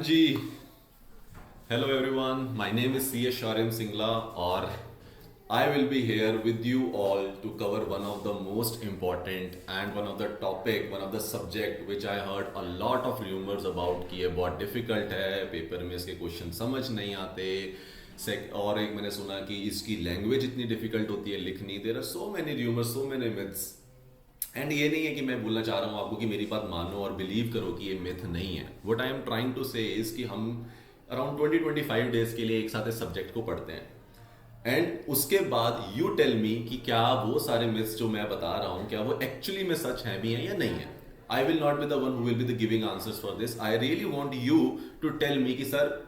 Ji, hello everyone. My name is C. S. Sharim Singla, or I will be here with you all to cover one of the most important and one of the topic, one of the subject which I heard a lot of rumors about कि ये बहुत difficult है, paper में इसके question समझ नहीं आते, और एक मैंने सुना कि इसकी लैंग्वेज इतनी डिफिकल्ट होती है लिखनी. There are so many rumours, so many myths. And ये नहीं है कि मैं बोलना चाह रहा हूँ आपको कि मेरी बात मानो और बिलीव करो कि ये मिथ नहीं है. What I am trying to say is कि हम अराउंड 20-25 डेज के लिए एक साथ इस सब्जेक्ट को पढ़ते हैं एंड उसके बाद यू टेल मी कि क्या वो सारे मिथ्स जो मैं बता रहा हूँ क्या वो एक्चुअली में सच है भी है या नहीं है. I will not be the one who will be the giving answers for this. I really want you to tell me कि सर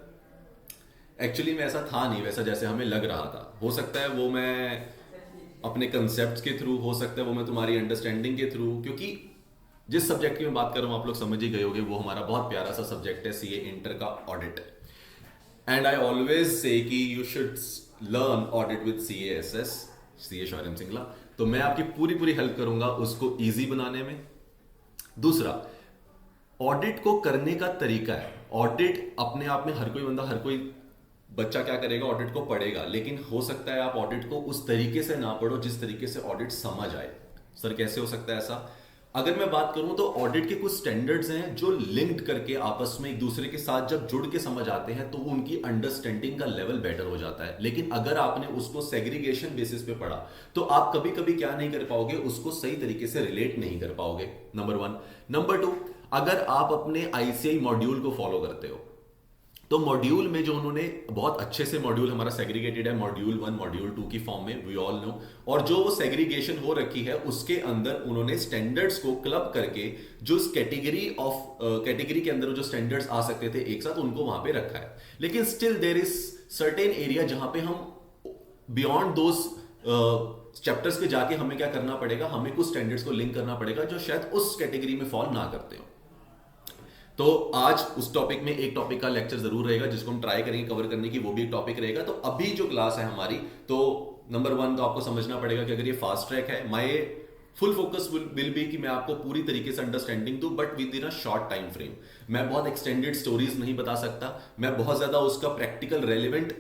एक्चुअली में ऐसा था नहीं वैसा जैसे हमें लग रहा था. हो सकता है वो मैं अपने कंसेप्ट के थ्रू, हो सकता है वो मैं तुम्हारी अंडरस्टैंडिंग के थ्रू, क्योंकि जिस सब्जेक्ट की मैं बात कर रहा हूं आप लोग समझ ही गए होंगे, वो हमारा बहुत प्यारा सा सब्जेक्ट है सीए इंटर का audit. And I always say कि you should learn audit with CASS, CA Sharim Singla. तो मैं आपकी पूरी पूरी हेल्प करूंगा उसको इजी बनाने में. दूसरा, ऑडिट को करने का तरीका है. ऑडिट अपने आप में हर कोई बंदा, हर कोई बच्चा क्या करेगा, ऑडिट को पढ़ेगा, लेकिन हो सकता है आप ऑडिट को उस तरीके से ना पढ़ो जिस तरीके से ऑडिट समझ आए. सर कैसे हो सकता है ऐसा? अगर मैं बात करूं तो ऑडिट के कुछ स्टैंडर्ड्स हैं जो लिंक्ड करके आपस में एक दूसरे के साथ जब जुड़ के समझ आते हैं तो उनकी अंडरस्टैंडिंग का लेवल बेटर हो जाता है. लेकिन अगर आपने उसको सेग्रीगेशन बेसिस पे पढ़ा तो आप कभी कभी क्या नहीं कर पाओगे, उसको सही तरीके से रिलेट नहीं कर पाओगे. नंबर 1. नंबर 2, अगर आप अपने ICI मॉड्यूल को फॉलो करते हो तो मॉड्यूल में जो उन्होंने बहुत अच्छे से मॉड्यूल हमारा सेग्रीगेटेड है मॉड्यूल 1 मॉड्यूल 2 की फॉर्म में, वी ऑल नो. और जो वो सेग्रीगेशन हो रखी है उसके अंदर उन्होंने स्टैंडर्ड्स को क्लब करके जो कैटेगरी के अंदर जो स्टैंडर्ड्स आ सकते थे एक साथ उनको वहां पे रखा है. लेकिन still there is certain area जहां पे हम बियॉन्ड दोस चैप्टर्स के जाके हमें क्या करना पड़ेगा, हमें कुछ स्टैंडर्ड्स को लिंक करना पड़ेगा जो शायद उस कैटेगरी में फॉल ना करते हो. तो आज उस टॉपिक में एक टॉपिक का लेक्चर जरूर रहेगा जिसको हम ट्राई करेंगे कवर करने की, वो भी एक टॉपिक रहेगा. तो अभी जो क्लास है हमारी, तो नंबर 1 तो आपको समझना पड़ेगा कि अगर ये फास्ट ट्रैक है, my full focus will be कि मैं आपको पूरी तरीके से अंडरस्टैंडिंग दूं, but with in a short time frame. मैं बहुत एक्सटेंडेड स्टोरीज नहीं बता सकता, मैं बहुत ज्यादा उसका प्रैक्टिकल रेलिवेंट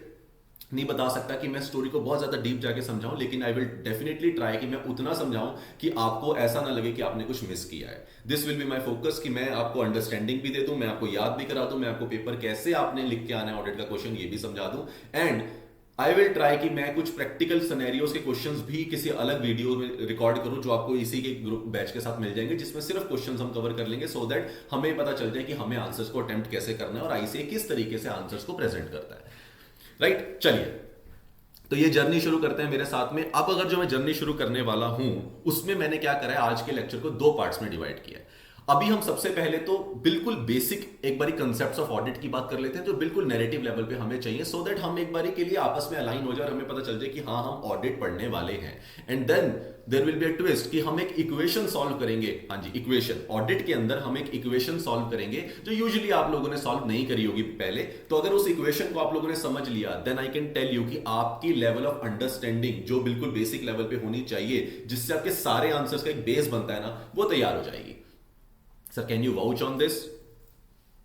नहीं बता सकता कि मैं स्टोरी को बहुत ज्यादा डीप जाके समझाऊं, लेकिन आई विल डेफिनेटली ट्राई कि मैं उतना समझाऊं कि आपको ऐसा ना लगे कि आपने कुछ मिस किया है. This will be my focus कि मैं आपको अंडरस्टैंडिंग भी दे दूं, मैं आपको याद भी करा दूं, मैं आपको पेपर कैसे आपने लिख के आना है ऑडिट का क्वेश्चन ये भी समझा दूं. एंड आई विल ट्राई कि मैं कुछ प्रैक्टिकल सिनेरियोज के क्वेश्चंस भी किसी अलग वीडियो में रिकॉर्ड करूं जो आपको इसी के ग्रुप बैच के साथ मिल जाएंगे, जिसमें सिर्फ क्वेश्चंस हम कवर कर लेंगे, सो दैट हमें पता चल जाए कि हमें आंसर्स को अटेम्प्ट कैसे करना है और ICA किस तरीके से आंसर्स को प्रेजेंट करता है. राइट, चलिए तो ये जर्नी शुरू करते हैं मेरे साथ में. अब अगर जो मैं जर्नी शुरू करने वाला हूं उसमें मैंने क्या करा है, आज के लेक्चर को 2 पार्ट्स में डिवाइड किया है. अभी हम सबसे पहले तो बिल्कुल बेसिक एक बारी कंसेप्ट्स ऑफ ऑडिट की बात कर लेते हैं जो बिल्कुल नैरेटिव लेवल पे हमें चाहिए, सो दैट हम एक बारी के लिए आपस में अलाइन हो जाए और हमें पता चल जाए कि हाँ हम ऑडिट पढ़ने वाले हैं. And then there will be a twist कि हम एक इक्वेशन सॉल्व करेंगे. हाँ जी, इक्वेशन. ऑडिट के अंदर हम एक इक्वेशन सॉल्व करेंगे जो यूजुअली आप लोगों ने सॉल्व नहीं करी होगी पहले. तो अगर उस इक्वेशन को आप लोगों ने समझ लिया, then I can tell you कि आपकी लेवल ऑफ अंडरस्टैंडिंग जो बिल्कुल बेसिक लेवल पे होनी चाहिए, जिससे आपके सारे आंसर्स का एक बेस बनता है ना, वो तैयार हो जाएगी. Sir can you vouch on this?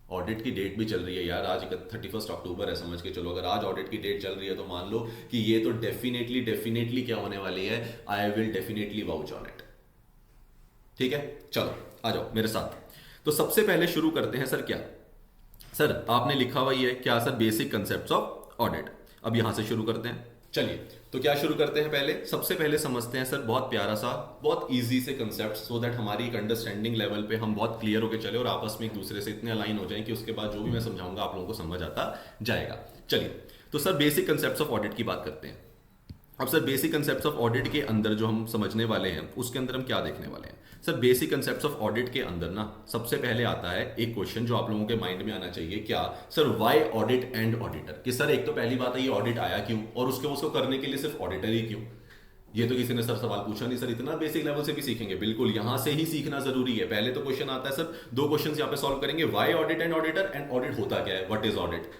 Audit की डेट भी चल रही है यार, आज 31 अक्टूबर है, समझ के चलो. अगर आज ऑडिट की डेट चल रही है तो मान लो कि ये तो डेफिनेटली क्या होने वाली है, I will definitely vouch on it. ठीक है, चलो आ जाओ मेरे साथ. तो सबसे पहले शुरू करते हैं. सर क्या, सर आपने लिखा हुआ ये क्या sir, basic concepts of audit. अब यहां से शुरू करते हैं. चलिए तो क्या शुरू करते हैं, पहले सबसे पहले समझते हैं सर बहुत प्यारा सा, बहुत इजी से कंसेप्ट, सो दैट हमारी एक अंडरस्टैंडिंग लेवल पे हम बहुत क्लियर होकर चले और आपस में एक दूसरे से इतने अलाइन हो जाएं कि उसके बाद जो भी मैं समझाऊंगा आप लोगों को समझ आता जाएगा. चलिए तो sir basic concepts of audit की बात करते हैं. अब sir basic concepts of audit के अंदर जो हम समझने वाले हैं उसके अंदर हम क्या देखने वाले हैं. Sir basic concepts of audit के अंदर ना सबसे पहले आता है एक क्वेश्चन जो आप लोगों के माइंड में आना चाहिए. क्या sir, why audit and auditor. कि सर एक तो पहली बात है ये ऑडिट आया क्यों, और उसको करने के लिए सिर्फ ऑडिटर ही क्यों. ये तो किसी ने सर सवाल पूछा नहीं. सर इतना बेसिक लेवल से भी सीखेंगे, बिल्कुल यहां से ही सीखना जरूरी है. पहले तो क्वेश्चन आता है सर, 2 क्वेश्चन यहां पे सॉल्व करेंगे, why audit and auditor, and audit होता क्या है, व्हाट इज ऑडिट.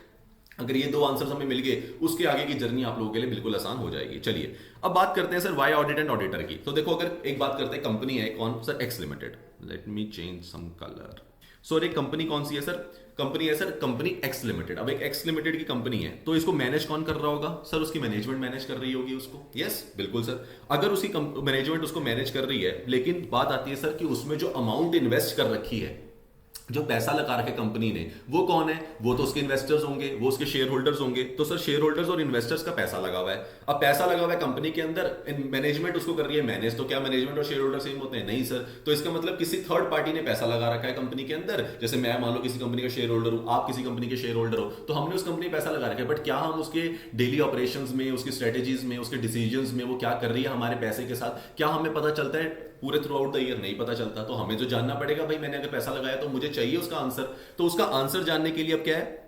अगर ये 2 आंसर्स हमें मिल गए, उसके आगे की जर्नी आप लोगों के लिए बिल्कुल आसान हो जाएगी. चलिए अब बात करते हैं sir why audit and auditor की. तो देखो अगर एक बात करते हैं, कंपनी है कौन sir, X limited. Let me change some colour. Sir एक कंपनी कौन सी है सर? कंपनी है सर, कंपनी एक्स लिमिटेड। अब एक एक्स लिमिटेड की कंपनी है तो इसको मैनेज कौन कर रहा होगा सर? उसकी मैनेजमेंट मैनेज कर रही होगी उसको। यस बिल्कुल सर। अगर उसकी मैनेजमेंट उसको मैनेज कर रही है, लेकिन बात आती है सर कि उसमें जो अमाउंट इन्वेस्ट कर रखी है, जो पैसा लगा रखे कंपनी ने, वो कौन है? वो तो उसके इन्वेस्टर्स होंगे, वो उसके शेयर होल्डर्स होंगे। तो सर शेयर होल्डर्स और इन्वेस्टर्स का पैसा लगा हुआ है। अब पैसा लगा हुआ है कंपनी के अंदर, मैनेजमेंट उसको कर रही है मैनेज। तो क्या मैनेजमेंट और शेयर होल्डर सेम होते हैं? नहीं सर। तो इसका मतलब किसी थर्ड पार्टी ने पैसा लगा रखा है कंपनी के अंदर। जैसे मैं मान लो किसी कंपनी का शेयर होल्डर हूं, आप किसी कंपनी के शेयर होल्डर हो, तो हमने उस कंपनी में पैसा लगा रखा है। बट क्या हम उसके डेली ऑपरेशन में, उसकी स्ट्रेटेजीज में, उसके डिसीजंस में वो क्या कर रही है हमारे पैसे के साथ, क्या हमें पता चलता है? पूरे थ्रू आउट द ईयर नहीं पता चलता। तो हमें जो जानना पड़ेगा, भाई मैंने अगर पैसा लगाया तो मुझे चाहिए उसका आंसर। तो उसका आंसर जानने के लिए अब क्या है,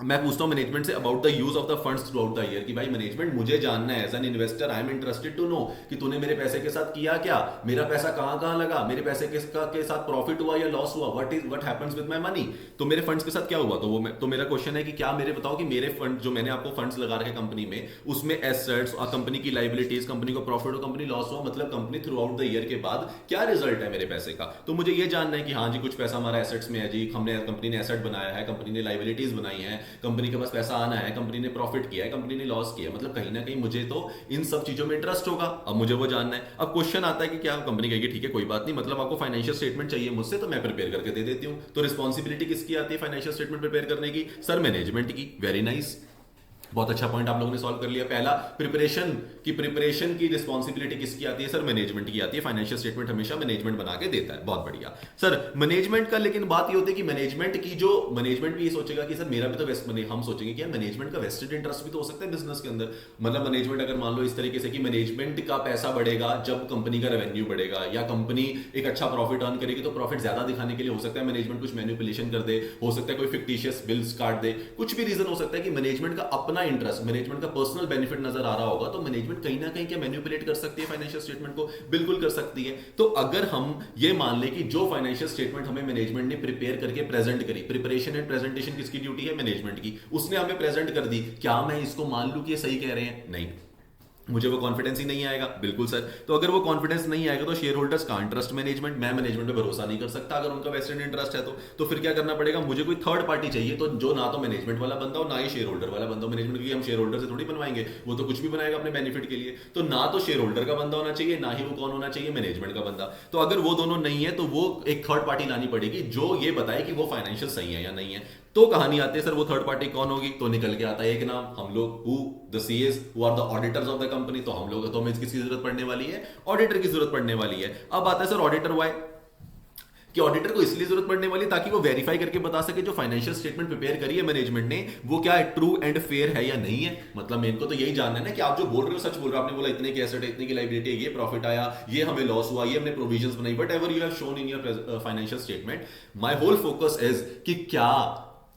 मैं पूछता हूं मैनेजमेंट से about the use of the funds throughout the year, कि भाई मैनेजमेंट मुझे जानना है as an investor, I am interested to know कि तूने मेरे पैसे के साथ किया क्या, मेरा पैसा कहां कहां लगा, मेरे पैसे के साथ प्रॉफिट हुआ या लॉस हुआ, what happens with my money. तो मेरे फंड्स के साथ क्या हुआ? तो मेरा क्वेश्चन है कि क्या मेरे बताओ कि मेरे फंड जो मैंने आपको फंड्स लगा रखे कंपनी में, उसमें एसेट्स और कंपनी की लाइबिलिटीज, कंपनी को प्रॉफिट और कंपनी लॉस हुआ, मतलब company through out the year के बाद क्या रिजल्ट है मेरे पैसे का। तो मुझे ये जानना है कि हाँ जी कुछ पैसा हमारा एसेट्स में है जी, हमने कंपनी ने एसेट बनाया है, कंपनी ने लाइबिलिटीज बनाई है, कंपनी के पास पैसा आना है, कंपनी ने प्रॉफिट किया है, कंपनी ने लॉस किया, मतलब कहीं ना कहीं मुझे तो इन सब चीजों में इंटरेस्ट होगा। अब मुझे वो जानना है। अब क्वेश्चन आता है कि क्या कंपनी कहेगी ठीक है कोई बात नहीं, मतलब आपको फाइनेंशियल स्टेटमेंट चाहिए मुझसे, तो मैं प्रिपेयर करके दे देती हूं। तो रिस्पॉन्सिबिलिटी किसकी आती है फाइनेंशियल स्टेटमेंट प्रिपेयर करने की? सर मैनेजमेंट की। वेरी नाइस, बहुत अच्छा पॉइंट आप लोगों ने सॉल्व कर लिया। पहला प्रिपरेशन की रिस्पॉन्सिबिलिटी किसकी आती है? सर मैनेजमेंट की आती है। फाइनेंशियल स्टेटमेंट हमेशा मैनेजमेंट बना के देता है। बहुत बढ़िया सर मैनेजमेंट का। लेकिन बात ये होती है कि मैनेजमेंट भी ये सोचेगा कि सर मेरा भी तो वेस्ट, हम सोचेंगे कि यार मैनेजमेंट का वेस्टेड इंटरेस्ट भी तो हो सकता है बिजनेस के अंदर। मतलब मैनेजमेंट अगर मान लो इस तरीके से कि मैनेजमेंट का पैसा बढ़ेगा जब कंपनी का रेवेन्यू बढ़ेगा, या कंपनी एक अच्छा प्रॉफिट अर्न करेगी, तो प्रॉफिट ज्यादा दिखाने के लिए हो सकता है मैनेजमेंट कुछ मैनिपुलेशन कर दे, हो सकता है कोई फिक्टिशियस बिल्स काट दे, कुछ भी रीजन हो सकता है कि मैनेजमेंट का अपना इंटरेस्ट, मैनेजमेंट का पर्सनल बेनिफिट नजर आ रहा होगा। तो मैनेजमेंट कहीं ना कहीं क्या मैनिपुलेट कर सकती है फाइनेंशियल स्टेटमेंट को? बिल्कुल कर सकती है। तो अगर हम ये मान ले कि जो फाइनेंशियल स्टेटमेंट हमें मैनेजमेंट ने प्रिपेयर करके प्रेजेंट करी, प्रिपरेशन एंड प्रेजेंटेशन किसकी ड्यूटी है? मैनेजमेंट की। उसने हमें प्रेजेंट कर दी, क्या मैं इसको मान लूं कि ये सही कह रहे हैं? नहीं, मुझे वो कॉन्फिडेंस ही नहीं आएगा। बिल्कुल सर। तो अगर वो कॉन्फिडेंस नहीं आएगा तो शेयर होल्डर्स का इंटरेस्ट मैनेजमेंट, मैं मैनेजमेंट पे भरोसा नहीं कर सकता अगर उनका वेस्टेड इंटरेस्ट है तो फिर क्या करना पड़ेगा? मुझे कोई थर्ड पार्टी चाहिए, तो जो ना तो मैनेजमेंट वाला बंदा हो ना ही शेयर होल्डर वाला बंदा हो। मैनेजमेंट की हम शेयर होल्डर से थोड़ी बनवाएंगे, वो तो कुछ भी बनाएगा अपने बेनिफिट के लिए। तो ना तो शेयर होल्डर का बंदा होना चाहिए, ना ही वो कौन होना चाहिए? मैनेजमेंट का बंदा। तो अगर वो दोनों नहीं है तो वो एक थर्ड पार्टी लानी पड़ेगी जो ये बताए कि वो फाइनेंशियल सही है या नहीं है। तो कहानी आती है सर वो थर्ड पार्टी कौन होगी? तो निकल के आता है एक नाम, हम लोग who the CS who are the auditors of the company. तो हम लोग, तो हमें किसकी जरूरत पड़ने वाली है? ऑडिटर की जरूरत पड़ने वाली है। अब आता है सर ऑडिटर वाई, कि ऑडिटर को इसलिए जरूरत पड़ने वाली ताकि वो वेरीफाई करके बता सके जो फाइनेंशियल स्टेटमेंट प्रिपेयर करी है मैनेजमेंट ने, वो क्या है, ट्रू एंड फेयर है या नहीं है। मतलब मेरे को तो यही जानना है ना कि आप जो बोल रहे हो सच बोल रहे हो। आपने बोला इतने की एसेट है, इतने की लायबिलिटी है, ये प्रॉफिट आया, ये हमें लॉस हुआ, ये हमने प्रोविजंस बनाई, whatever you have shown in your financial statement, my whole focus is कि क्या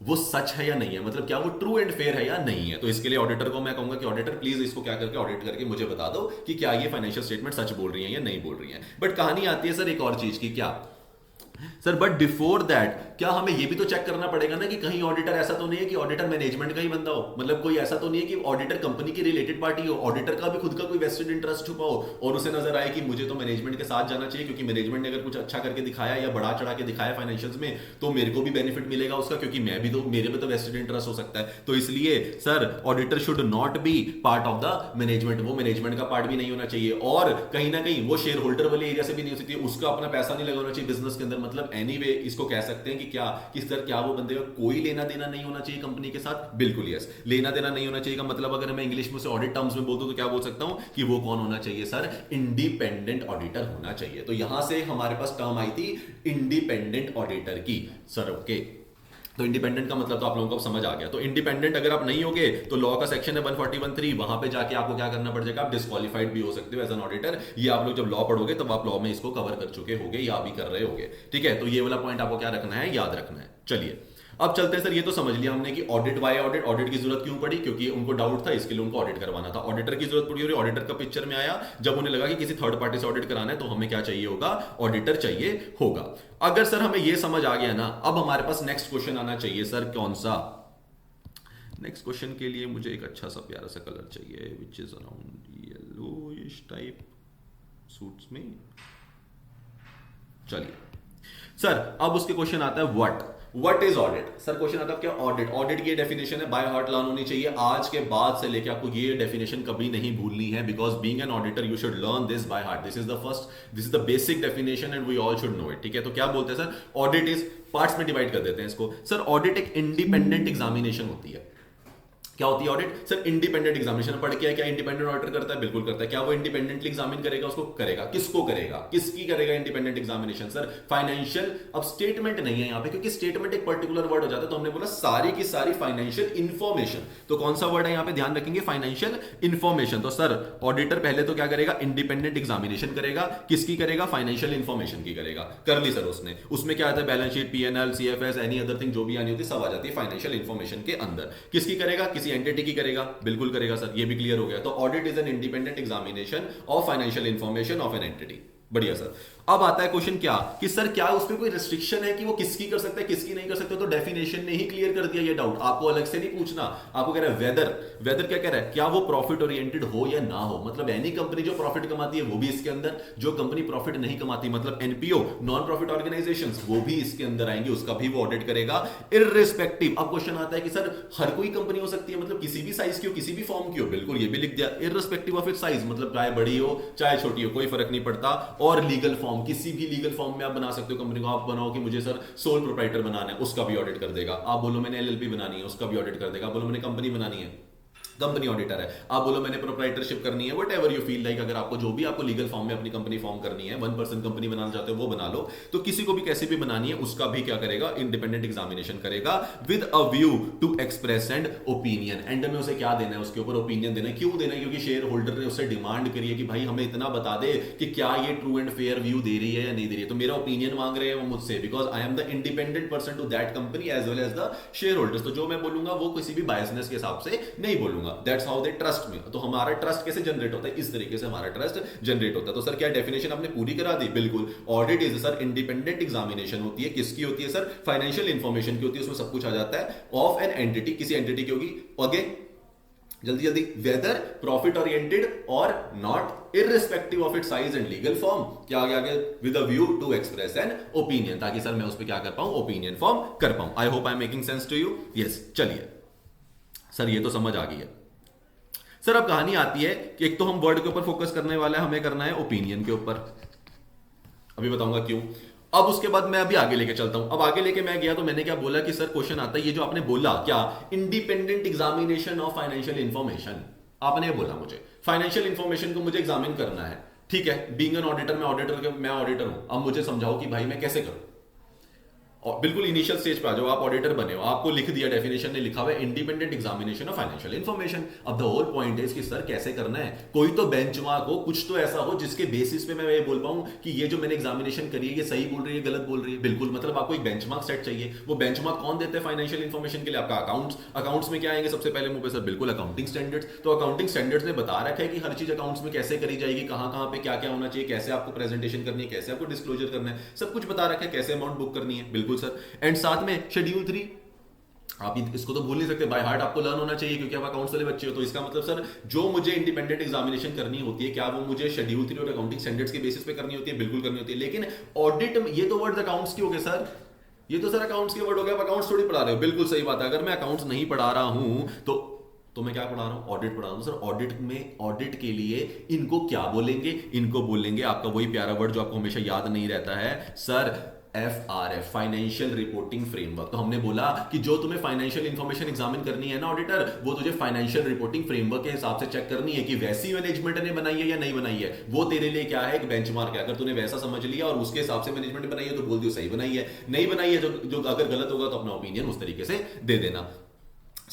वो सच है या नहीं है, मतलब क्या वो ट्रू एंड फेयर है या नहीं है। तो इसके लिए ऑडिटर को मैं कहूंगा कि ऑडिटर प्लीज इसको क्या करके ऑडिट करके मुझे बता दो कि क्या ये फाइनेंशियल स्टेटमेंट सच बोल रही है या नहीं बोल रही है। बट कहानी आती है सर एक और चीज की, क्या सर? बट बिफोर दैट क्या हमें यह भी तो चेक करना पड़ेगा ना कि कहीं ऑडिटर ऐसा तो नहीं है कि ऑडिटर मैनेजमेंट का ही बंदा हो, मतलब कोई ऐसा तो नहीं है कि ऑडिटर कंपनी की रिलेटेड पार्टी हो, ऑडिटर का भी खुद का कोई वेस्टेड इंटरेस्ट छुपा हो और उसे नजर आए कि मुझे तो मैनेजमेंट के साथ जाना चाहिए क्योंकि मैनेजमेंट ने अगर कुछ अच्छा करके दिखाया या बढ़ा चढ़ा के दिखाया फाइनेंशियल्स में तो मेरे को भी बेनिफिट मिलेगा उसका, क्योंकि मैं भी तो, मेरे में तो वेस्टेड इंटरेस्ट हो सकता है। तो इसलिए sir auditor should not be part of the management, वो मैनेजमेंट का पार्ट भी नहीं होना चाहिए और कहीं ना कहीं वो शेयर होल्डर वाले एरिया से भी नहीं हो सकती, उसका अपना पैसा नहीं लगाना चाहिए बिजनेस के अंदर। मतलब एनीवे इसको कह सकते हैं कि क्या, कि सर क्या वो बंदे का कोई लेना देना नहीं होना चाहिए कंपनी के साथ? बिल्कुल यस। लेना देना नहीं होना चाहिए का मतलब अगर मैं इंग्लिश में उसे ऑडिट टर्म्स में बोल दूं तो क्या बोल सकता हूं कि वो कौन होना चाहिए सर? इंडिपेंडेंट ऑडिटर होना चाहिए। तो यहां से हमारे पास टर्म आई थी इंडिपेंडेंट ऑडिटर की सर। ओके, तो इंडिपेंडेंट का मतलब तो आप लोगों को समझ आ गया। तो इंडिपेंडेंट अगर आप नहीं होगे तो लॉ का सेक्शन है 141(3), वहां पे जाके आपको क्या करना पड़ जाएगा? आप डिस्क्वालिफाइड भी हो सकते हो एज एन ऑडिटर। ये आप लोग जब लॉ पढ़ोगे तब आप लॉ में इसको कवर कर चुके होगे या भी कर रहे होगे। ठीक है, तो ये वाला पॉइंट आपको क्या रखना है, याद रखना है। चलिए अब चलते हैं सर, ये तो समझ लिया हमने कि ऑडिट वाई ऑडिट, ऑडिट की जरूरत क्यों पड़ी, क्योंकि उनको डाउट था इसके लिए उनको ऑडिट करवाना था। ऑडिटर की जरूरत पड़ी और ऑडिटर का पिक्चर में आया जब उन्हें लगा कि किसी थर्ड पार्टी से ऑडिट कराना है तो हमें क्या चाहिए होगा? ऑडिटर चाहिए होगा। अगर सर हमें यह समझ आ गया ना, अब हमारे पास नेक्स्ट क्वेश्चन आना चाहिए सर, कौन सा? नेक्स्ट क्वेश्चन के लिए मुझे एक अच्छा सा प्यारा सा कलर चाहिए which is around yellowish type suits में। चलिए सर अब उसके क्वेश्चन आता है what is audit. Sir question आता है क्या ऑडिट, ऑडिट की डेफिनेशन है, बाय हार्ट लर्न होनी चाहिए आज के बाद से लेके आपको ये डेफिनेशन कभी नहीं भूलनी है, because being an auditor you should learn this by heart. This is the basic definition and we all should know it. ठीक है, तो क्या बोलते हैं सर, ऑडिट इज, पार्ट्स में डिवाइड कर देते हैं इसको। सर ऑडिट एक इंडिपेंडेंट एग्जामिनेशन होती है। क्या होती है ऑडिट? सर इंडिपेंडेंट एग्जामिनेशन पढ़ के क्या इंडिपेंडेंट ऑडिटर करता है? बिल्कुल करता है। क्या वो इंडिपेंडेंटली एग्जामिन करेगा? उसको करेगा। किसको करेगा? किसकी करेगा इंडिपेंडेंट एग्जामिनेशन? Sir financial. अब स्टेटमेंट नहीं है यहां पे, क्योंकि स्टेटमेंट एक पर्टिकुलर वर्ड हो जाता है, तो हमने बोला सारी की सारी फाइनेंशियल इंफॉर्मेशन। तो कौन सा वर्ड है यहां पे ध्यान रखेंगे? Financial information. तो सर ऑडिटर पहले तो क्या करेगा? इंडिपेंडेंट एग्जामिनेशन करेगा। किसकी करेगा? फाइनेंशियल इंफॉर्मेशन की करेगा। कर ली सर उसने। उसमें क्या आता है? Balance sheet, PNL, CFS, any other thing जो भी आनी होती है सब आ जाती है फाइनेंशियल इंफॉर्मेशन के अंदर। किसकी करेगा? किसी एंटिटी की करेगा। बिल्कुल करेगा सर, ये भी क्लियर हो गया। तो audit is an independent examination of financial information of an entity. बढ़िया सर। अब आता है क्वेश्चन क्या कि सर क्या उस पर कोई रिस्ट्रिक्शन है कि वो किसकी कर सकता है किसकी नहीं कर सकते? तो डेफिनेशन ने ही क्लियर कर दिया ये डाउट, आपको अलग से नहीं पूछना। आपको कह रहा है वेदर क्या कह रहा है? क्या वो प्रॉफिट ओरिएंटेड हो या ना हो। मतलब एनी कंपनी जो प्रॉफिट कमाती है वो भी इसके अंदर, जो कंपनी प्रॉफिट नहीं कमाती मतलब एनपीओ, नॉन प्रॉफिट ऑर्गेनाइजेशंस, वो भी इसके अंदर आएंगे, उसका भी वो ऑडिट करेगा इररिस्पेक्टिव। अब क्वेश्चन आता है कि सर हर कोई कंपनी हो सकती है, मतलब किसी भी साइज की हो, किसी भी फॉर्म की हो। बिल्कुल, ये भी लिख दिया इररिस्पेक्टिव ऑफ इट्स साइज, मतलब चाहे बड़ी हो चाहे छोटी हो कोई फर्क नहीं पड़ता। और लीगल फॉर्म, किसी भी लीगल फॉर्म में आप बना सकते हो कंपनी को। आप बनाओ कि मुझे सर सोल प्रोप्राइटर बनाना है, उसका भी ऑडिट कर देगा। आप बोलो मैंने एलएलपी बनानी है, उसका भी ऑडिट कर देगा। आप बोलो मैंने कंपनी बनानी है, कंपनी ऑडिटर है। आप बोलो मैंने प्रोप्राइटरशिप करनी है, व्हाटएवर यू फील लाइक, अगर आपको जो भी आपको लीगल फॉर्म में अपनी कंपनी फॉर्म करनी है, 1% कंपनी बनाना चाहते हो वो बना लो। तो किसी को भी कैसे भी बनानी है उसका भी क्या करेगा? इंडिपेंडेंट एग्जामिनेशन करेगा with a view to express and opinion. End में उसे क्या देना है? उसके ऊपर ओपिनियन देना है। क्यों देना है? क्योंकि शेयर होल्डर ने उससे डिमांड करी है कि भाई हमें इतना बता दे कि क्या ये ट्रू एंड फेयर व्यू दे रही है या नहीं दे रही है। तो मेरा ओपिनियन मांग रहे हैं वो मुझसे, because I am the independent person to that company as well as the shareholders. तो जो मैं बोलूंगा वो किसी भी बायसनेस के हिसाब से नहीं बोलूंगा। दैट्स हाउ दे ट्रस्ट में। तो हमारा ट्रस्ट कैसे जनरेट होता है? इस तरीके से हमारा ट्रस्ट जनरेट होता है। तो सर क्या डेफिनेशन आपने पूरी करा दी? बिल्कुल। Audit is sir independent examination होती है। किसकी होती है सर? फाइनेंशियल इंफॉर्मेशन की होती है। उसमें सब कुछ आ जाता है। ऑफ एन एंटिटी, किसी एंटिटी की होगी। अगेन जल्दी जल्दी, वेदर प्रॉफिट ओरिएंटेड और not, irrespective of its size and legal form. क्या आ गया? With a view to express an opinion, ताकि सर मैं उस पर क्या कर पाऊं? ओपिनियन फॉर्म कर पाऊं। I hope I am making sense to you. Yes, चलिए सर ये तो समझ आ गई है। सर अब कहानी आती है कि एक तो हम वर्ड के ऊपर फोकस करने वाले हैं, हमें करना है ओपिनियन के ऊपर। अभी बताऊंगा क्यों। अब उसके बाद मैं अभी आगे लेके चलता हूं। अब आगे लेके मैं गया तो मैंने क्या बोला कि सर क्वेश्चन आता है, ये जो आपने बोला क्या, independent examination of financial information, आपने बोला मुझे फाइनेंशियल इंफॉर्मेशन को मुझे एग्जामिन करना है। ठीक है, बीइंग एन ऑडिटर, मैं ऑडिटर हूं। अब मुझे समझाओ कि भाई मैं कैसे करूं। और बिल्कुल इनिशियल स्टेज पे आ जाओ, आप ऑडिटर बने हो, आपको लिख दिया, डेफिनेशन ने लिखा हुआ है independent examination of financial information. अब द होल पॉइंट इज कि सर कैसे करना है? कोई तो बेंचमार्क हो, कुछ तो ऐसा हो जिसके बेसिस पे मैं ये बोल पाऊं कि ये जो मैंने एग्जामिनेशन करी है ये सही बोल रही है, गलत बोल रही है। बिल्कुल, मतलब आपको एक बेंचमार्क सेट चाहिए। वो बेंचमार्क कौन देते हैं फाइनेंशियल इंफॉर्मेशन के लिए? आपका अकाउंट्स में क्या आएंगे सबसे पहले मुंह पे सर? बिल्कुल अकाउंटिंग स्टैंडर्ड्स। तो अकाउंटिंग स्टैंडर्ड्स ने बता रखा है कि हर चीज अकाउंट्स में कैसे करी जाएगी, कहां कहां पे क्या क्या होना चाहिए, कैसे आपको प्रेजेंटेशन करनी है, कैसे आपको डिस्क्लोजर करना है, सब कुछ बता रखा है, कैसे अमाउंट बुक करनी है। बिल्कुल सर। एंड साथ में शेड्यूल 3, आप इसको तो भूल नहीं सकते, बाय हार्ट आपको लर्न होना चाहिए, क्योंकि आप अकाउंट्स वाले बच्चे हो। तो इसका मतलब सर जो मुझे इंडिपेंडेंट एग्जामिनेशन करनी होती है, क्या वो मुझे शेड्यूल 3 और अकाउंटिंग स्टैंडर्ड्स के बेसिस पे करनी होती है? बिल्कुल करनी होती है। लेकिन ऑडिट, ये तो वर्ड अकाउंट्स के हो गए सर, ये तो सर अकाउंट्स के वर्ड हो गए। आप अकाउंट्स थोड़ी पढ़ा रहे हो। बिल्कुल सही बात है। अगर मैं अकाउंट्स नहीं पढ़ा रहा हूं तो मैं क्या पढ़ा रहा हूं? ऑडिट पढ़ा रहा हूं। सर ऑडिट में, ऑडिट के लिए इनको क्या बोलेंगे? इनको बोलेंगे आपका वही प्यारा वर्ड जो आपको हमेशा याद नहीं रहता है sir, FRF, financial reporting framework. तो हमने बोला कि जो तुम्हें फाइनेंशियल इंफॉर्मेशन एग्जामिन करनी है ना ऑडिटर, वो तुझे फाइनेंशियल रिपोर्टिंग फ्रेमवर्क के हिसाब से चेक करनी है कि वैसी मैनेजमेंट ने बनाई है या नहीं बनाई है। वो तेरे लिए क्या है? एक बेंचमार्क है। अगर तूने वैसा समझ लिया और उसके हिसाब से मैनेजमेंट बनाई है तो बोल दियो सही बनाई है, नहीं बनाई है जो अगर गलत होगा तो अपना ओपिनियन उस तरीके से दे देना।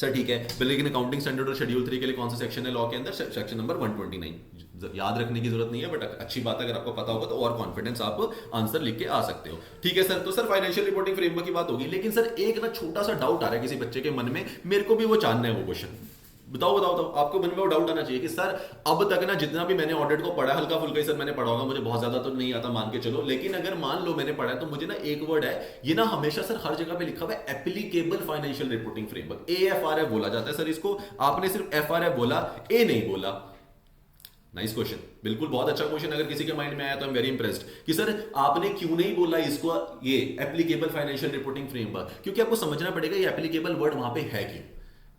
सर ठीक है, लेकिन अकाउंटिंग स्टैंडर्ड और शेड्यूल 3 के लिए कौन सा सेक्शन है लॉ के अंदर? Section number 129। याद रखने की जरूरत नहीं है, बट अच्छी बात है अगर आपको पता होगा तो और कॉन्फिडेंस आप आंसर लिख के आ सकते हो। ठीक है सर। तो सर फाइनेंशियल रिपोर्टिंग फ्रेमवर्क की बात होगी, लेकिन सर एक ना छोटा सा डाउट आ रहा है किसी बच्चे के मन में, मेरे को भी वो जानना है वो क्वेश्चन। बताओ आपको मन में वो डाउट आना चाहिए कि सर अब तक ना जितना भी मैंने ऑडिट को पढ़ा, हल्का फुल्का ही सर मैंने पढ़ा होगा, मुझे बहुत ज्यादा तो नहीं आता मान के चलो, लेकिन अगर मान लो मैंने पढ़ा है तो मुझे ना एक वर्ड है, ये ना हमेशा सर हर जगह पे लिखा हुआ है, applicable financial reporting framework, AFRF बोला जाता है सर इसको। आपने सिर्फ FRF बोला, ए नहीं बोला। नाइस क्वेश्चन, बिल्कुल बहुत अच्छा क्वेश्चन। अगर किसी के माइंड में आया तो आई एम वेरी इंप्रेस्ड कि सर आपने क्यों नहीं बोला इसको ये एप्लीकेबल फाइनेंशियल रिपोर्टिंग फ्रेमवर्क, क्योंकि आपको समझना पड़ेगा ये एप्लीकेबल वर्ड वहां पे है क्यों।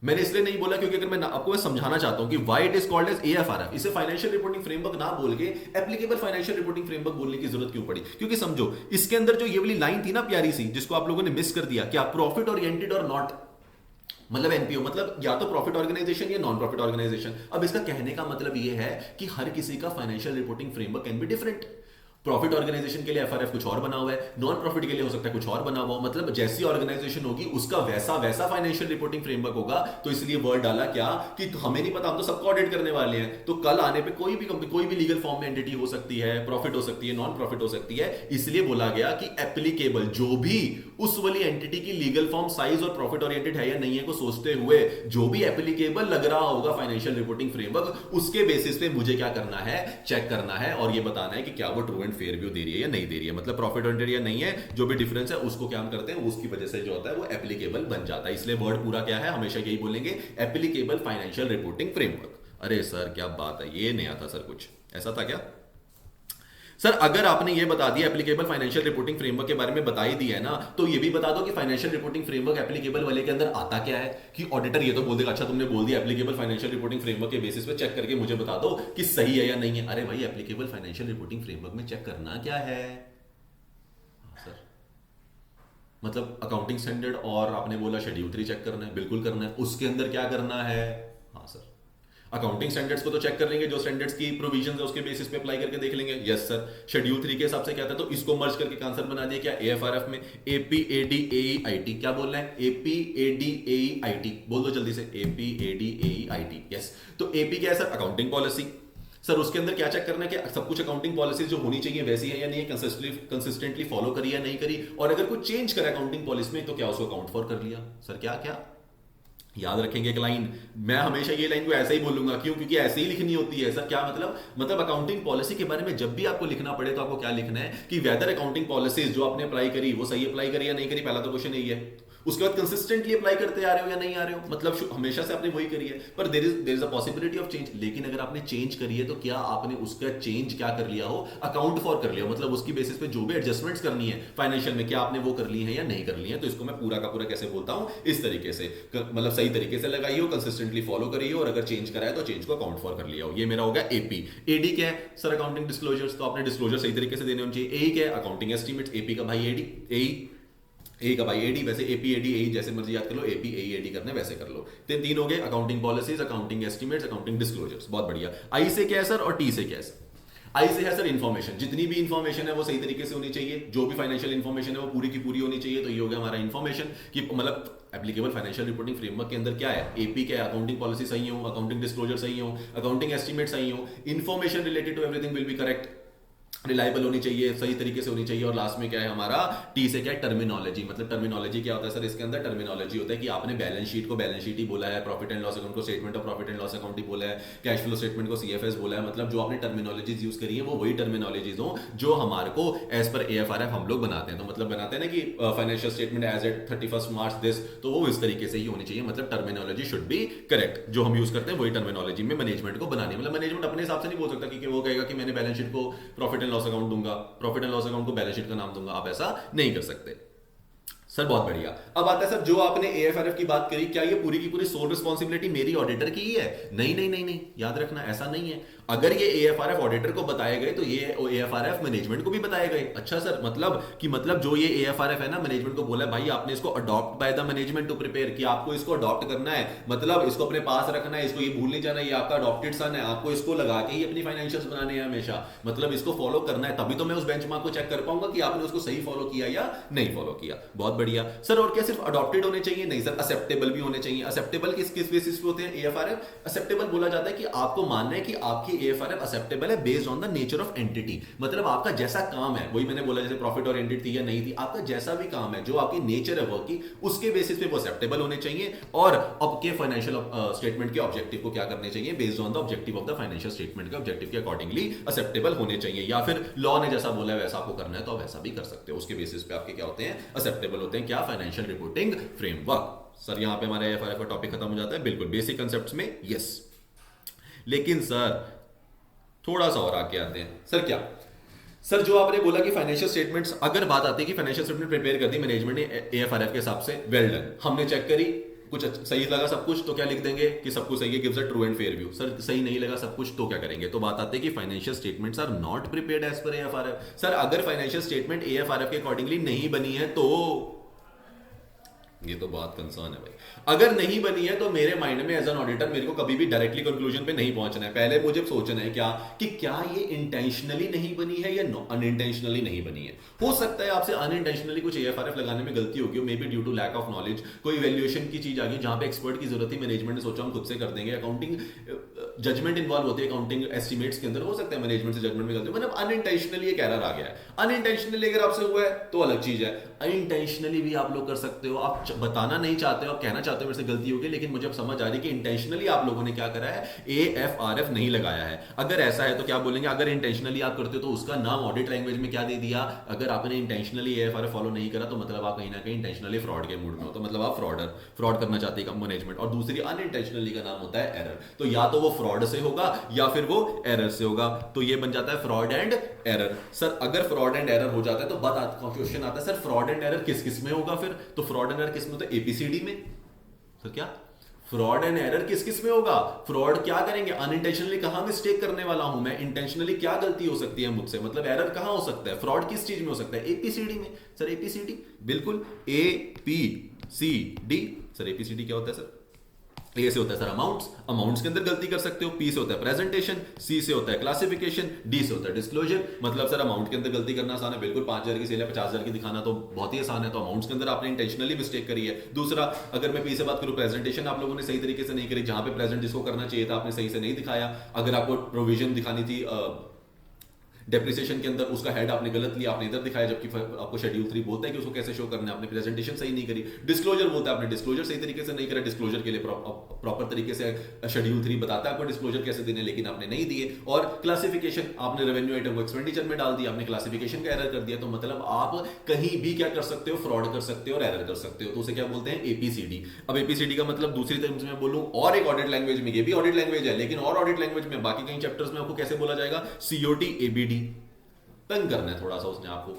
मैंने इसलिए नहीं बोला क्योंकि अगर मैं आपको मैं समझाना चाहता हूं कि why it is called as AFRF, इसे फाइनेंशियल रिपोर्टिंग फ्रेमवर्क ना बोल के एप्लीकेबल फाइनेंशियल रिपोर्टिंग फ्रेमवर्क बोलने की जरूरत क्यों पड़ी, क्योंकि समझो इसके अंदर जो ये वाली लाइन थी ना प्यारी सी, जिसको आप लोगों ने मिस कर दिया, क्या प्रॉफिट ओरिएंटेड और नॉट, मतलब एनपीओ मतलब या तो प्रॉफिट ऑर्गेनाइजेशन या नॉन प्रॉफिट ऑर्गेनाइजेशन। अब इसका कहने का मतलब ये है कि हर किसी का financial reporting framework can be different. Profit organisation के लिए एफआरएफ कुछ और बना हुआ है, नॉन प्रॉफिट के लिए हो सकता है कुछ और बना हुआ हो, मतलब जैसी ऑर्गेनाइजेशन होगी उसका वैसा वैसा फाइनेंशियल रिपोर्टिंग फ्रेमवर्क होगा। तो इसलिए वर्ड डाला क्या कि हमें नहीं पता, हम तो सबको ऑडिट करने वाले हैं, तो कल आने पे कोई भी कंपनी कोई भी लीगल फॉर्म में एंटिटी हो सकती है, प्रॉफिट हो सकती है, नॉन प्रॉफिट हो सकती है। इसलिए बोला गया कि एप्लीकेबल जो भी उस वाली एंटिटी की लीगल फॉर्म साइज और प्रॉफिट ओरिएंटेड है या नहीं है को सोचते हुए जो भी एप्लीकेबल लग रहा होगा फाइनेंशियल रिपोर्टिंग फ्रेमवर्क, उसके बेसिस पे मुझे क्या करना है, चेक करना है और ये बताना है कि क्या वो ट्रू एंड फेयर व्यू दे रही है या नहीं दे रही है, मतलब प्रॉफिट ओरिएंटेड या नहीं है, जो भी डिफरेंस है उसको क्या हम करते हैं, उसकी वजह से जो होता है वो एप्लीकेबल बन जाता है। इसलिए वर्ड पूरा क्या है, हमेशा यही बोलेंगे एप्लीकेबल फाइनेंशियल रिपोर्टिंग फ्रेमवर्क। अरे सर क्या बात है, ये नया था सर, कुछ ऐसा था क्या सर? अगर आपने ये बता दिया एप्लीकेबल फाइनेंशियल रिपोर्टिंग फ्रेमवर्क के बारे में बता ही दिया है ना, तो ये भी बता दो कि फाइनेंशियल रिपोर्टिंग फ्रेमवर्क एप्लीकेबल वाले के अंदर आता क्या है, कि ऑडिटर ये तो बोल देगा अच्छा तुमने बोल दिया एप्लीकेबल फाइनेंशियल रिपोर्टिंग फ्रेमवर्क के बेसिस पे चेक करके मुझे बता दो कि सही है या नहीं है। अरे भाई एप्लीकेबल फाइनेंशियल रिपोर्टिंग फ्रेमवर्क में चेक करना क्या है सर, मतलब अकाउंटिंग स्टैंडर्ड और आपने बोला शेड्यूल 3 चेक करना है, बिल्कुल करना है। उसके अंदर क्या करना है, हाँ सर अकाउंटिंग स्टैंडर्ड्स को तो चेक कर लेंगे, जो स्टैंडर्ड्स की प्रोविजंस है उसके बेसिस पे अप्लाई करके देख लेंगे। यस सर शेड्यूल 3 के हिसाब से क्या था, तो इसको मर्ज करके आंसर बना दिया क्या, एएफआरएफ में एपीएडीएईआईटी, क्या बोलना है एपीएडीएईआईटी, बोल दो जल्दी से एपीएडीएईआईटी। यस तो एपी क्या है सर, अकाउंटिंग पॉलिसी। सर उसके अंदर क्या चेक करना है कि सब कुछ अकाउंटिंग पॉलिसी जो होनी चाहिए वैसी है या नहीं है, कंसिस्टेंटली फॉलो करी या नहीं करी, और अगर कुछ चेंज करा अकाउंटिंग पॉलिसी में तो क्या उसको अकाउंट फॉर कर लिया। सर क्या क्या याद रखेंगे एक लाइन, मैं हमेशा ये लाइन को ऐसे ही बोलूंगा, क्यों, क्योंकि ऐसे ही लिखनी होती है। सर क्या मतलब अकाउंटिंग पॉलिसी के बारे में जब भी आपको लिखना पड़े तो आपको क्या लिखना है कि वेदर अकाउंटिंग पॉलिसीज जो आपने अप्लाई करी वो सही अप्लाई करी या नहीं करी, पहला तो क्वेश्चन यही है। उसके बाद कंसिस्टेंटली अप्लाई करते आ रहे हो या नहीं आ रहे हो, मतलब हमेशा से आपने वही करी है, पर there is a possibility of change. लेकिन अगर आपने चेंज करी है तो क्या आपने उसका चेंज क्या कर लिया हो, अकाउंट फॉर कर लिया हो, मतलब उसकी बेसिस पे जो भी एडजस्टमेंट्स करनी है फाइनेंशियल में क्या आपने वो कर ली है या नहीं कर ली है। तो इसको मैं पूरा का पूरा कैसे बोलता हूं, इस तरीके से, मतलब सही तरीके से लगाई हो, कंसिस्टेंटली फॉलो करी हो, और अगर चेंज करा है तो चेंज को अकाउंट फॉर कर लिया हो। ये मेरा हो गया एपी। एडी क्या है सर, अकाउंटिंग डिस्क्लोजर्स, तो आपने डिस्क्लोजर सही तरीके से देने होने चाहिए। ए क्या है, अकाउंटिंग एस्टीमेट्स, एपी का भाई एडी, ए का भाई एडी, वैसे एपी एडी ए जैसे मर्जी याद कर लो, एपी ए एडी करना है वैसे कर लो। तीन हो गए, accounting policies, accounting estimates, accounting disclosures, बहुत बढ़िया। आई से क्या है सर, और टी से क्या है सर? आई से है सर इन्फॉर्मेशन, जितनी भी इन्फॉर्मेशन है वो सही तरीके से होनी चाहिए, जो भी फाइनेंशियल इन्फॉर्मेशन है वो पूरी की पूरी होनी चाहिए। तो ये हो गया हमारा इन्फॉर्मेशन कि मतलब एप्लीकेबल फाइनेंशियल रिपोर्टिंग फ्रेमवर्क के अंदर क्या है, एपी क्या है, अकाउंटिंग पॉलिसी सही हो, अकाउंटिंग डिस्क्लोजर सही हो, अकाउंटिंग एस्टीमेट सही हो, information related to everything will be correct, reliable होनी चाहिए, सही तरीके से होनी चाहिए। और लास्ट में क्या है हमारा टी से क्या है, टर्मिनोलॉजी। मतलब टर्मिनोलॉजी क्या होता है सर, इसके अंदर टर्मिनोलॉजी होता है कि आपने बैलेंस शीट को बैलेंस शीट ही बोला है, प्रॉफिट एंड लॉस अकाउंट को statement of profit and loss account ही बोला है, कैश फ्लो स्टेटमेंट को सीएफएस बोला है। मतलब जो आपने टर्मिनोलॉजीज यूज करी है वो वही टर्मिनोलॉजीज हो जो हमारे को एज पर एएफआरएफ हम लोग बनाते हैं। तो मतलब बनाते हैं ना कि financial statement as at 31 March this, तो वो इस तरीके से ही होनी चाहिए। मतलब टर्मिनोलॉजी शुड बी करेक्ट, जो हम यूज करते हैं वही टर्मिनोलॉजी में मैनेजमेंट को बनानी है। मतलब मैनेजमेंट अपने हिसाब से नहीं बोल सकता कि वो कहेगा कि मैंने बैलेंस शीट को प्रॉफिट एंड लॉस अकाउंट दूंगा, प्रॉफिट एंड लॉस अकाउंट को बैलेंस शीट का नाम दूंगा, आप ऐसा नहीं कर सकते। सर बहुत बढ़िया। अब आता है सर जो आपने एएफआरएफ की बात करी, क्या ये पूरी की पूरी सोल रिस्पांसिबिलिटी मेरी ऑडिटर की ही है? नहीं नहीं नहीं नहीं, याद रखना ऐसा नहीं है। अगर ये एएफआरएफ ऑडिटर को बताए गए तो ये एएफआरएफ मैनेजमेंट को भी बताए गए। अच्छा सर मतलब जो ये एएफआरएफ है ना, मैनेजमेंट को बोला भाई आपने इसको adopt by the management to prepare, कि आपको इसको अडॉप्ट करना है, मतलब इसको अपने पास रखना है, इसको ये भूल नहीं जाना, ये आपका अडॉप्टेड सन है, आपको इसको लगा के ही अपनी फाइनेंशियल्स बनाने हैं हमेशा, मतलब इसको फॉलो करना है, तभी तो मैं उस बेंचमार्क को चेक कर पाऊंगा कि आपने उसको सही फॉलो किया या नहीं फॉलो किया। बहुत बढ़िया सर। और क्या सिर्फ अडॉप्टेड होने चाहिए? नहीं सर, एक्सेप्टेबल भी होने चाहिए। एक्सेप्टेबल किस किस बेसिस पे होते हैं एएफआरएफ? एक्सेप्टेबल बोला जाता है कि आपको मानना है कि आपकी एएफआरएफ एक्सेप्टेबल है based on the nature of entity. मतलब आपका जैसा काम है, वही मैंने बोला जैसे प्रॉफिट ओरिएंटेड थी या नहीं थी, आपका जैसा भी काम है, जो आपकी नेचर है वर्क की, उसके बेसिस पे वो एक्सेप्टेबल होने चाहिए। और आपके फाइनेंशियल स्टेटमेंट के ऑब्जेक्टिव को क्या करने चाहिए, based on the objective of the financial statement के ऑब्जेक्टिव के अकॉर्डिंगली एक्सेप्टेबल होने चाहिए। या फिर लॉ ने जैसा बोला है वैसा आपको करना है तो आप वैसा भी कर सकते हो, उसके बेसिस पे आपके क्या होते हैं, एक्सेप्टेबल होते हैं। क्या? Financial reporting framework. सर यहां पे हमारा एएफआरएफ का टॉपिक खत्म हो जाता है, बिल्कुल बेसिक कांसेप्ट्स में। यस लेकिन सर थोड़ा सा और आगे आते हैं सर। क्या सर, जो आपने बोला कि फाइनेंशियल स्टेटमेंट्स, अगर बात आती है कि फाइनेंशियल स्टेटमेंट प्रिपेयर कर दी मैनेजमेंट ने एएफआरएफ के हिसाब से, वेल डन, हमने चेक करी, कुछ सही लगा सब कुछ, तो क्या लिख देंगे कि सब कुछ सही है, gives a true and fair view. Sir सही नहीं लगा सब कुछ तो क्या करेंगे? तो बात आती है कि financial statements are not prepared as per AFRF. Sir अगर फाइनेंशियल स्टेटमेंट एएफआरएफ के अकॉर्डिंगली नहीं बनी है तो ये तो बहुत कंसर्न है भाई। अगर नहीं बनी है तो मेरे माइंड में एज एन ऑडिटर मेरे को कभी भी डायरेक्टली कंक्लूजन पे नहीं पहुंचना है। पहले मुझे सोचना है क्या ये इंटेंशनली नहीं बनी है या अनइंटेंशनली नहीं बनी है। हो सकता है आपसे अनइंटेंशनली कुछ एएफआरएफ लगाने में गलती होगी, may be due to lack of knowledge, कोई वैल्यूएशन की चीज आ गई जहां पे एक्सपर्ट की जरूरत थी, मैनेजमेंट ने सोचा हम खुद से कर देंगे। अकाउंटिंग जजमेंट इन्वॉल्व होती है अकाउंटिंग एस्टिमेट्स के अंदर, हो सकता है मैनेजमेंट से जजमेंट में गलती, मतलब अनइंटेंशनली एक एरर आ गया है। अनइंटेंशनली अगर आपसे हुआ है तो अलग चीज है, अनइंटेंशनली भी आप लोग कर सकते हो। आप बताना नहीं चाहते हो, आप कहना चाहते हो मेरे से गलती हो गई, लेकिन मुझे अब समझ आ रही है कि इंटेंशनली आप लोगों ने क्या करा है, एएफआरएफ नहीं लगाया है। अगर ऐसा है तो क्या बोलेंगे? अगर इंटेंशनली आप करते हो तो उसका नाम ऑडिट लैंग्वेज में क्या दे दिया? अगर आपने इंटेंशनली एएफआरएफ फॉलो नहीं करा तो मतलब आप कहीं ना कहीं इंटेंशनली फ्रॉड के मूड में हो, तो मतलब आप फ्रॉड करना चाहते हैं मैनेजमेंट। और दूसरी अनइंटेंशनली का नाम होता है एरर। तो या तो वो फ्रॉड से होगा या फिर वो एरर से होगा, तो ये बन जाता है फ्रॉड एंड एरर। सर अगर फ्रॉड एंड एरर हो जाता है तो क्वेश्चन आता है सर फ्रॉड एंड एरर किस किस में होगा? फिर तो फ्रॉड एंड एरर किस में होता है? एपीसीडी में। तो क्या फ्रॉड एंड एरर किस किस में होगा? फ्रॉड क्या करेंगे? अनइंटेंशनली कहां मिस्टेक करने वाला हूं मैं, इंटेंशनली क्या गलती हो सकती है मुझसे, मतलब एरर कहां हो सकता है, फ्रॉड किस चीज में हो सकता है? एपीसीडी में। सर एपीसीडी बिल्कुल, एपीसीडी। सर एपीसीडी क्या होता है सर? ए से होता है सर अमाउंट्स के अंदर गलती कर सकते हो, पी से होता है प्रेजेंटेशन, सी से होता है क्लासिफिकेशन, डी से होता है डिस्क्लोजर। मतलब सर अमाउंट के अंदर गलती करना आसान है, बिल्कुल 5,000 की सेल है 50,000 की दिखाना तो बहुत ही आसान है, तो अमाउंट्स के अंदर आपने इंटेंशनली मिस्टेक करी है। दूसरा, अगर मैं पी से बात करूं, प्रेजेंटेशन आप लोगों ने सही तरीके से नहीं करी, जहां पे प्रेजेंट जिसको करना चाहिए था आपने सही से नहीं दिखाया। अगर आपको प्रोविजन दिखानी थी डेप्रिसिएशन के अंदर, उसका हेड आपने गलत लिया, आपने इधर दिखाया, जबकि आपको शेड्यूल 3 बोलता है कि उसको कैसे शो करना है, आपने प्रेजेंटेशन सही नहीं करी। डिस्क्लोजर बोलता है आपने डिस्क्लोजर सही तरीके से नहीं करा, डिस्क्लोजर के लिए प्रॉपर तरीके से शेड्यूल 3 बताता है आपको डिस्क्लोजर कैसे देने, लेकिन आपने नहीं दिए। और क्लासिफिकेशन, आपने रेवेन्यू आइटम को एक्सपेंडिचर में डाल दिया, आपने क्लासिफिकेशन का एरर कर दिया। तो मतलब आप कहीं भी क्या कर सकते हो, फ्रॉड कर सकते हो और एरर कर सकते हो, तो उसे क्या बोलते हैं? एपीसीडी। अब एपीसीडी का मतलब दूसरी तरफ में बोलूं और एक ऑडिट लैंग्वेज में, ये भी ऑडिट लैंग्वेज है लेकिन और ऑडिट लैंग्वेज में बाकी कई चैप्टर्स में आपको कैसे बोला जाएगा? COT ABD. तंग करना है थोड़ा सा उसने आपको,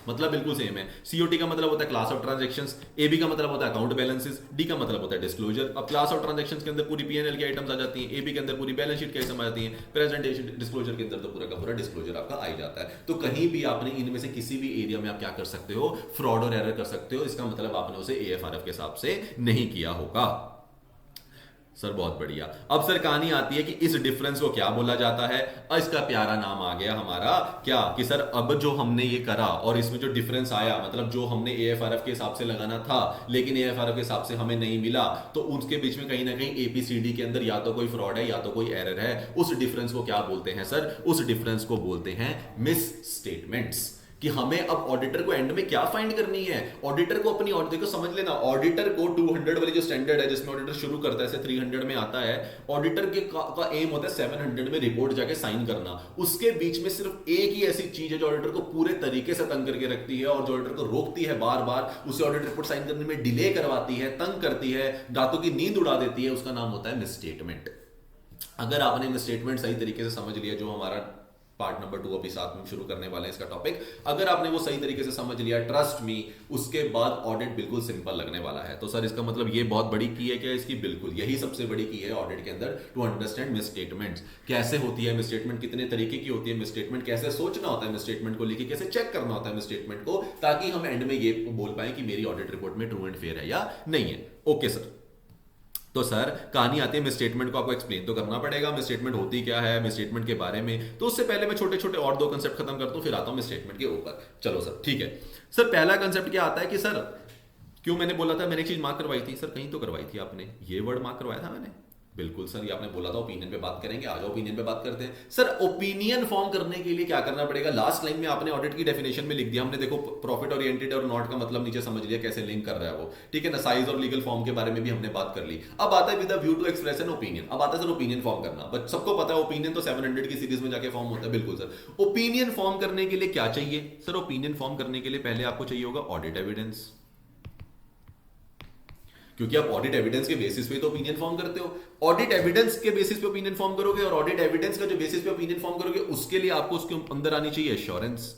मतलब बिल्कुल सेम है। सीओटी का मतलब होता है क्लास ऑफ ट्रांजैक्शंस, एबी का मतलब होता है अकाउंट बैलेंसेस, डी का मतलब होता है डिस्क्लोजर। अब क्लास ऑफ ट्रांजैक्शंस के अंदर पूरी पीएनएल की आइटम्स आ जाती हैं, एबी के अंदर पूरी बैलेंस शीट की आइटम आ जाती हैं, प्रेजेंटेशन डिस्क्लोजर के अंदर तो पूरा का पूरा डिस्क्लोजर आपका आ जाता है। तो कहीं भी आपने इनमें से किसी भी एरिया में आप क्या कर सकते हो? फ्रॉड और एरर कर सकते हो। इसका मतलब आपने उसे एएफआरएफ के हिसाब से नहीं किया होगा। सर बहुत बढ़िया। अब सर कहानी आती है कि इस डिफरेंस को क्या बोला जाता है? इसका प्यारा नाम आ गया हमारा क्या, कि सर अब जो हमने ये करा और इसमें जो डिफरेंस आया, मतलब जो हमने एएफआरएफ के हिसाब से लगाना था लेकिन एएफआरएफ के हिसाब से हमें नहीं मिला, तो उसके बीच में कहीं ना कहीं एपीसीडी के अंदर या तो कोई फ्रॉड है या तो कोई एरर है। उस डिफरेंस को क्या बोलते हैं सर? उस डिफरेंस को बोलते हैं मिस स्टेटमेंट्स। कि हमें अब ऑडिटर को एंड में क्या फाइंड करनी है? ऑडिटर को अपनी ऑडिटर को समझ लेना, ऑडिटर को 200 वाली जो स्टैंडर्ड है जिसमें ऑडिटर शुरू करता है, 300 में आता है, ऑडिटर के का एम होता है 700 में रिपोर्ट जाके साइन करना। उसके बीच में सिर्फ एक ही ऐसी चीज है जो ऑडिटर को पूरे तरीके से तंग करके रखती है और जो ऑडिटर को रोकती है, बार बार उसे ऑडिट रिपोर्ट साइन करने में डिले करवाती है, तंग करती है, रातों की नींद उड़ा देती है, उसका नाम होता है मिसस्टेटमेंट। अगर आपने मिसस्टेटमेंट सही तरीके से समझ लिया, जो हमारा पार्ट नंबर 2 अभी साथ में शुरू करने वाले हैं इसका टॉपिक, अगर आपने वो सही तरीके से समझ लिया, ट्रस्ट मी, उसके बाद ऑडिट बिल्कुल सिंपल लगने वाला है। तो सर इसका मतलब ये बहुत बड़ी की है क्या इसकी? बिल्कुल यही सबसे बड़ी की है ऑडिट के अंदर, टू अंडरस्टैंड मिसस्टेटमेंट्स। कैसे होती है मिसस्टेटमेंट, कितने तरीके की होती है मिसस्टेटमेंट, कैसे सोचना होता है मिसस्टेटमेंट को लेके, कैसे चेक करना होता है मिसस्टेटमेंट को, ताकि हम एंड में ये बोल पाए कि मेरी ऑडिट रिपोर्ट में ट्रू एंड फेयर है या नहीं है। ओके सर, तो सर कहानी आती है मिसस्टेटमेंट को आपको एक्सप्लेन तो करना पड़ेगा, मिसस्टेटमेंट होती क्या है, मिसस्टेटमेंट के बारे में। तो उससे पहले मैं छोटे छोटे और 2 कंसेप्ट खत्म करता हूं, फिर आता हूं मिसस्टेटमेंट के ऊपर। चलो सर ठीक है। सर पहला कंसेप्ट क्या आता है कि सर क्यों मैंने बोला था, मैंने एक चीज मार्क करवाई थी सर, कहीं तो करवाई थी आपने, ये वर्ड मार्क करवाया था मैंने, बिल्कुल सर, ये आपने बोला था ओपिनियन पे बात करेंगे, आ जाओ ओपिनियन पे बात करते हैं। सर ओपिनियन फॉर्म करने के लिए क्या करना पड़ेगा? लास्ट लाइन में आपने ऑडिट की डेफिनेशन में लिख दिया, हमने देखो प्रॉफिट ओरिएंटेड और नॉट का मतलब नीचे समझ लिया कैसे लिंक कर रहा है वो, ठीक है ना। साइज और लीगल फॉर्म के बारे में भी हमने बात कर ली। अब आता है with the view to express an opinion. अब आता है सर ओपिनियन फॉर्म करना, बट सबको पता है ओपिनियन तो 700 की सीरीज में जाके फॉर्म होता है। बिल्कुल सर, ओपिनियन फॉर्म करने के लिए क्या चाहिए? सर ओपिनियन फॉर्म करने के लिए पहले आपको चाहिए होगा ऑडिट एविडेंस, क्योंकि आप ऑडिट एविडेंस के बेसिस पे तो ओपिनियन फॉर्म करते हो। ऑडिट एविडेंस के बेसिस पे ओपिनियन फॉर्म करोगे और ऑडिट एविडेंस का जो बेसिस पे ओपिनियन फॉर्म करोगे उसके लिए आपको उसके अंदर आनी चाहिए एश्योरेंस।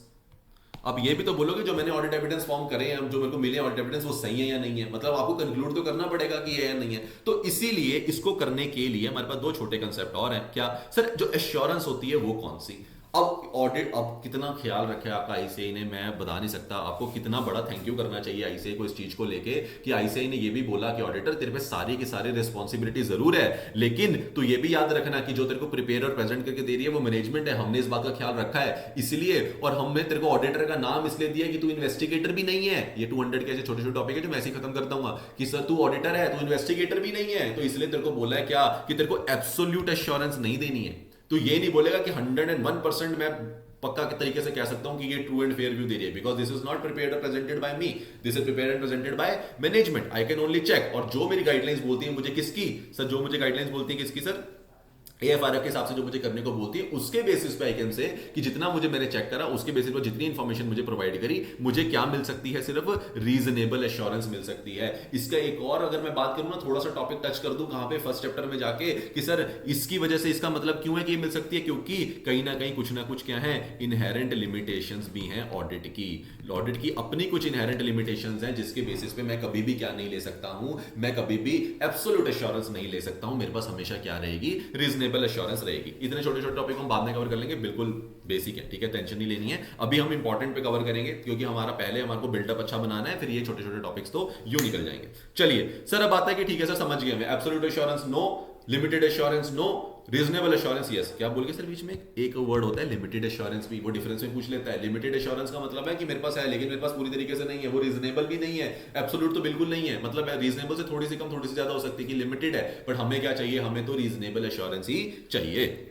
अब ये भी तो बोलोगे जो मैंने ऑडिट एविडेंस फॉर्म करे हैं, जो मेरे को मिले ऑडिट एविडेंस, वो सही है या नहीं है, मतलब आपको कंक्लूड तो करना पड़ेगा कि ये है या नहीं है। तो इसीलिए इसको करने के लिए हमारे पास दो छोटे कंसेप्ट और हैं। क्या सर? जो एश्योरेंस होती है वो कौन सी? अब ऑडिट, अब कितना ख्याल रखे आपका आईसीआई ने, मैं बता नहीं सकता आपको कितना बड़ा थैंक यू करना चाहिए आईसीआई को इस चीज को लेके कि आईसीआई ने ये भी बोला कि ऑडिटर तेरे पे सारी की सारी रिस्पॉन्सिबिलिटी जरूर है, लेकिन तू ये भी याद रखना कि जो तेरे को प्रिपेयर और प्रेजेंट करके दे रही है वो मैनेजमेंट है, हमने इस बात का ख्याल रखा है इसलिए, और हमने तेरे को ऑडिटर का नाम इसलिए दिया कि तू इन्वेस्टिगेटर भी नहीं है। ये 200 के ऐसे छोटे छोटे टॉपिक है जो मैं ऐसे ही खत्म कर दूंगा कि सर तू ऑडिटर है, तू इन्वेस्टिगेटर भी नहीं है, तो इसलिए तेरे को बोला है क्या कि तेरे को एब्सोल्यूट एश्योरेंस नहीं देनी है। तो ये नहीं बोलेगा कि 101% मैं पक्का के तरीके से कह सकता हूं कि ये ट्रू एंड फेयर व्यू दे रही है, because this is not prepared और presented by me, this is prepared and presented by management. I can only check, और जो मेरी गाइडलाइंस बोलती है मुझे किसकी सर, जो मुझे गाइडलाइंस बोलती है किसकी सर, एएफआरएफ के हिसाब से जो मुझे करने को बोलती है उसके बेसिस पे आई कैन से कि जितना मुझे मैंने चेक करा उसके बेसिस पे जितनी इंफॉर्मेशन मुझे प्रोवाइड करी, मुझे क्या मिल सकती है, सिर्फ रीजनेबल एश्योरेंस मिल सकती है। इसका एक और अगर मैं बात करूं ना, थोड़ा सा टॉपिक टच कर दूं कहां पे, फर्स्ट चैप्टर में जाके कि सर इसकी वजह से, इसका मतलब क्यों है कि ये मिल सकती है, क्योंकि कहीं ना कहीं कुछ ना कुछ क्या है, इनहेरेंट लिमिटेशंस भी हैं ऑडिट की। ऑडिट की अपनी कुछ इनहेरेंट लिमिटेशंस हैं जिसके बेसिस पे मैं कभी भी क्या नहीं ले सकता हूं, मैं कभी भी एब्सोल्यूट एश्योरेंस नहीं ले सकता हूं। मेरे पास हमेशा क्या रहेगी, रीजनेबल एश्योरेंस रहेगी। इतने छोटे छोटे टॉपिक हम बाद में कवर कर लेंगे, बिल्कुल बेसिक है, ठीक है, टेंशन नहीं लेनी है। अभी हम इंपॉर्टेंट पे कवर करेंगे क्योंकि हमारा पहले हमारे को बिल्डअप अच्छा बनाना है, फिर ये छोटे छोटे टॉपिक्स तो यूं निकल जाएंगे। चलिए सर, अब आता है कि ठीक है सर समझ गए, absolute assurance no, limited assurance no, reasonable assurance yes. क्या बोल के सर बीच में एक वर्ड होता है लिमिटेड एश्योरेंस भी, वो डिफरेंस में पूछ लेता है। लिमिटेड एश्योरेंस का मतलब है कि मेरे पास है लेकिन मेरे पास पूरी तरीके से नहीं है, वो रीजनेबल भी नहीं है, एब्सोल्यूट तो बिल्कुल नहीं है, मतलब रीजनेबल से थोड़ी सी कम थोड़ी सी ज्यादा हो सकती है कि लिमिटेड है, बट हमें क्या चाहिए, हमें तो रीजनेबल एश्योरेंस ही चाहिए।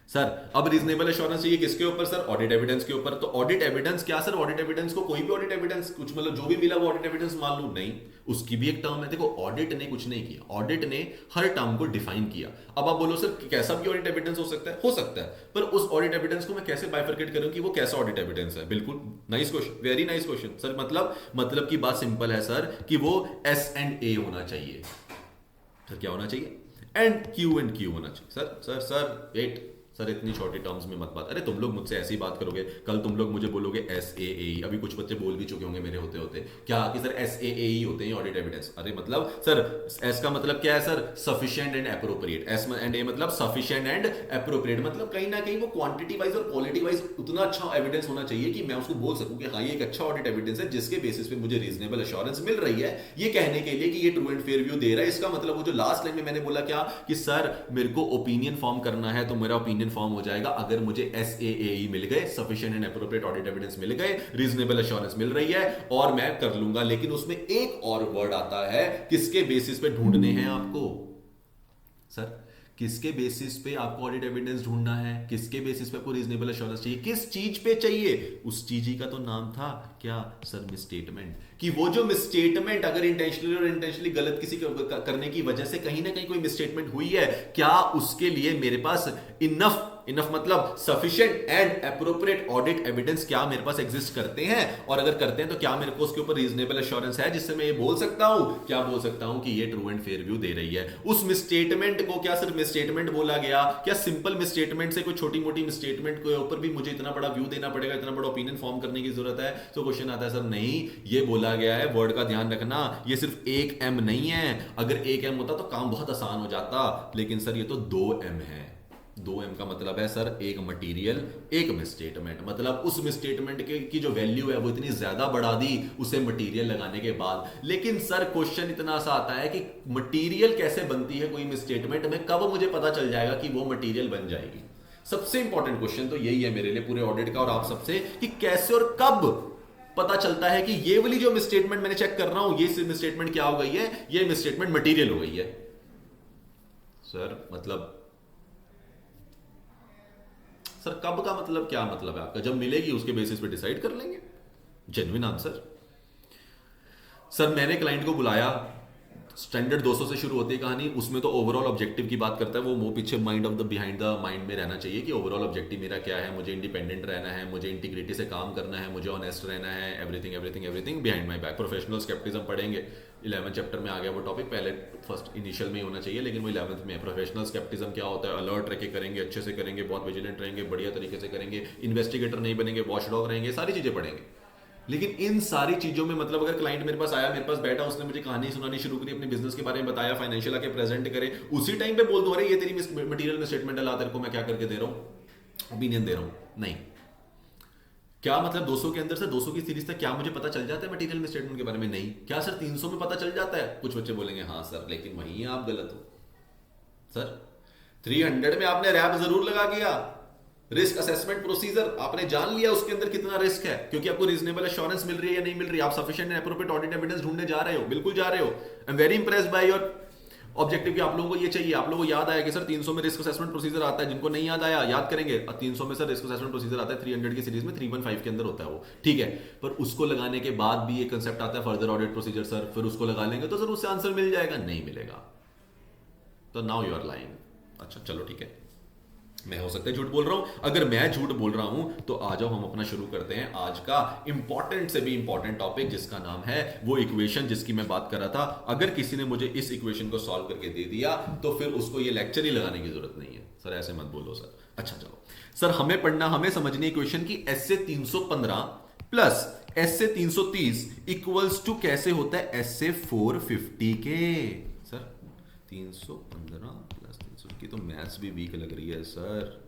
सर अब रीजनेबल एश्योरेंस चाहिए किसके ऊपर सर, ऑडिट एविडेंस के ऊपर। तो ऑडिट एविडेंस क्या सर, ऑडिट एविडेंस को कोई भी ऑडिट एविडेंस कुछ मतलब जो भी मिला वो ऑडिट एविडेंस मान लूं, नहीं, उसकी भी एक टर्म है। देखो ऑडिट ने कुछ नहीं किया, ऑडिट ने हर टर्म को डिफाइन किया। अब आप बोलो सर कैसा भी ऑडिट एविडेंस हो सकता है, पर उस ऑडिट एविडेंस को मैं कैसे बाइफरकेट करूं कि वो कैसा ऑडिट एविडेंस है। बिल्कुल nice question, very nice question sir. मतलब की बात सिंपल है सर कि वो S&A होना चाहिए सर, क्या होना चाहिए, Q होना चाहिए सर वेट सर, इतनी छोटी टर्म्स में मत बात, अरे तुम लोग मुझसे ऐसी बात करोगे, कल तुम लोग मुझे बोलोगे SAAE, अभी कुछ बच्चे बोल भी चुके होंगे मेरे होते होते क्या कि सर SAAE होते हैं ऑडिट एविडेंस। अरे मतलब सर S का मतलब क्या है sir, sufficient and appropriate, S and A मतलब सफिशिएंट एंड एप्रोप्रिएट, मतलब कहीं ना कहीं वो क्वांटिटी वाइज और क्वालिटी वाइज उतना अच्छा एविडेंस होना चाहिए कि मैं उसको बोल सकूं कि हाँ ये एक अच्छा ऑडिट एविडेंस है जिसके बेसिस पे मुझे रीजनेबल एश्योरेंस मिल रही है, ये कहने के लिए कि ये ट्रू एंड फेयर व्यू दे रहा है। इसका मतलब वो जो लास्ट लाइन में मैंने बोला क्या कि सर मेरे को ओपिनियन फॉर्म करना है तो मेरा ओपिनियन फॉर्म हो जाएगा अगर मुझे SAAE मिल गए, sufficient and appropriate audit evidence मिल गए, रीजनेबल एश्योरेंस मिल रही है, और मैं कर लूंगा। लेकिन उसमें एक और वर्ड आता है, किसके बेसिस पे ढूंढने हैं आपको सर, किसके बेसिस पे आपको ऑडिट एविडेंस ढूंढना है, किसके बेसिस पे आपको रीजनेबल एश्योरेंस चाहिए, किस चीज पे चाहिए, उस चीज ही का तो नाम था क्या सर, मिसस्टेटमेंट। कि वो जो मिसस्टेटमेंट अगर इंटेंशनली गलत किसी करने की वजह से कहीं ना कहीं कोई मिसस्टेटमेंट हुई है, क्या उसके लिए मेरे पास इनफ मतलब sufficient and appropriate audit evidence क्या मेरे पास एग्जिस्ट करते हैं, और अगर करते हैं तो क्या मेरे को उसके ऊपर रीजनेबल एश्योरेंस है जिससे मैं ये बोल सकता हूं, क्या बोल सकता हूं कि ये ट्रू एंड फेयर व्यू दे रही है। उस मिसस्टेटमेंट को क्या सिर्फ मिसस्टेटमेंट बोला गया, क्या सिंपल मिसस्टेटमेंट से कोई छोटी मोटी मिसस्टेटमेंट के ऊपर भी मुझे इतना बड़ा व्यू देना पड़ेगा, इतना बड़ा ओपिनियन फॉर्म करने की जरूरत है। तो क्वेश्चन आता है सर नहीं, ये बोला गया है, वर्ड का ध्यान रखना, ये सिर्फ 1 M नहीं है, अगर 1 M होता तो काम बहुत आसान हो जाता, लेकिन सर ये तो 2 M है। 2 M का मतलब है सर एक मटेरियल एक मिसस्टेटमेंट, मतलब उस मिसस्टेटमेंट की जो वैल्यू है वो इतनी ज्यादा बढ़ा दी उसे मटेरियल लगाने के बाद। लेकिन सर क्वेश्चन इतना सा आता है कि मटेरियल कैसे बनती है कोई मिसस्टेटमेंट में, कब मुझे पता चल जाएगा कि वो मटेरियल बन जाएगी। सबसे इंपॉर्टेंट क्वेश्चन तो यही है मेरे लिए पूरे ऑडिट का और आप सबसे, कि कैसे और कब पता चलता है कि ये वाली जो मिसस्टेटमेंट मैंने चेक कर रहा हूं, ये मिसस्टेटमेंट क्या हो गई है, ये मिसस्टेटमेंट मटेरियल हो गई है। सर मतलब सर कब का मतलब क्या मतलब है आपका, जब मिलेगी उसके बेसिस पे डिसाइड कर लेंगे। Genuine answer. सर मैंने क्लाइंट को बुलाया, स्टैंडर्ड 200 से शुरू होती है कहानी, उसमें तो ओवरऑल ऑब्जेक्टिव की बात करता है वो पीछे mind of the behind the mind में रहना चाहिए कि ओवरऑल ऑब्जेक्टिव मेरा क्या है, मुझे इंडिपेंडेंट रहना है, मुझे इंटीग्रिटी से काम करना है, मुझे ऑनेस्ट रहना है, everything everything everything behind my back. Professional scepticism पढ़ेंगे, 11 चैप्टर में आ गया वो टॉपिक, पहले फर्स्ट इनिशियल में ही होना चाहिए लेकिन वो 11th में है। प्रोफेशनल स्केप्टिज्म क्या होता है, अलर्ट रह के करेंगे, अच्छे से करेंगे, बहुत विजिलेंट रहेंगे, बढ़िया तरीके से करेंगे, इन्वेस्टिगेटर नहीं बनेंगे, वॉचडॉग रहेंगे, सारी चीजें पढ़ेंगे। लेकिन इन सारी चीजों में मतलब अगर क्लाइंट मेरे पास आया, मेरे पास बैठा, उसने मुझे कहानी सुनानी शुरू करी, अपने बिजनेस के बारे में बताया, फाइनेंशियल आके प्रेजेंट करे, उसी टाइम पे बोल दूं अरे ये तेरी मटेरियल में स्टेटमेंट ला, तेरे को मैं क्या करके दे रहा हूं, ओपिनियन दे रहा हूं, नहीं। क्या मतलब 200 के अंदर से 200 की सीरीज तक क्या मुझे पता चल जाता है मटेरियल में स्टेटमेंट के बारे में? नहीं। क्या सर 300 में पता चल जाता है? कुछ बच्चे बोलेंगे हाँ सर, लेकिन वहीं आप गलत हो सर। 300 में आपने रैप जरूर लगा दिया, रिस्क असेसमेंट प्रोसीजर आपने जान लिया उसके अंदर कितना रिस्क है, क्योंकि आपको रीजनेबल एश्योरेंस मिल रही है या नहीं मिल रही, आप sufficient and appropriate audit evidence ढूंढने जा रहे हो, बिल्कुल जा रहे हो। I am very impressed by your objective कि आप लोगों को ये चाहिए, आप लोगों को याद आया कि सर 300 में रिस्क असेसमेंट प्रोसीजर आता है, जिनको नहीं याद आया याद करेंगे। 300 में सर रिस्क असेसमेंट प्रोसीजर आता है, 300 की सीरीज में 315 के अंदर होता है वो, ठीक है। पर उसको लगाने के बाद भी ये कंसेप्ट आता है फर्दर ऑडिट प्रोसीजर सर, फिर उसको लगा लेंगे तो सर उससे आंसर मिल जाएगा, नहीं मिलेगा। तो नाउ यू आर लाइंग। अच्छा चलो ठीक है, मैं हो सकता है झूठ बोल रहा हूं, अगर मैं झूठ बोल रहा हूं तो आ जाओ हम अपना शुरू करते हैं आज का इंपॉर्टेंट से भी इंपॉर्टेंट टॉपिक, जिसका नाम है वो इक्वेशन जिसकी मैं बात कर रहा था। अगर किसी ने मुझे इस इक्वेशन को सॉल्व करके दे दिया तो फिर उसको ये लेक्चर ही लगाने की जरूरत नहीं है। सर ऐसे मत बोलो सर। अच्छा चलो सर, हमें पढ़ना, हमें समझनी इक्वेशन की एस से 315 प्लस एस से 330 इक्वल्स टू कैसे होता है एस से 450 के। सर 315 प्लस 300 की तो मैथ्स भी वीक लग रही है सर।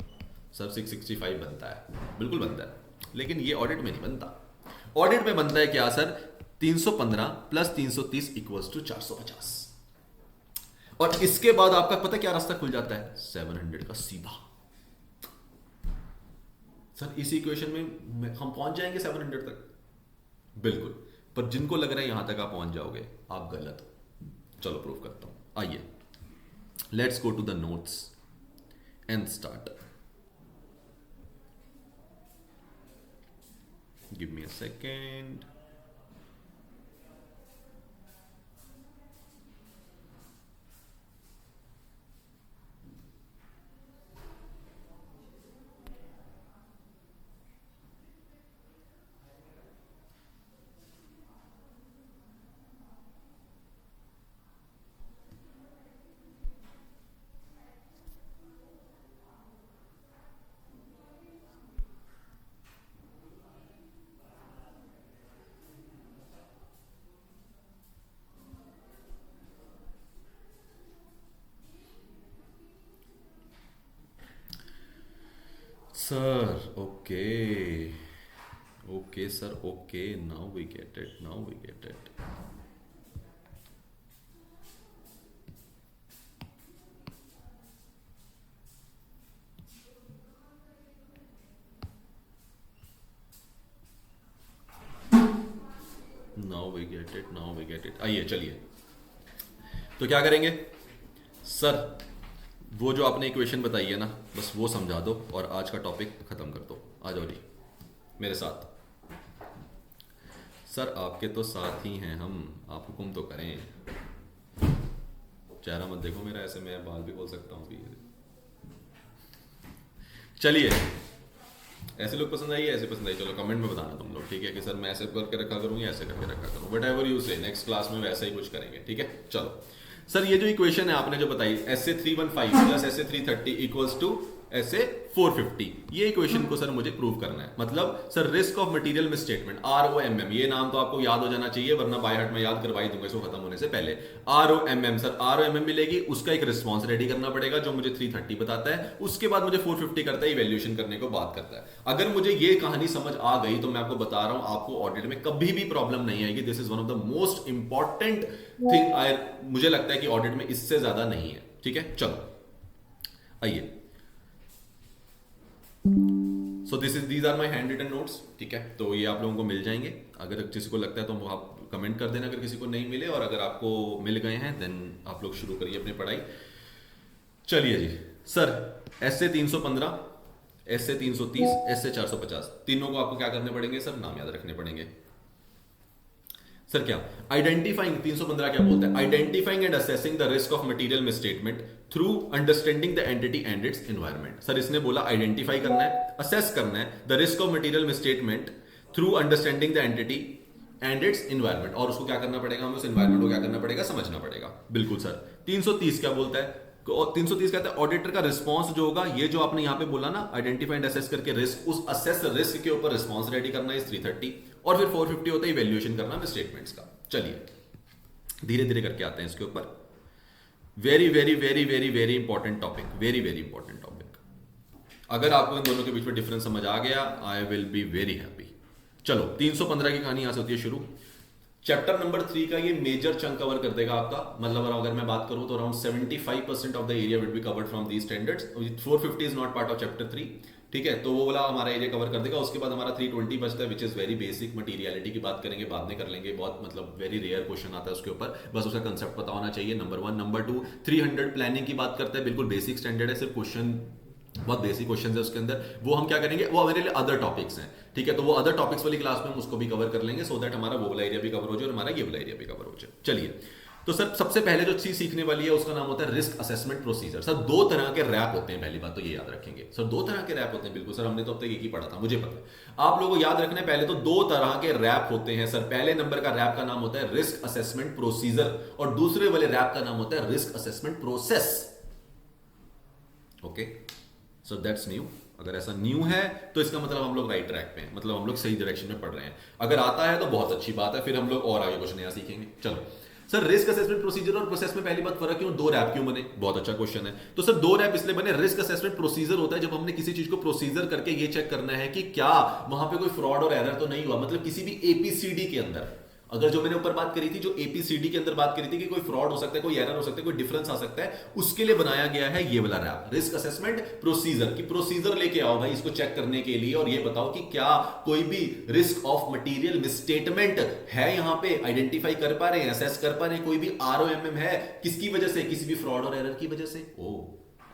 सर 665 बनता है, बिल्कुल बनता है, लेकिन ये ऑडिट में नहीं बनता। ऑडिट में बनता है क्या सर, 315 प्लस 330 इक्वल्स टू 450। और इसके बाद आपका पता क्या रास्ता खुल जाता है, 700 का सीधा। सर इस इक्वेशन में हम पहुंच जाएंगे 700 तक, बिल्कुल। पर जिनको लग रहा है यहां तक आप पहुंच जाओगे, आप गलत हो। चलो प्रूव करता हूं, आइए let's go to the notes and start. Give me a second. Sir, okay. Okay, sir, okay. Now we get it. Now we get it. Now we get it. Now we get it. आइए चलिए, तो क्या करेंगे sir, वो जो आपने equation बताई है ना, बस वो समझा दो और आज का टॉपिक खत्म कर दो। आ जाओ जी मेरे साथ। सर आपके तो साथ ही हैं हम, आप हुक्म तो करें। चेहरा मत देखो मेरा ऐसे, मैं बाल भी बोल सकता हूँ भी। चलिए, ऐसे लोग पसंद आई, ऐसे पसंद आई, चलो कमेंट में बताना तुम लोग, ठीक है, कि सर मैं ऐसे करके रखा करूँ या ऐसे करके रखा करूँ, वट एवर यू से। नेक्स्ट क्लास में वैसा ही कुछ करेंगे, ठीक है। चलो सर, ये जो इक्वेशन है आपने जो बताई, S A 315 plus S A 330 equals to S A 450, ये इक्वेशन को सर मुझे प्रूव करना है। मतलब sir risk of material misstatement, ROMM, ये नाम तो आपको याद हो जाना चाहिए, वरना बाय हार्ट में याद करवाई दूंगा इसको खत्म होने से पहले। ROMM, सर ROMM मिलेगी, उसका एक रिस्पॉन्स रेडी करना पड़ेगा जो मुझे 330 बताता है, उसके बाद मुझे 450 करता है, इवैल्यूएशन करने को बात करता है। अगर मुझे ये कहानी समझ आ गई तो मैं आपको बता रहा हूं, आपको ऑडिट में कभी भी प्रॉब्लम नहीं आएगी। This is one of the most important thing, मुझे लगता है कि ऑडिट में इससे ज्यादा नहीं है, ठीक है। चलो आइए, so these are my handwritten notes, ठीक है। तो ये आप लोगों को मिल जाएंगे, अगर किसी को लगता है तो आप कमेंट कर देना अगर किसी को नहीं मिले, और अगर आपको मिल गए हैं देन आप लोग शुरू करिए अपनी पढ़ाई। चलिए जी सर, एस से 315, एस से 330, एस से 450, तीनों को आपको क्या करने पड़ेंगे सर, नाम याद रखने पड़ेंगे। सर क्या आइडेंटिफाइंग 315 क्या बोलता है? Identifying and assessing the risk of material misstatement through understanding the entity and it's environment. Sir इसने बोला आइडेंटिफाई करना है, असेस करना है the risk of material misstatement through understanding the entity and it's environment, और उसको क्या करना पड़ेगा, हमें उस एनवायरनमेंट को क्या करना पड़ेगा, समझना पड़ेगा। बिल्कुल सर। 330 क्या बोलता है? 330 कहता है ऑडिटर का रिस्पॉन्स जो होगा, ये जो आपने यहां पे बोला ना आइडेंटिफाई एंड असेस करके रिस्क, उस असेस रिस्क के ऊपर रिस्पॉन्स रेडी करना है 330, और फिर 450 होता है इवैल्यूएशन करना स्टेटमेंट्स का। चलिए धीरे धीरे करके आते हैं इसके ऊपर। Very very very very very important topic, very very important topic. अगर आपको इन दोनों के बीच में डिफरेंस समझ आ गया, I will be very happy. चलो 315 की कहानी यहां से होती है शुरू। चैप्टर नंबर 3 का ये मेजर चंक कवर कर देगा आपका, मतलब अगर मैं बात करूं तो around 75% of the area will be covered from these standards. 450 is not part of chapter 3, ठीक है, तो वो वाला हमारा एरिया कवर कर देगा। उसके बाद हमारा 320 बचता है, which is very basic. Materiality की बात करेंगे, बाद में कर लेंगे, बहुत मतलब वेरी रेयर क्वेश्चन आता है उसके ऊपर, बस उसका कंसेप्ट पता होना चाहिए, नंबर 1। नंबर 2 300 प्लानिंग की बात करते हैं, बिल्कुल बेसिक स्टैंडर्ड है, सिर्फ क्वेश्चन बहुत बेसिक क्वेश्चन है उसके अंदर, वो हम क्या करेंगे, वो हमारे लिए अदर टॉपिक्स हैं, ठीक है, तो वो अदर टॉपिक्स वाली क्लास में हम उसको भी कवर कर लेंगे, सो दैट हमारा वो वाला एरिया भी कवर हो जाए और हमारा ये वाला एरिया भी कवर हो जाए। चलिए, तो सर सबसे पहले जो चीज सीखने वाली है उसका नाम होता है रिस्क असेसमेंट प्रोसीजर। सर 2 तरह के रैप होते हैं, पहली बात तो ये याद रखेंगे सर, 2 तरह के रैप होते हैं। बिल्कुल सर, हमने तो अब तक एक ही पढ़ा था, मुझे पता है। आप लोगों को याद रखना है, पहले तो 2 तरह के रैप होते हैं सर। पहले नंबर का रैप का नाम होता है रिस्क असेसमेंट प्रोसीजर, और दूसरे वाले रैप का नाम होता है risk assessment process. Okay, so that's new. अगर ऐसा न्यू है तो इसका मतलब हम लोग राइट ट्रैक पे हैं, मतलब हम लोग सही डायरेक्शन में पढ़ रहे हैं। अगर आता है तो बहुत अच्छी बात है, फिर हम लोग और आगे कुछ नया सीखेंगे। चलो सर, रिस्क असेसमेंट प्रोसीजर और प्रोसेस में पहली बात फर्क क्यों, 2 रैप क्यों बने? बहुत अच्छा क्वेश्चन है। तो सर 2 रैप इसलिए बने, रिस्क असेसमेंट प्रोसीजर होता है जब हमने किसी चीज को प्रोसीजर करके ये चेक करना है कि क्या वहां पे कोई फ्रॉड और एरर तो नहीं हुआ, मतलब किसी भी एपीसीडी के अंदर, अगर जो मैंने ऊपर बात करी थी, जो एपीसीडी के अंदर बात करी थी कि कोई फ्रॉड हो सकता है, कोई एरर हो सकता है, कोई डिफरेंस आ सकता है, उसके लिए बनाया गया है ये वाला रैप, रिस्क असेसमेंट प्रोसीजर। की प्रोसीजर लेके आओ भाई इसको चेक करने के लिए, और ये बताओ कि क्या कोई भी रिस्क ऑफ मटेरियल मिसस्टेटमेंट है, यहां पे आइडेंटिफाई कर पा रहे हैं, असेस कर पा रहे हैं, कोई भी आरओएमएम है, किसकी वजह से, किसी भी फ्रॉड और एरर की वजह से। Oh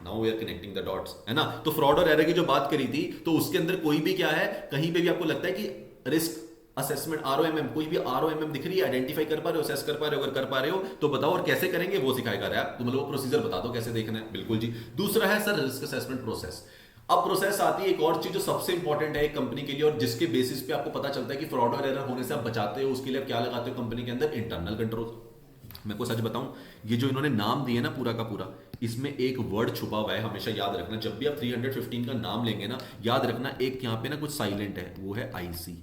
now we are connecting the dots, है ना। तो फ्रॉड और एरर की जो बात करी थी, तो उसके अंदर कोई भी क्या है, कहीं पे भी आपको लगता है कि रिस्क असेसमेंट आरओएमएम, कोई भी आरओएमएम दिख रही है, आइडेंटिफाई कर पा रहे हो, असेस कर पा रहे हो, अगर कर पा रहे हो तो बताओ, और कैसे करेंगे वो सिखाएगा रैप। तो मतलब वो प्रोसीजर बता दो कैसे देखना है। बिल्कुल जी। दूसरा है सर रिस्क असेसमेंट प्रोसेस। अब प्रोसेस आती है एक और चीज जो सबसे इंपॉर्टेंट है एक कंपनी के लिए, और जिसके बेसिस पे आपको पता चलता है कि फ्रॉड और एरर होने से आप बचाते हो, उसके लिए आप क्या लगाते हो कंपनी के अंदर, इंटरनल कंट्रोल। मैं को सच बताऊं, ये जो इन्होंने नाम दिए ना पूरा का पूरा, इसमें एक वर्ड छुपा हुआ है, हमेशा याद रखना। जब भी आप 315 का नाम लेंगे ना, याद रखना एक यहां पे ना कुछ साइलेंट है, वो है आईसी।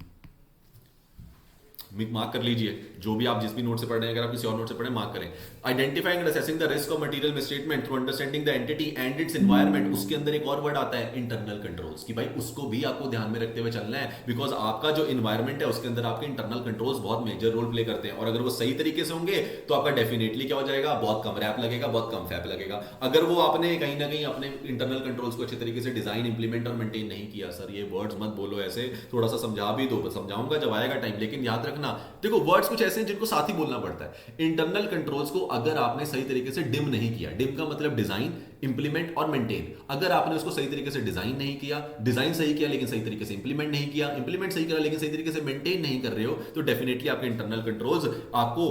मार्क कर लीजिए, जो भी आप जिस भी नोट से पढ़ रहे हैं, अगर आप किसी और नोट से पढ़े मार्क करें। Identifying and assessing the risk of material misstatement through understanding the entity and it's environment. उसके अंदर एक और वर्ड आता है इंटरनल कंट्रोल्स, कि भाई उसको भी आपको ध्यान में रखते हुए चलना है, बिकॉज आपका जो इन्वायरमेंट है उसके अंदर आपके इंटरनल कंट्रोल्स बहुत मेजर रोल प्ले करते हैं, और अगर वो सही तरीके से होंगे तो आपका डेफिनेटली क्या हो जाएगा, बहुत कम रैप लगेगा, बहुत कम फैप लगेगा। अगर वो आपने कहीं ना कहीं अपने इंटरनल कंट्रोल्स को अच्छे तरीके से डिजाइन, इंप्लीमेंट और मेंटेन नहीं किया, सर ये वर्ड्स मत बोलो ऐसे, थोड़ा सा समझा भी दो, समझाऊंगा जब आएगा टाइम, लेकिन याद रखना, देखो वर्ड्स कुछ ऐसे हैं जिनको साथ ही बोलना पड़ता है। इंटरनल कंट्रोल्स को अगर आपने सही तरीके से डिम नहीं किया, डिम का मतलब डिजाइन, इंप्लीमेंट और मेंटेन, अगर आपने उसको सही तरीके से डिजाइन नहीं किया, डिजाइन सही किया लेकिन सही तरीके से इंप्लीमेंट नहीं किया, इंप्लीमेंट सही किया लेकिन सही तरीके से मेंटेन नहीं कर रहे हो, तो डेफिनेटली आपके इंटरनल कंट्रोल्स आपको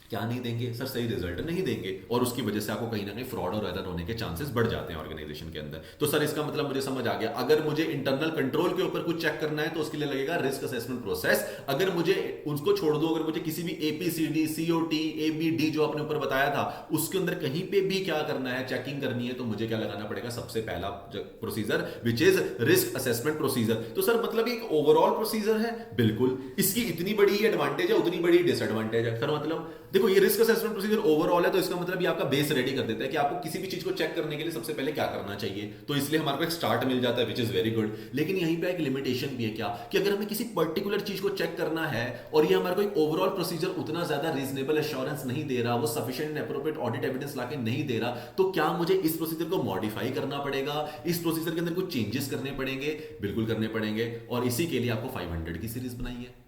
क्या नहीं देंगे सर, सही रिजल्ट नहीं देंगे, और उसकी वजह से आपको कहीं ना कहीं फ्रॉड और एरर होने के चांसेस बढ़ जाते हैं ऑर्गेनाइजेशन के अंदर। तो सर इसका मतलब मुझे समझ आ गया, अगर मुझे इंटरनल कंट्रोल के ऊपर कुछ चेक करना है तो उसके लिए लगेगा रिस्क असेसमेंट प्रोसेस। अगर मुझे उसको छोड़ दो, अगर मुझे किसी भी एपीसीडी, सीओटी, एबीडी जो आपने ऊपर बताया था, उसके अंदर कहीं पे भी क्या करना है, चेकिंग करनी है, तो मुझे क्या लगाना पड़ेगा, सबसे पहला procedure which is risk assessment procedure. तो सर मतलब एक ओवरऑल प्रोसीजर है, बिल्कुल, इसकी इतनी बड़ी एडवांटेज है, उतनी बड़ी डिसएडवांटेज है। सर मतलब देखो ये रिस्क असेसमेंट प्रोसीजर ओवरऑल है, तो इसका मतलब ये आपका बेस रेडी कर देता है कि आपको किसी भी चीज को चेक करने के लिए सबसे पहले क्या करना चाहिए, तो इसलिए हमारे को एक स्टार्ट मिल जाता है, विच इज वेरी गुड। लेकिन यहीं पे एक लिमिटेशन भी है, क्या कि अगर हमें किसी पर्टिकुलर चीज को चेक करना है और ये हमारे को एक ओवरऑल प्रोसीजर उतना ज्यादा रीजनेबल एश्योरेंस नहीं दे रहा, वो सफिशिएंट एप्रोप्रिएट ऑडिट एविडेंस लाके नहीं दे रहा, तो क्या मुझे इस प्रोसीजर को मॉडिफाई करना पड़ेगा, इस प्रोसीजर के अंदर कुछ चेंजेस करने पड़ेंगे? बिल्कुल करने पड़ेंगे, और इसी के लिए आपको 500 की सीरीज बनाई है।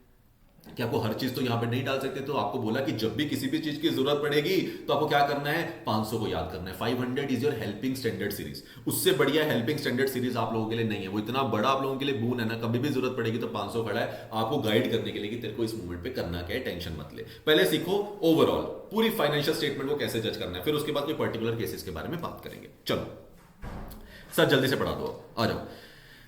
कि आपको हर चीज तो यहां पे नहीं डाल सकते, तो आपको बोला कि जब भी किसी भी चीज की जरूरत पड़ेगी तो आपको क्या करना है, 500 को याद करना है। 500 is your helping standard series. उससे बढ़िया हेल्पिंग स्टैंडर्ड सीरीज आप लोगों के लिए नहीं है, वो इतना बड़ा आप लोगों के लिए बून है ना, कभी भी जरूरत पड़ेगी तो 500 खड़ा है आपको गाइड करने के लिए कि तेरे को इस मूवमेंट पे करना क्या है, टेंशन मत ले। पहले सीखो ओवरऑल पूरी फाइनेंशियल स्टेटमेंट को कैसे जज करना है, फिर उसके बाद कोई पर्टिकुलर केसेस के बारे में बात करेंगे। चलो सर जल्दी से पढ़ा दो, आ जाओ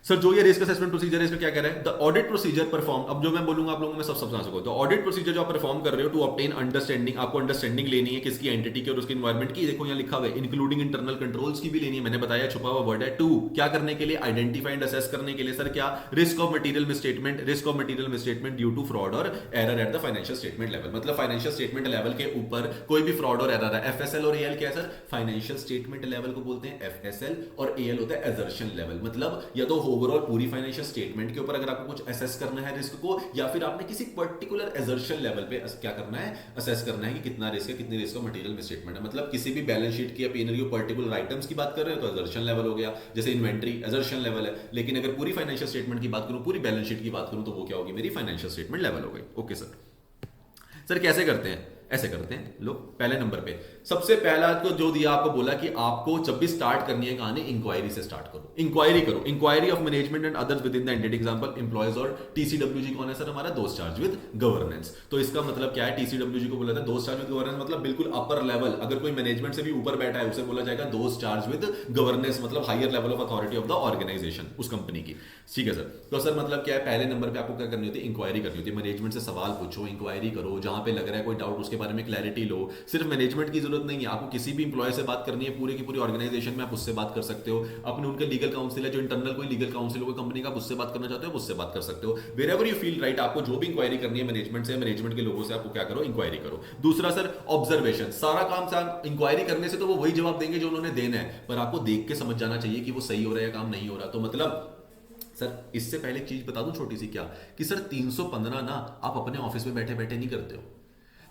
सर। जो ये रिस्क असेसमेंट प्रोसीजर है इसका क्या कह रहा है, द ऑडिट प्रोसीजर परफॉर्म, अब जो मैं बोलूंगा आप लोगों में सब समझा सको, तो ऑडिट प्रोसीजर जो आप परफॉर्म कर रहे हो टू ऑब्टेन अंडरस्टैंडिंग, आपको अंडरस्टैंडिंग लेनी है किसकी, एंटिटी की और उसके एनवायरमेंट की। देखो यहाँ लिखा हुआ है इंक्लूडिंग इंटरनल कंट्रोल्स की भी लेनी है, मैंने बताया छुपा हुआ वर्ड है। टू क्या करने के लिए, आइडेंटिफाई एंड असेस करने के लिए सर क्या, risk of material misstatement, risk of material misstatement due to fraud और error at the financial statement level. मतलब फाइनेंशियल स्टेटमेंट लेवल के ऊपर कोई भी फ्रॉड और एरर है। एफएसएल और एएल क्या है सर, फाइनेंशियल स्टेटमेंट लेवल को बोलते हैं एफएसएल, और एएल होता है एजर्शन लेवल। मतलब या तो ओवरऑल पूरी फाइनेंशियल स्टेटमेंट के ऊपर अगर आपको कुछ असेस करना है रिस्क को, या फिर आपने किसी पर्टिकुलर एजर्शन लेवल पे क्या करना है, असेस करना है कि कितना रिस्क है, कितनी रिस्क का मटेरियल मिसस्टेटमेंट है। मतलब किसी भी बैलेंस शीट की या पीएनएल की पर्टिकुलर आइटम्स की बात कर रहे हो तो एजर्शन लेवल हो गया, जैसे इन्वेंट्री एजर्शन लेवल है। लेकिन अगर पूरी फाइनेंशियल स्टेटमेंट की बात करूं, पूरी बैलेंस शीट की बात करूं, तो वो क्या होगी, मेरी फाइनेंशियल स्टेटमेंट लेवल हो गई। ओके सर कैसे करते हैं, ऐसे करते हैं लो। पहले नंबर पे सबसे पहला को जो दिया, आपको बोला कि आपको जब भी स्टार्ट करनी है कहानी, इंक्वायरी से स्टार्ट करो। इंक्वायरी करो, inquiry of management and others within the entity. Example employees और टीसीडब्ल्यूजी कौन है सर, हमारा दोस्त चार्ज विद गवर्नेंस। तो इसका मतलब क्या है, टीसीडब्ल्यूजी को बोला था दोस्त चार्ज विद गवर्नेंस, मतलब बिल्कुल अपर लेवल। अगर कोई मैनेजमेंट से भी ऊपर बैठा है उसे बोला जाएगा दोस्त चार्ज विद गवर्नेंस, मतलब higher level of authority of the organisation, उस कंपनी की। ठीक है सर। तो सर मतलब क्या है, पहले नंबर पे आपको क्या करनी होती है, इंक्वायरी करनी होती है। मैनेजमेंट से सवाल पूछो, इंक्वायरी करो, जहां पे लग रहा है कोई डाउट उसके बारे में क्लैरिटी लो। सिर्फ मैनेजमेंट की जरूरत नहीं है, आपको किसी भी इंप्लॉय से बात करनी है पूरे की पूरी ऑर्गेनाइजेशन में, आप उससे बात कर सकते हो। अपने उनके लीगल काउंसिल है, जो इंटरनल कोई लीगल काउंसिल हो कंपनी का, उससे बात करना चाहते हो उससे बात कर सकते हो। वेरेवर यू फील राइट, आपको जो भी इंक्वायरी करनी है मैनेजमेंट से, मैनेजमेंट के लोगों से आपको क्या करो, इंक्वायरी करो। दूसरा सर ऑब्जर्वेशन, सारा काम सर इंक्वायरी करने से तो वो वही जवाब देंगे जो उन्होंने देना है, पर आपको देख के समझ जाना चाहिए कि वो सही हो रहा है या काम नहीं हो रहा। तो मतलब सर इससे पहले एक चीज बता दूं छोटी सी, क्या कि सर 315 ना आप अपने ऑफिस में बैठे बैठे नहीं करते हो।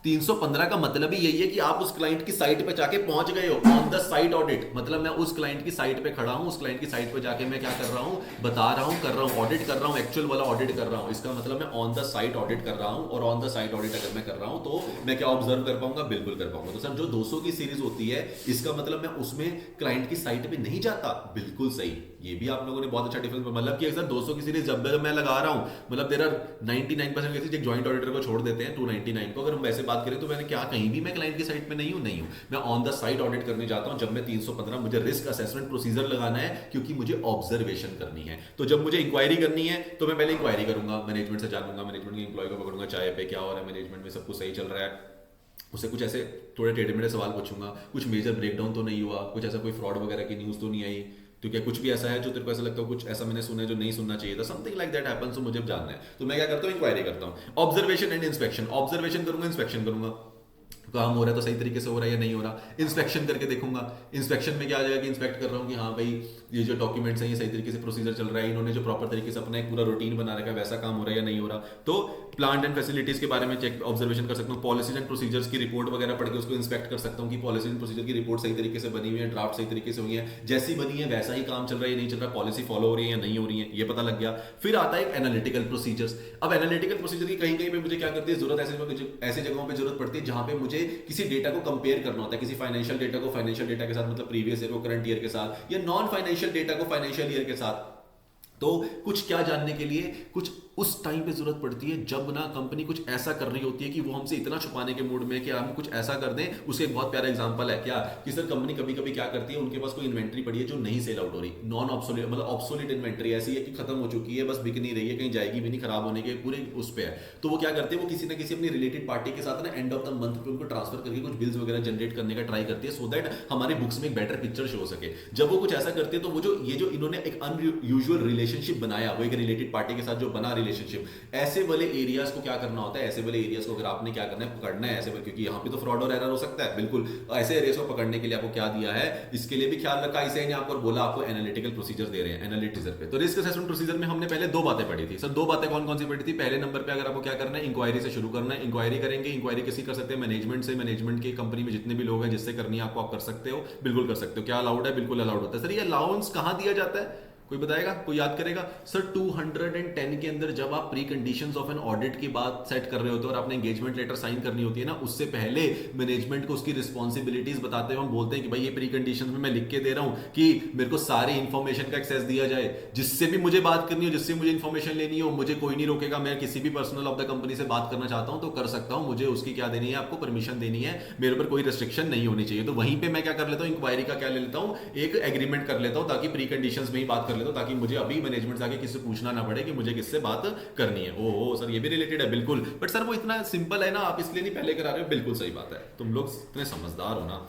315 का मतलब ही यही है कि आप उस क्लाइंट की साइट पे जाके पहुंच गए हो, ऑन द साइट ऑडिट। मतलब मैं उस क्लाइंट की साइट पे खड़ा हूं, उस क्लाइंट की साइट पे जाके मैं क्या कर रहा हूं, बता रहा हूं, कर रहा हूं, ऑडिट कर रहा हूं, एक्चुअल वाला ऑडिट कर रहा हूं। इसका मतलब मैं ऑन द साइट ऑडिट कर रहा हूं, और ऑन द साइट ऑडिट अगर मैं कर रहा हूं तो मैं क्या ऑब्जर्व कर पाऊंगा, बिल्कुल कर पाऊंगा। तो सर जो 200 की सीरीज होती है, इसका मतलब मैं उसमें क्लाइंट की साइट पे नहीं जाता, बिल्कुल सही। ये भी आप लोगों ने बहुत अच्छा डिफरेंस, मतलब कि अगर 200 की सीरीज जब मैं लगा रहा हूं, मतलब देयर आर 99% केसेस, एक जॉइंट ऑडिटर को छोड़ देते हैं 299 को, अगर हम वैसे बात करें तो मैंने क्या कहीं भी मैं क्लाइंट की साइट पे नहीं हूं, मैं ऑन द साइट ऑडिट करने जाता हूं। जब मैं 315 मुझे रिस्क असेसमेंट प्रोसीजर लगाना है, क्योंकि मुझे ऑब्जर्वेशन करनी है। तो जब मुझे इंक्वायरी करनी है तो मैं पहले इंक्वायरी करूंगा, मैनेजमेंट से जानूंगा, मैनेजमेंट के एम्प्लॉय को पकड़ूंगा, चाय पे क्या हो रहा है मैनेजमेंट में, सब कुछ सही चल रहा है, उससे कुछ ऐसे थोड़े टेढ़े मेढ़े सवाल पूछूंगा, कुछ मेजर ब्रेकडाउन तो नहीं हुआ, कुछ ऐसा कोई फ्रॉड वगैरह की न्यूज़ तो नहीं आई, तो क्या कुछ भी ऐसा है जो तेरे को ऐसा लगता है कुछ ऐसा मैंने सुना है जो नहीं सुनना चाहिए था, समथिंग लाइक दैट हैपेंस, तो मुझे जानना है। तो मैं क्या करता हूँ, इंक्वायरी करता हूँ। ऑब्जर्वेशन एंड इंस्पेक्शन, ऑब्जर्वेशन करूंगा, इंस्पेक्शन करूंगा, काम हो रहा है तो सही तरीके से हो रहा है या नहीं हो रहा। इंस्पेक्शन करके देखूंगा, इंस्पेक्शन में क्या आ जाएगा कि इंस्पेक्ट कर रहा हूँ कि हाँ भाई ये जो डॉक्यूमेंट्स हैं ये सही तरीके से प्रोसीजर चल रहा है, इन्होंने जो प्रॉपर तरीके से अपना एक पूरा रूटीन बना रखा है वैसा काम हो रहा है या नहीं हो रहा। तो प्लांट एंड फैसिलिटीज के बारे में चेक ऑब्जर्वेशन कर सकता हूँ। पॉलिसीज एंड प्रोसीजर्स की रिपोर्ट वगैरह पढ़ के उसको इंस्पेक्ट कर सकता हूँ कि पॉलिसी एंड प्रोसीजर की रिपोर्ट सही तरीके से बनी हुई है, ड्राफ्ट सही तरीके से हुई है, जैसी बनी है वैसा ही काम चल रहा है या नहीं चल रहा, पॉलिसी फॉलो हो रही है या नहीं हो रही है, ये पता लग गया। फिर आता है एनालिटिकल प्रोसीजर्स। अब एनालिटिकल प्रोसीजर की कहीं कहीं पे मुझे क्या करती है जरूरत, ऐसे जगहों पर जरूरत पड़ती है जहां पे मुझे किसी डेटा को कंपेयर करना होता है, किसी फाइनेंशियल डेटा को फाइनेंशियल डेटा के साथ, मतलब प्रीवियस ईयर को करंट ईयर के साथ, या नॉन फाइनेंशियल डेटा को फाइनेंशियल ईयर के साथ। तो कुछ क्या जानने के लिए, कुछ उस टाइम पे जरूरत पड़ती है जब ना कंपनी कुछ ऐसा कर रही होती है कि वो हमसे इतना छुपाने के मूड में कि हम कुछ ऐसा कर दें। उसके एक बहुत प्यारा एग्जांपल है क्या कि सर कंपनी कभी कभी क्या करती है, उनके पास कोई इन्वेंट्री पड़ी है जो नहीं सेल आउट हो रही, नॉन ऑब्सोलेट, मतलब ऑब्सोलेट इन्वेंट्री ऐसी है कि खत्म हो चुकी है, बस बिक नहीं रही है, कहीं जाएगी भी नहीं, खराब होने के पूरे उस पे है। तो वो क्या करते हैं, वो किसी ना किसी अपनी रिलेटेड पार्टी के साथ ना एंड ऑफ द मंथ पे उनको ट्रांसफर करके कुछ बिल्स वगैरह जनरेट करने का ट्राई करती है, सो दैट हमारी बुक्स में एक बेटर पिक्चर शो हो सके। जब वो कुछ ऐसा करते हैं तो वो जो ये जो इन्होंने एक अनयूजुअल रिलेशनशिप बनाया, वो एक रिलेटेड पार्टी के साथ जो बना रिलेशनशिप, ऐसे वाले एरियाज को क्या करना होता है, ऐसे वाले एरियाज को अगर आपने क्या करना है, पकड़ना है ऐसे वाले, क्योंकि यहाँ पे तो फ्रॉड और एरर हो सकता है, बिल्कुल ऐसे एरियाज को पकड़ने के लिए आपको क्या दिया है, इसके लिए भी ख्याल रखा। इसे यहाँ पर बोला आपको एनालिटिकल प्रोसीजर दे रहे हैं, एनालिटिजर पे। तो रिस्क असेसमेंट प्रोसीजर में हमने पहले दो बातें पढ़ी थी सर। दो बातें कौन कौन सी पढ़ी थी? पहले नंबर पे अगर आपको क्या करना है, इंक्वायरी से शुरू करना है, इंक्वायरी करेंगे। इंक्वायरी किसी कर सकते हैं, मैनेजमेंट से, मैनेजमेंट की कंपनी में जितने भी लोग हैं जिससे करनी है आपको, आप कर सकते हो, बिल्कुल कर सकते हो। क्या अलाउड है? बिल्कुल अलाउड होता है। सर ये अलाउंस कहां दिया जाता है? कोई बताएगा, कोई याद करेगा? सर 210 के अंदर जब आप pre conditions of an audit की बात सेट कर रहे होते हो और आपने एंगेजमेंट लेटर साइन करनी होती है ना, उससे पहले मैनेजमेंट को उसकी रिस्पॉन्सिबिलिटीज बताते हुए हम बोलते हैं कि भाई ये प्री कंडीशंस में मैं लिख के दे रहा हूं कि मेरे को सारी इंफॉर्मेशन का एक्सेस दिया जाए, जिससे भी मुझे बात करनी हो, जिससे मुझे इंफॉर्मेशन लेनी हो, मुझे कोई नहीं रोकेगा। मैं किसी भी पर्सनल ऑफ द कंपनी से बात करना चाहता हूं तो कर सकता हूं, मुझे उसकी क्या देनी है, आपको परमिशन देनी है, मेरे ऊपर कोई रिस्ट्रिक्शन नहीं होनी चाहिए। तो वहीं पे मैं क्या कर लेता हूं, इंक्वायरी का क्या ले लेता हूं, एक एग्रीमेंट कर लेता हूं, ताकि प्री कंडीशंस में ही बात कर लेता हूं, ताकि मुझे अभी मैनेजमेंट से आके किसी से पूछना ना पड़े कि मुझे किससे बात करनी है। ओ सर ये भी रिलेटेड है, बिल्कुल, बट सर वो इतना सिंपल है ना, आप इसलिए नहीं पहले करा रहे हो। बिल्कुल सही बात है, तुम लोग इतने समझदार हो ना।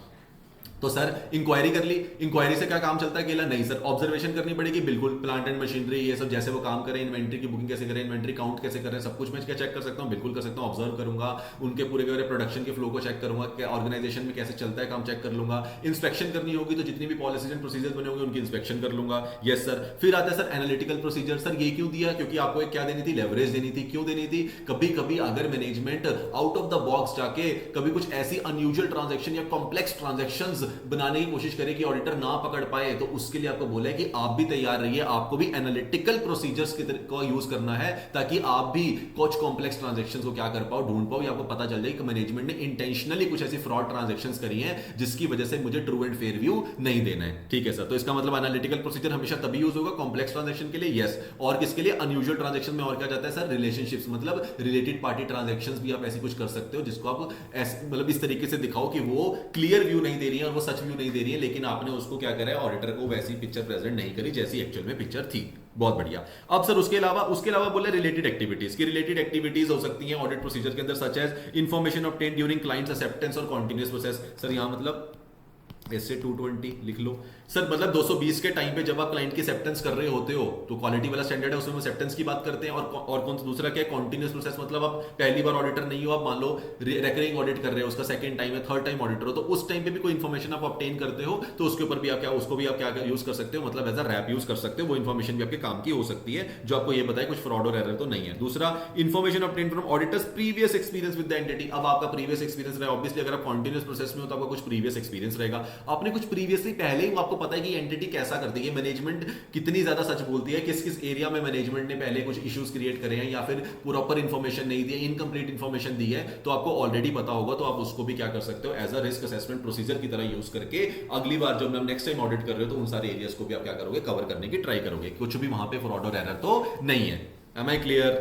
तो सर इंक्वायरी कर ली, इंक्वायरी से क्या काम चलता है अकेला? नहीं सर, ऑब्जर्वेशन करनी पड़ेगी, बिल्कुल, प्लांट एंड मशीनरी ये सब जैसे वो काम करें, इन्वेंट्री की बुकिंग कैसे करें, इन्वेंट्री काउंट कैसे करें, सब कुछ मैं क्या चेक कर सकता हूं, बिल्कुल कर सकता हूं, ऑब्जर्व करूंगा, उनके पूरे प्रोडक्शन के फ्लो को चेक करूंगा, कि ऑर्गेनाइजेशन में कैसे चलता है काम चेक कर लूंगा। इंस्पेक्शन करनी होगी तो जितनी भी पॉलिसीज एंड प्रोसीजर बने होंगे उनकी इंस्पेक्शन कर लूंगा। Yes sir. फिर आता है सर एनालिटिकल प्रोसीजर। सर ये क्यों दिया? क्योंकि आपको एक क्या देनी थी, लेवरेज देनी थी। क्यों देनी थी? कभी कभी अगर management out of the box जाके कभी कुछ ऐसी अनयूजुअल ट्रांजेक्शन या कॉम्प्लेक्स ट्रांजेक्शन बनाने की कोशिश करे कि ऑडिटर ना पकड़ पाए, तो उसके लिए आपको बोला है कि आप भी तैयार रहिए, आपको भी एनालिटिकल प्रोसीजर्स को यूज करना है, ताकि आप भी कुछ कॉम्प्लेक्स ट्रांजैक्शंस को क्या कर पाओ, ढूंढ पाओ, या आपको पता चल जाए कि मैनेजमेंट ने इंटेंशनली कुछ ऐसी फ्रॉड ट्रांजैक्शंस करी हैं जिसकी वजह से मुझे ट्रू एंड फेयर व्यू नहीं देना है। ठीक है सर, तो इसका मतलब एनालिटिकल प्रोसीजर हमेशा तभी यूज होगा कॉम्प्लेक्स ट्रांजैक्शन के लिए। यस। और किसके लिए? अनयूजुअल ट्रांजैक्शन में और क्या जाता है सर? रिलेशनशिप्स, मतलब रिलेटेड पार्टी ट्रांजैक्शंस भी आप ऐसी कुछ कर सकते हो जिसको आप मतलब इस तरीके से दिखाओ कि वो क्लियर व्यू नहीं दे रही है और वो सच व्यू नहीं दे रही है, लेकिन आपने उसको क्या करा है, ऑडिटर को वैसी पिक्चर प्रेजेंट नहीं करी जैसी एक्चुअल में पिक्चर थी। बहुत बढ़िया। अब सर उसके अलावा बोले रिलेटेड एक्टिविटीज की, रिलेटेड एक्टिविटीज हो सकती हैं ऑडिट प्रोसीजर के अंदर, such as information obtain during clients acceptance और कंटीन्यूअस प्रोसेस। सर यहां मतलब ऐसे 220 लिख लो सर, मतलब 220 के टाइम पे जब आप क्लाइंट की एक्सेप्टेंस कर रहे होते हो तो क्वालिटी वाला स्टैंडर्ड है, उसमें हम एक्सेप्टेंस की बात करते हैं। और कौन दूसरा क्या है, कॉन्टिन्यूस प्रोसेस, मतलब आप पहली बार ऑडिटर नहीं हो, आप मान लो रेकरिंग ऑडिट कर रहे हो, उसका सेकंड टाइम है, थर्ड टाइम ऑडिटर हो, तो उस टाइम पे भी कोई इन्फॉर्मेशन आप ऑब्टेन करते हो तो उसके ऊपर भी आप क्या, उसको भी आप क्या यूज कर सकते हो, मतलब एज अ रैप यूज कर सकते हो। वो इन्फॉर्मेशन भी आपके काम की हो सकती है जो आपको ये बताए कुछ फ्रॉड और एरर तो नहीं है। दूसरा, information obtain from auditors previous experience with the entity. अब आपका प्रीवियस एक्सपीरियंस रहा, ऑब्वियसली अगर आप कॉन्टिन्यूस प्रोसेस में हो तो आपका कुछ प्रीवियस एक्सपीरियंस रहेगा, आपने कुछ प्रीवियसली पहले ही आपको पता है कि एंटिटी कैसा करती है, मैनेजमेंट कितनी ज्यादा सच बोलती है, किस किस एरिया में मैनेजमेंट ने पहले कुछ इश्यूज क्रिएट करे हैं या फिर प्रॉपर इंफॉर्मेशन नहीं दी है, इनकम्प्लीट इंफॉर्मेशन दी है, तो आपको ऑलरेडी पता होगा, तो आप उसको भी क्या कर सकते हो, as a risk assessment procedure की तरह यूज करके अगली बार जब हम नेक्स्ट टाइम ऑडिट कर रहे हो तो उन सारे एरियाज को भी आप क्या करोगे, कवर करने की ट्राई करोगे, कुछ भी वहां पे फ्रॉड और एरर तो नहीं है। Am I clear?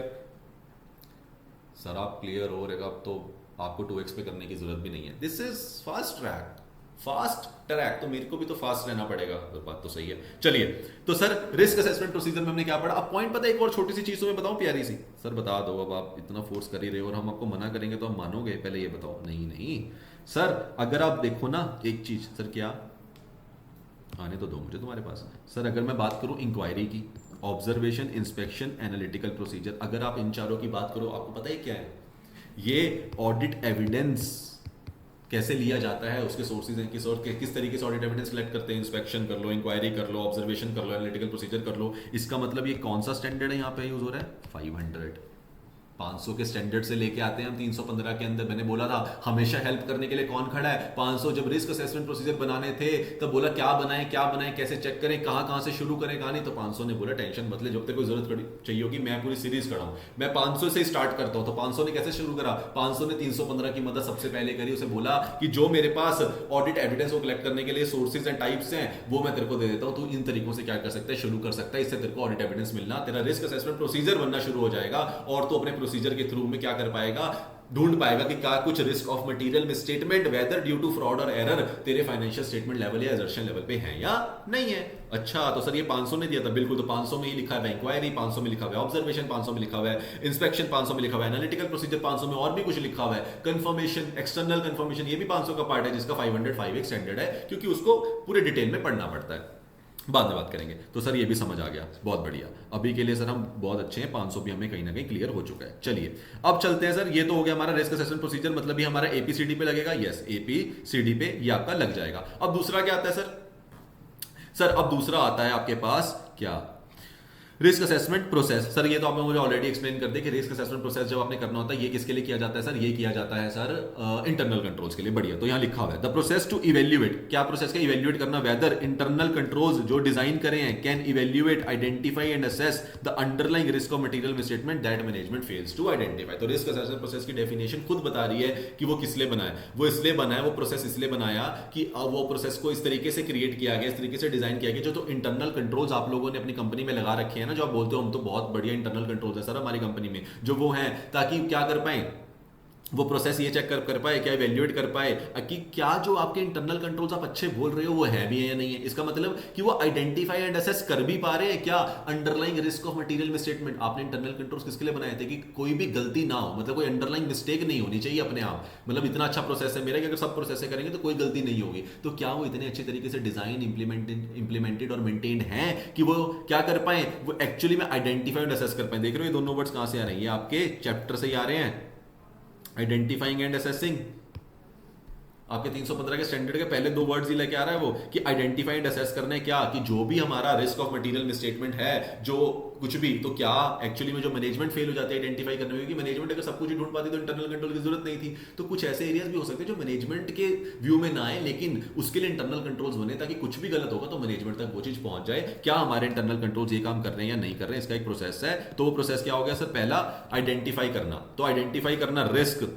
सर आप क्लियर हो रहेगा अब तो आपको 2x पे करने की जरूरत भी नहीं है। This is fast track, fast track, तो मेरे को भी तो फास्ट रहना पड़ेगा, तो बात तो सही है। चलिए, तो सर रिस्क असेसमेंट प्रोसीजर में हमने क्या पढ़ा। अब पॉइंट पता है, एक और छोटी सी चीज तो मैं बताऊं प्यारी सी। सर बता दो, अब आप इतना फोर्स कर ही रहे हो और हम आपको मना करेंगे तो आप मानोगे, पहले ये बताओ। नहीं नहीं सर, अगर आप देखो ना एक चीज, सर क्या आने तो दो मुझे तुम्हारे पास। सर अगर मैं बात करूं इंक्वायरी की, ऑब्जर्वेशन, इंस्पेक्शन, एनालिटिकल प्रोसीजर, अगर आप इन चारों की बात करो, आपको पता है क्या है ये ऑडिट एविडेंस कैसे लिया जाता है, उसके सोर्सेज हैं किस तरीके से ऑडिट एविडेंस कलेक्ट करते हैं। इंस्पेक्शन कर लो, इंक्वायरी कर लो, ऑब्जर्वेशन कर लो, एनालिटिकल प्रोसीजर कर लो। इसका मतलब ये कौन सा स्टैंडर्ड है यहाँ पे यूज हो रहा है, 500 500 के स्टैंडर्ड से लेके आते हैं हम 315 के अंदर। मैंने बोला था हमेशा हेल्प करने के लिए कौन खड़ा है, 500। जब रिस्क असेसमेंट प्रोसीजर बनाने थे तब बोला क्या बनाएं, कैसे चेक करें, कहां से शुरू करें, कहां नहीं, तो 500 ने बोला टेंशन मत ले, जब तक कोई जरूरत चाहिए होगी मैं पूरी सीरीज खड़ा हूं, मैं 500 से स्टार्ट करता हूं। तो 500 ने कैसे शुरू करा, 500 ने 315 की मदद सबसे पहले करी, उसे बोला कि जो मेरे पास ऑडिट एविडेंस को कलेक्ट करने के लिए सोर्सेज एंड टाइप्स हैं वो मैं तेरे को दे देता हूं, तू इन तरीकों से क्या कर सकता है, शुरू कर सकता है, इससे तेरे को ऑडिट एविडेंस मिलना, तेरा रिस्क असेसमेंट प्रोसीजर बनना शुरू हो जाएगा और तो अपने प्रोसीजर के थ्रू में क्या कर पाएगा, ढूंढ पाएगा कि क्या कुछ risk of material misstatement whether due to fraud और एरर तेरे फाइनेंशियल स्टेटमेंट लेवल या एजर्शन लेवल पे है या नहीं है। अच्छा तो सर ये 500 ने दिया था, बिल्कुल, तो 500 में ही लिखा है इंक्वायरी, 500 में लिखा हुआ है ऑब्जर्वेशन, 500 में लिखा हुआ है इंस्पेक्शन, 500 में लिखा हुआ है एनालिटिकल प्रोसीजर, 500 में और भी कुछ लिखा हुआ है कंफर्मेशन, एक्सटर्नल कंफर्मेशन, ये भी 500 का पार्ट है जिसका 505 एक स्टैंडर्ड है, क्योंकि उसको पूरे डिटेल में पढ़ना पड़ता है, बाद में बात करेंगे। तो सर ये भी समझ आ गया, बहुत बढ़िया। अभी के लिए सर हम बहुत अच्छे हैं, 500 भी हमें कहीं ना कहीं क्लियर हो चुका है। चलिए अब चलते हैं सर, ये तो हो गया हमारा रिस्क असेसमेंट प्रोसीजर, मतलब ये हमारा एपीसीडी पे लगेगा। यस, एपीसीडी पे ये आपका लग जाएगा। अब दूसरा क्या आता है सर, अब दूसरा आता है आपके पास क्या, रिस्क असेसमेंट प्रोसेस, सर ये तो आपने मुझे ऑलरेडी एक्सप्लेन कर दिया कि रिस्क असेसमेंट प्रोसेस जब आपने करना होता है ये किसके लिए किया जाता है सर, ये किया जाता है सर इंटरनल कंट्रोल्स के लिए। बढ़िया, तो यहाँ लिखा हुआ है द प्रोसेस टू इवेल्युएट, क्या प्रोसेस का इवेल्युएट करना, वेदर इंटरनल कंट्रोल्स जो डिजाइन करे हैं can evaluate identify and assess the underlying risk of material misstatement that management fails to identify. तो रिस्क असेसमेंट प्रोसेस की डेफिनेशन खुद बता रही है कि वो किस लिए बना है, वो इसलिए बना है, वो प्रोसेस इसलिए बनाया कि वो प्रोसेस को इस तरीके से क्रिएट किया गया, इस तरीके से डिजाइन किया गया जो तो इंटरनल कंट्रोल्स आप लोगों ने अपनी कंपनी में लगा रखे हैं ना, जो आप बोलते हो हम तो बहुत बढ़िया इंटरनल कंट्रोल्स है सर हमारी कंपनी में, जो वो हैं ताकि क्या कर पाए, वो प्रोसेस ये चेक कर पाए, क्या इवेल्युएट कर पाए कि क्या जो आपके इंटरनल कंट्रोल्स आप अच्छे बोल रहे हो वो है भी है या नहीं है। इसका मतलब कि वो आइडेंटिफाई एंड असेस कर भी पा रहे हैं क्या underlying risk of material misstatement. आपने इंटरनल कंट्रोल्स किसके लिए बनाए थे कि कोई भी गलती ना हो, मतलब कोई अंडरलाइंग मिस्टेक नहीं होनी चाहिए अपने आप, मतलब इतना अच्छा प्रोसेस है मेरा कि अगर सब प्रोसेस करेंगे तो कोई गलती नहीं होगी। तो क्या वो इतने अच्छे तरीके से डिजाइन इंप्लीमेंटेड और मेंटेन्ड है कि वो क्या कर पाए, वो एक्चुअली में आइडेंटिफाई एंड असेस कर पाए। देख रहे हो ये दोनों वर्ड्स कहां से आ रहे हैं, ये आपके चैप्टर से ही आ रहे हैं, आइडेंटिफाइंग एंड असेसिंग। आपके 315 के स्टैंडर्ड के पहले 2 वर्ड्स ही लेके आ रहा है वो कि आइडेंटिफाई एंड असेस करने क्या कि जो भी हमारा रिस्क ऑफ मटेरियल मिसस्टेटमेंट है, जो कुछ भी, तो क्या एक्चुअली में जो मैनेजमेंट फेल हो जाती है आइडेंटिफाई करने में, कि मैनेजमेंट अगर सब कुछ ही ढूंढ पाती तो इंटरनल कंट्रोल की जरूरत नहीं थी। तो कुछ ऐसे एरियाज भी हो सकते हैं जो मैनेजमेंट के व्यू में ना आए, लेकिन उसके लिए इंटरनल कंट्रोल्स बने ताकि कुछ भी गलत होगा तो मैनेजमेंट तक वो चीज पहुंच जाए, क्या हमारे इंटरनल कंट्रोल्स ये काम कर रहे हैं या नहीं कर रहे हैं, इसका एक प्रोसेस है। तो वो प्रोसेस क्या हो गया सर, पहला आइडेंटिफाई करना, तो आइडेंटिफाई करना risk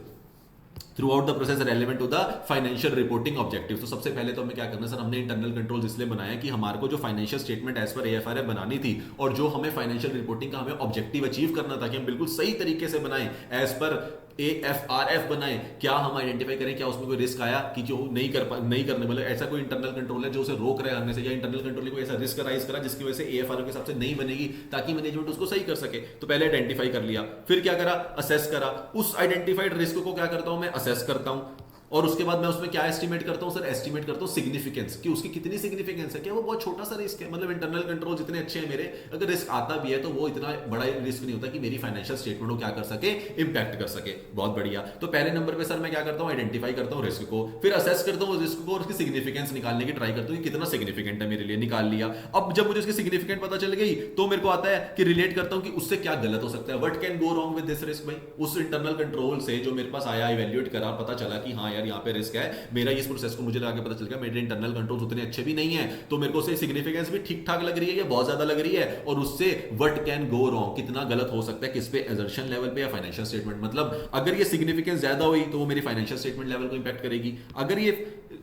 throughout the process relevant to the financial reporting objective. तो सबसे पहले तो हमें क्या करना सर, हमने इंटरनल कंट्रोल्स इसलिए बनाया कि हमारे को जो फाइनेंशियल स्टेटमेंट एज पर एएफआरएफ बनानी थी और जो हमें फाइनेंशियल रिपोर्टिंग का हमें ऑब्जेक्टिव अचीव करना था कि हम बिल्कुल सही तरीके से बनाएं एज पर AFRF बनाए, क्या हम आइडेंटिफाई करें क्या उसमें कोई रिस्क आया कि जो नहीं करने, मतलब ऐसा कोई इंटरनल कंट्रोल है जो उसे रोक रहा है करने से, या इंटरनल कंट्रोल को ऐसा रिस्क राइज करा जिसकी वजह से AFRF के हिसाब से नहीं बनेगी ताकि मैनेजमेंट उसको सही कर सके। तो पहले आइडेंटिफाई कर लिया, फिर क्या करा, असेस करा। उस आइडेंटिफाइड रिस्क को क्या करता हूं मैं, असेस करता हूं, और उसके बाद मैं उसमें क्या एस्टिमेट करता हूं सर, एस्टिमेट करता हूं सिग्निफिकेंस, कि उसकी कितनी सिग्निफिकेंस है, क्या वो बहुत छोटा सा रिस्क है, मतलब इंटरनल कंट्रोल जितने अच्छे हैं मेरे, अगर रिस्क आता भी है तो वो इतना बड़ा रिस्क नहीं होता कि मेरी फाइनेंशियल स्टेटमेंट को क्या कर सके, इंपैक्ट कर सके। बहुत बढ़िया, तो पहले नंबर पे सर मैं क्या करता हूं, आइडेंटिफाई करता हूं रिस्क को, फिर असेस करता हूं रिस्क को और उसकी सिग्निफिकेंस निकालने की ट्राई करता हूं कि कितना सिग्निफिकेंट है मेरे लिए, निकाल लिया। अब जब मुझे उसकी सिग्निफिकेंट पता चल गई तो मेरे को आता है कि रिलेट करता हूं कि उससे क्या गलत हो सकता है, what can go wrong with this risk. भाई उस इंटरनल कंट्रोल से जो मेरे पास आया, इवैल्यूएट करा, पता चला कि हाँ यार यहाँ पे रिस्क है, मेरा इस प्रोसेस को मुझे आगे पता चल गया मेरे इंटरनल कंट्रोल्स उतने अच्छे भी नहीं है, तो मेरे को उससे सिग्निफिकेंस भी ठीक ठाक लग रही है या बहुत ज्यादा लग रही है, और उससे व्हाट कैन गो रॉन्ग, कितना गलत हो सकता है, किस पे, एजर्शन लेवल पे या फाइनेंशियल स्टेटमेंट। मतलब अगर ये सिग्निफिकेंस ज्यादा हुई तो वो मेरी फाइनेंशियल स्टेटमेंट लेवल को इंपैक्ट करेगी, अगर ये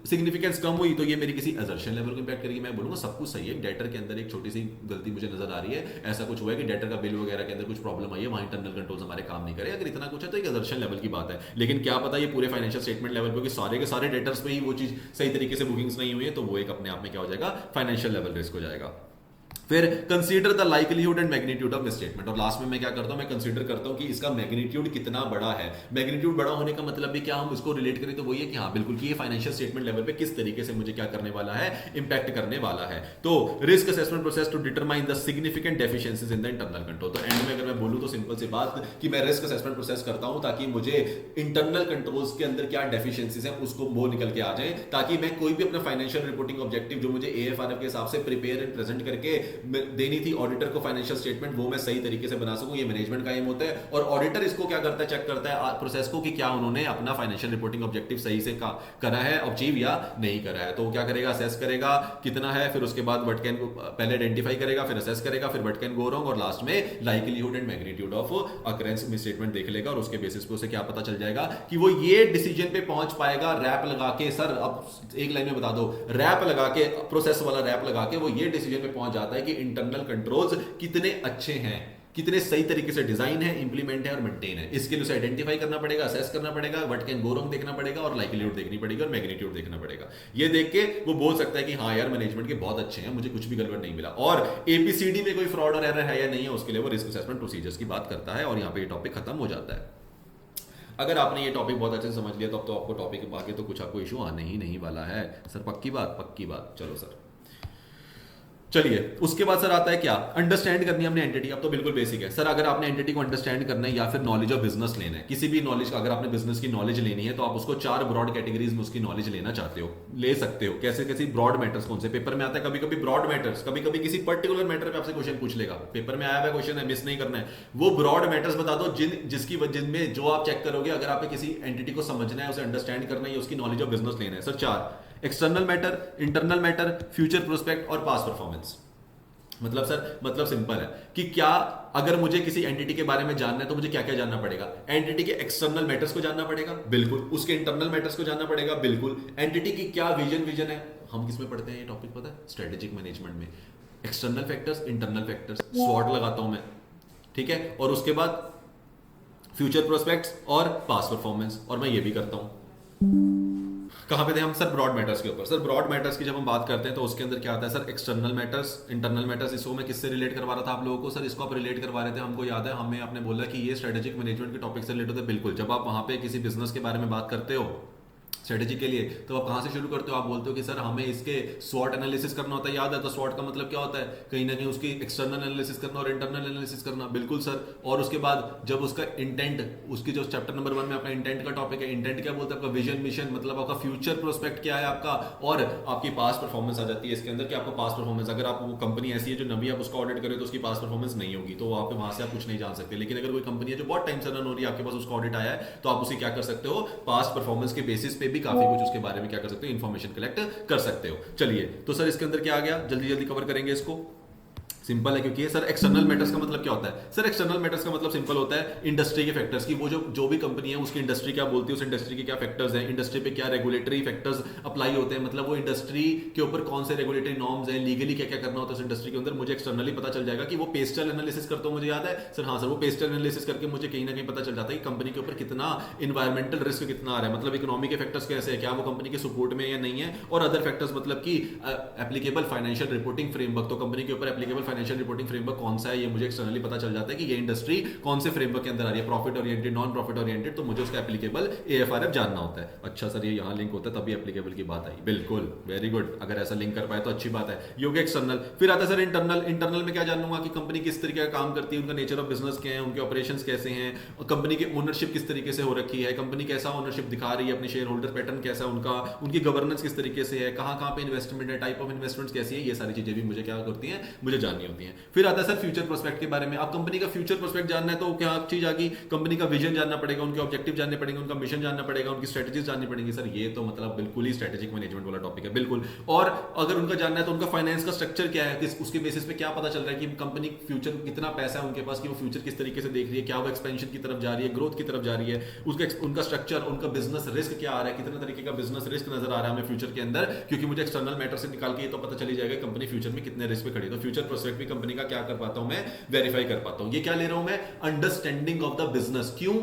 सिग्निफिकेंस कम हुई तो ये मेरी किसी एजर्शन लेवल को इंपैक्ट करेगी। मैं बोलूंगा सब कुछ सही है, डेटर के अंदर एक छोटी सी गलती मुझे नजर आ रही है, ऐसा कुछ हुआ है कि डेटर का बिल वगैरह के अंदर कुछ प्रॉब्लम आई है, वहां इंटरनल कंट्रोल्स हमारे काम नहीं करे, अगर इतना कुछ है तो एक एजर्शन लेवल की बात है। लेकिन क्या पता ये पूरे फाइनेंशियल स्टेटमेंट लेवल पे सारे के सारे डेटर्स पे ही वो चीज सही तरीके से बुकिंग्स नहीं हुई है, तो वो एक अपने आप में क्या हो जाएगा, फाइनेंशियल लेवल रिस्क हो जाएगा। फिर consider the likelihood and magnitude of misstatement, और लास्ट में मैं क्या करता हूं, मैं कंसीडर करता हूं कि इसका मैग्नीट्यूड कितना बड़ा है। मैग्नीट्यूड बड़ा होने का मतलब भी क्या, हम इसको रिलेट करें तो वही है कि हाँ बिल्कुल कि ये फाइनेंशियल स्टेटमेंट लेवल पे किस तरीके से मुझे क्या करने वाला है, इंपैक्ट करने वाला है। तो risk assessment process to determine the significant deficiencies in the internal control. तो एंड में अगर मैं बोलूं तो सिंपल सी बात कि मैं रिस्क असेसमेंट प्रोसेस करता हूं ताकि मुझे इंटरनल कंट्रोल्स के अंदर क्या डेफिशिएंसीज है उसको वो निकल के आ जाए, ताकि मैं कोई भी अपना फाइनेंशियल रिपोर्टिंग ऑब्जेक्टिव जो मुझे AFRF के हिसाब से प्रिपेयर एंड प्रेजेंट करके देनी थी ऑडिटर को फाइनेंशियल स्टेटमेंट, वो मैं सही तरीके से बना सकूं। ये मैनेजमेंट का एम होता है, और ऑडिटर इसको क्या करता है, चेक करता है प्रोसेस को कि क्या उन्होंने अपना फाइनेंशियल रिपोर्टिंग ऑब्जेक्टिव सही से करा है, अचीव या नहीं करा है। तो क्या करेगा, असेस करेगा कितना है, फिर उसके बाद व्हाट कैन, पहले आइडेंटिफाई करेगा, फिर असेस करेगा, फिर व्हाट कैन गो रॉन्ग, और लास्ट में likelihood and magnitude of occurrence miss statement देख लेगा, और उसके बेसिस पे उसे क्या पता चल जाएगा कि वो ये डिसीजन पे पहुंच पाएगा रैप लगा के। सर अब एक लाइन में बता दो, रैप लगा के, प्रोसेस वाला रैप लगा के वो ये डिसीजन पे पहुंच जाता है कि इंटरनल कंट्रोल्स कितने अच्छे हैं, कितने सही तरीके से डिजाइन है, इंप्लीमेंट है और मेंटेन है। इसके लिए उसे आइडेंटिफाई करना पड़ेगा, असेस करना पड़ेगा, व्हाट कैन गो रॉन्ग देखना पड़ेगा, और लाइकलीहुड देखनी पड़ेगी, और मैग्नीट्यूड देखना पड़ेगा। ये देख के वो बोल सकता है कि हाँ यार मैनेजमेंट के बहुत अच्छे हैं, मुझे कुछ भी गड़बड़ नहीं मिला, और ABCD में कोई फ्रॉड और एरर है या नहीं है उसके लिए वो रिस्क असेसमेंट प्रोसीजर्स की बात करता है, और यहाँ पे ये टॉपिक खत्म हो जाता है। अगर आपने ये टॉपिक बहुत अच्छे से समझ लिया तो अब तो आपको टॉपिक के आगे तो कुछ आपको इशू आने ही नहीं वाला है। सर पक्की बात, पक्की बात। चलो सर, चलिए उसके बाद सर आता है क्या, अंडरस्टैंड करनी है हमने एंटिटी। अब तो बिल्कुल बेसिक है सर, अगर आपने एंटिटी को अंडरस्टैंड करना है या फिर नॉलेज ऑफ बिजनेस लेना है, किसी भी नॉलेज का, अगर आपने बिजनेस की नॉलेज लेनी है तो आप उसको 4 ब्रॉड कैटेगरीज में उसकी नॉलेज लेना चाहते हो, ले सकते हो। कैसे कैसे ब्रॉड मैटर्स कौन से पेपर में आता है, कभी कभी ब्रॉड मैटर्स, कभी कभी किसी पर्टिकुलर मैटर पे आपसे क्वेश्चन पूछ लेगा, पेपर में आया हुआ क्वेश्चन है, मिस नहीं करना है। वो ब्रॉड मैटर्स बता दो जिनमें जो आप चेक करोगे, अगर आपको किसी एंटिटी को समझना है, उसे अंडरस्टैंड करना है, उसकी नॉलेज ऑफ बिजनेस लेना है sir. 4, external matter, internal matter, future prospect और पास्ट परफॉर्मेंस। मतलब सर, मतलब सिंपल है कि क्या, अगर मुझे किसी एंटिटी के बारे में जानना है तो मुझे क्या क्या जानना पड़ेगा। एंटिटी के एक्सटर्नल मैटर्स को जानना पड़ेगा, बिल्कुल। उसके इंटरनल मैटर्स को जानना पड़ेगा, बिल्कुल। एंटिटी की क्या विजन है, हम किस में पढ़ते हैं ये टॉपिक पता है, स्ट्रेटेजिक मैनेजमेंट में। एक्सटर्नल फैक्टर्स, इंटरनल फैक्टर्स, स्वॉट लगाता हूं मैं, ठीक है। और उसके बाद फ्यूचर प्रोस्पेक्ट्स और पास्ट परफॉर्मेंस, और मैं ये भी करता हूं। कहां पे थे हम सर, ब्रॉड मैटर्स के ऊपर। सर ब्रॉड मैटर्स की जब हम बात करते हैं तो उसके अंदर क्या आता है sir, external matters, internal matters. इसको मैं किससे रिलेट करवा रहा था आप लोगों को सर, इसको आप रिलेट करवा रहे थे, हमको याद है, हमें आपने बोला कि ये स्ट्रेटेजिक मैनेजमेंट के टॉपिक से रिलेटेड होता है। बिल्कुल, जब आप वहां पे किसी बिजनेस के बारे में बात करते हो स्ट्रेटेजी के लिए, तो आप कहां से शुरू करते हो, आप बोलते हो कि सर हमें इसके स्वॉट एनालिसिस करना होता है, याद है। तो स्वॉट का मतलब क्या होता है, कहीं ना कहीं उसकी एक्सटर्नल एनालिसिस करना और इंटरनल एनालिसिस करना, बिल्कुल सर। और उसके बाद जब उसका इंटेंट, उसकी जो चैप्टर नंबर 1 में अपना इंटेंट का टॉपिक है, इंटेंट क्या बोलता है, आपका विजन मिशन, मतलब आपका फ्यूचर प्रोस्पेक्ट क्या है आपका, और आपकी पास्ट परफॉर्मेंस आ जाती है इसके अंदर कि आपको पास्ट परफॉर्मेंस, अगर आप वो कंपनी ऐसी है जो नवी आप उसका ऑडिट करें तो उसकी पास्ट परफॉर्मेंस नहीं होगी, तो वहां पे वहां से आप कुछ नहीं जान सकते। लेकिन अगर कोई कंपनी है जो बहुत टाइम से रन हो रही है, आपके पास उसका ऑडिट आया है, तो आप उसे क्या कर सकते हो, पास्ट परफॉर्मेंस के बेसिस पे भी काफी कुछ उसके बारे में क्या कर सकते हो, इंफॉर्मेशन कलेक्ट कर सकते हो। चलिए, तो सर इसके अंदर क्या आ गया, जल्दी जल्दी कवर करेंगे इसको। सिंपल है, क्योंकि सर एक्सटर्नल मैटर्स का मतलब क्या होता है सर, एक्सटर्नल मैटर्स का मतलब सिंपल होता है इंडस्ट्री के फैक्टर्स की, वो जो भी कंपनी है उसकी इंडस्ट्री क्या बोलती है, उस इंडस्ट्री के क्या फैक्टर्स हैं, इंडस्ट्री पे क्या रेगुलेटरी फैक्टर्स अप्लाई होते हैं, मतलब वो इंडस्ट्री के ऊपर कौन से रेगुलेटरी नॉर्म्स हैं, लीगली क्या क्या करना होता है उस इंडस्ट्री के अंदर, मुझे एक्सटर्नली पता चल जाएगा। कि वो पेस्टल एनालिसिस करता हूं, मुझे याद है सर, हाँ सर, वो पेस्टल एनालिसिस करके मुझे कहीं ना कहीं पता चल जाता है कि कंपनी के ऊपर कितना इन्वायरमेंटल रिस्क कितना आ रहा है, मतलब इकोनॉमी के फैक्टर्स कैसे है, क्या वो कंपनी के सपोर्ट में या नहीं है, और अदर फैक्टर्स, मतलब कि एप्लीकेबल फाइनेंशियल रिपोर्टिंग फ्रेमवर्क, तो कंपनी के ऊपर एप्लीकेबल फाइनेंशियल रिपोर्टिंग फ्रेमवर्क कौन सा है, ये मुझे एक्सटर्नली पता चल जाता है कि ये इंडस्ट्री कौन से फ्रेमवर्क के अंदर आ रही है, profit oriented, non profit oriented, तो मुझे उसका एप्लीकेबल एएफआरएफ जानना होता है। अच्छा सर, ये यहां लिंक होता है तभी एप्लीकेबल की बात आई, बिल्कुल, वेरी गुड, अगर ऐसा लिंक कर पाए तो अच्छी बात है। ये हो गया एक्सटर्नल। फिर आता है सर इंटरनल। इंटरनल में क्या जानूंगा कि कंपनी किस तरीके का काम करती है, उनका नेचर ऑफ बिजनेस क्या है, उनके ऑपरेशंस कैसे हैं, कंपनी की ओनरशिप किस तरीके से हो रखी है, कंपनी कैसा ओनरशिप दिखा रही है, अपने शेयर होल्डर पैटर्न कैसा उनका, उनकी गवर्नेंस किस तरीके से है, कहां कहां पे इन्वेस्टमेंट है, टाइप ऑफ इन्वेस्टमेंट्स कैसी है, ये सारी चीजें भी मुझे क्या करती हैं, मुझे जाननी होती हैं। फिर आता है सर फ्यूचर प्रोस्पेक्ट के बारे में। अब कंपनी का फ्यूचर प्रोस्पेक्ट जानना है तो क्या चीज आ गई, कंपनी का विजन जानना पड़ेगा, उनके ऑब्जेक्टिव जानने पड़ेंगे, उनका मिशन जानना पड़ेगा, उनकी स्ट्रेटजीज जाननी पड़ेगी। सर ये तो मतलब बिल्कुल ही स्ट्रेटेजिक मैनेजमेंट वाला टॉपिक है, बिल्कुल। और अगर उनका जानना है तो उनका फाइनेंस का स्ट्रक्चर क्या है, उसके बेसिस पे क्या पता चल रहा है कि कंपनी फ्यूचर कितना पैसा है उनके पास, कि वो फ्यूचर किस तरीके से देख रही है, क्या वो एक्सपेंशन की तरफ जा रही है, ग्रोथ की तरफ जा रही है, उनका स्ट्रक्चर, उनका बिजनेस रिस्क क्या आ रहा है, कितने तरीके का बिजनेस रिस्क नजर आ रहा है हमें फ्यूचर के अंदर, क्योंकि मुझे एक्सटर्नल मैटर से निकाल के ये तो पता चली जाएगा कंपनी फ्यूचर में कितने रिस्क पे खड़ी है। तो फ्यूचर प्रोस्पेक्ट भी कंपनी का क्या कर पाता हूं मैं, वेरीफाई कर पाता हूं। ये क्या ले रहा हूं मैं, अंडरस्टैंडिंग ऑफ द बिजनेस। क्यों,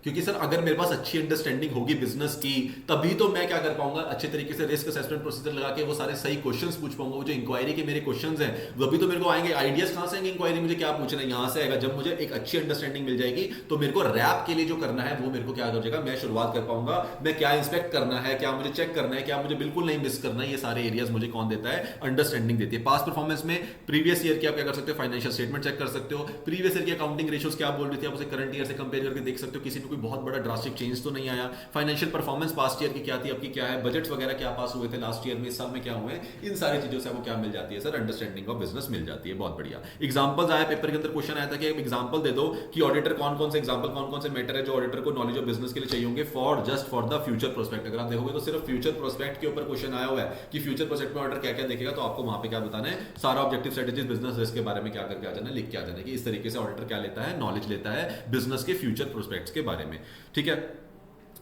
क्योंकि सर अगर मेरे पास अच्छी अंडरस्टैंडिंग होगी बिजनेस की, तभी तो मैं क्या कर पाऊंगा, अच्छे तरीके से रिस्क असेसमेंट प्रोसीजर लगा के वो सारे सही क्वेश्चंस पूछ पाऊंगा। वो जो इंक्वायरी के मेरे क्वेश्चंस हैं वो भी तो मेरे को आएंगे, आइडियाज कहां से आएंगे, इंक्वायरी मुझे क्या पूछना है यहां से आएगा। जब मुझे एक अच्छी अंडरस्टैंडिंग मिल जाएगी तो मेरे को रैप के लिए जो करना है वो मेरे को क्या कर जाएगा, मैं शुरुआत कर पाऊंगा, मैं क्या इंस्पेक्ट करना है, क्या मुझे चेक करना है, क्या मुझे बिल्कुल नहीं मिस करना है, ये सारे एरियाज मुझे कौन देता है, अंडरस्टैंडिंग देती है। पास्ट परफॉर्मेंस में प्रीवियस ईयर की आप क्या कर सकते हो, फाइनेंशियल स्टेटमेंट चेक कर सकते हो, प्रीवियस ईयर की अकाउंटिंग रेशियोज क्या बोल रही थी, आप उसे करंट ईयर से कंपेयर करके देख सकते हो, किसी ने कोई बहुत बड़ा ड्रास्टिक चेंज तो नहीं आया। फाइनेंशियल परफॉर्मेंस पास्ट ईयर की क्या थी, आपकी क्या है, बजट्स वगैरह क्या पास हुए थे लास्ट ईयर में, इस साल में क्या हुए हैं, इन सारी चीजों से आपको क्या मिल जाती है सर, अंडरस्टैंडिंग ऑफ बिजनेस मिल जाती है। बहुत बढ़िया। एग्जांपल्स आया पेपर के अंदर, क्वेश्चन आया था कि एग्जांपल दे दो कि ऑडिटर कौन कौन से एग्जांपल, कौन कौन से मैटर है जो ऑडिटर को नॉलेज ऑफ बिजनेस के लिए चाहिए होंगे for just for the future prospect. अगर आप देखोगे तो सिर्फ फ्यूचर प्रोस्पेक्ट के ऊपर क्वेश्चन आया हुआ है कि फ्यूचर प्रोस्पेक्ट में ऑडिटर क्या क्या देखेगा, तो आपको वहां पे क्या बताना है, सारा ऑब्जेक्टिव स्ट्रेटेजीज बिजनेस रिस्क के बारे में क्या करके आ जाना है, लिख के आ जाना है कि इस तरीके से ऑडिटर क्या लेता है, नॉलेज लेता है बिजनेस के फ्यूचर प्रोस्पेक्ट्स के बारे में। ठीक है,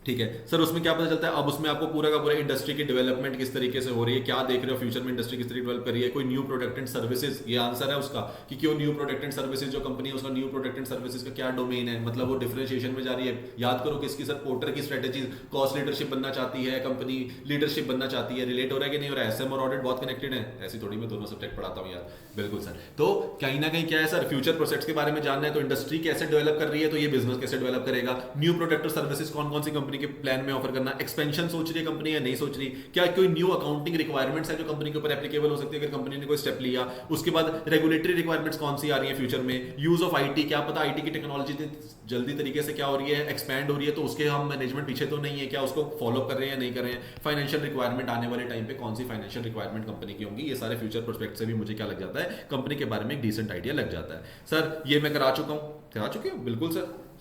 ठीक है सर, उसमें क्या पता चलता है, अब उसमें आपको पूरा का पूरा इंडस्ट्री की डेवलपमेंट किस तरीके से हो रही है, क्या देख रहे हो फ्यूचर में इंडस्ट्री किस तरीके डेवलप कर रही है, कोई न्यू प्रोडक्ट एंड सर्विसेज, ये आंसर है उसका कि क्यों न्यू प्रोडक्ट एंड सर्विसेज, जो कंपनी है उसका न्यू प्रोडक्ट एंड सर्विसेज का क्या डोमेन है, मतलब वो डिफरेंशिएशन में जा रही है। याद करो किसकी सर, पोर्टर की स्ट्रेटेजी, कॉस्ट लीडरशिप बनना चाहती है कंपनी, लीडरशिप बनना चाहती है, रिलेट हो रहा है कि नहीं हो रहा है, एसएम और ऑडिट बहुत कनेक्टेड है, ऐसी थोड़ी मैं दोनों सब्जेक्ट पढ़ाता हूं यार, बिल्कुल सर। तो कहीं ना कहीं क्या है सर, फ्यूचर प्रोसेस के बारे में जानना है तो इंडस्ट्री कैसे डेवलप कर रही है, तो ये बिजनेस कैसे डेवलप करेगा, न्यू प्रोडक्ट और सर्विसेज कौन कौन सी कंपनी कंपनी के प्लान में ऑफर करना, एक्सपेंशन सोच रही है कंपनी या नहीं सोच रही, क्या कोई न्यू अकाउंटिंग रिक्वायरमेंट्स है जो कंपनी के ऊपर एप्लीकेबल हो सकती है अगर कंपनी ने कोई स्टेप लिया, उसके बाद रेगुलेटरी रिक्वायरमेंट्स कौन सी आ रही है फ्यूचर में, यूज ऑफ आईटी, क्या पता आईटी की टेक्नोलॉजी जल्दी तरीके से क्या हो रही है, एक्सपैंड हो रही है, तो उसके हम मैनेजमेंट पीछे तो नहीं है, क्या उसको फॉलो कर रहे हैं या नहीं कर रहे हैं, फाइनेंशियल रिक्वायरमेंट आने वाले टाइम पे कौन सी फाइनेंशियल रिक्वायरमेंट कंपनी की होंगी, ये सारे फ्यूचर प्रोस्पेक्ट से भी मुझे क्या लग जाता है, कंपनी के बारे में एक डिसेंट आइडिया लग जाता है। सर ये मैं करा चुके हो बिल्कुल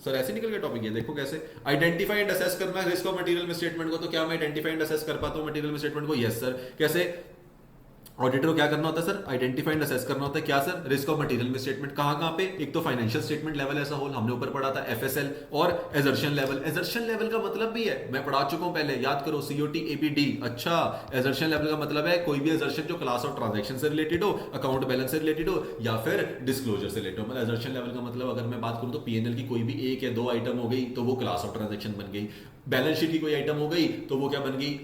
सर ऐसे निकल गया टॉपिक। ये देखो कैसे आइडेंटिफाई एंड असेस करना है रिस्क ऑफ मटेरियल मिसस्टेटमेंट को, तो क्या मैं आइडेंटिफाई एंड असेस कर पाता हूं मटेरियल मिसस्टेटमेंट को? Yes sir. कैसे ऑडिटर को क्या करना होता है सर? आइडेंटिफाई एंड असेस करना होता है क्या sir? Risk of material misstatement कहां पे? एक तो financial statement level as a whole, हमने ऊपर पढ़ा था एफएसएल, और एजर्शन लेवल। एजर्शन लेवल का मतलब भी है, मैं पढ़ा चुका हूं पहले, याद करो, सीओटी एबीडी। अच्छा, एजर्शन लेवल का मतलब है कोई भी एजर्शन जो क्लास ऑफ ट्रांजैक्शन से रिलेटेड हो, अकाउंट बैलेंस से रिलेटेड हो, या फिर डिस्क्लोजर से रिलेटेड हो। मतलब एजर्शन लेवल का मतलब अगर मैं बात करूं तो पीएनएल की कोई भी एक या दो आइटम हो गई तो वो क्लास ऑफ ट्रांजैक्शन बन गई, बैलेंस शीट की कोई आइटम हो गई तो वो क्या बन गई,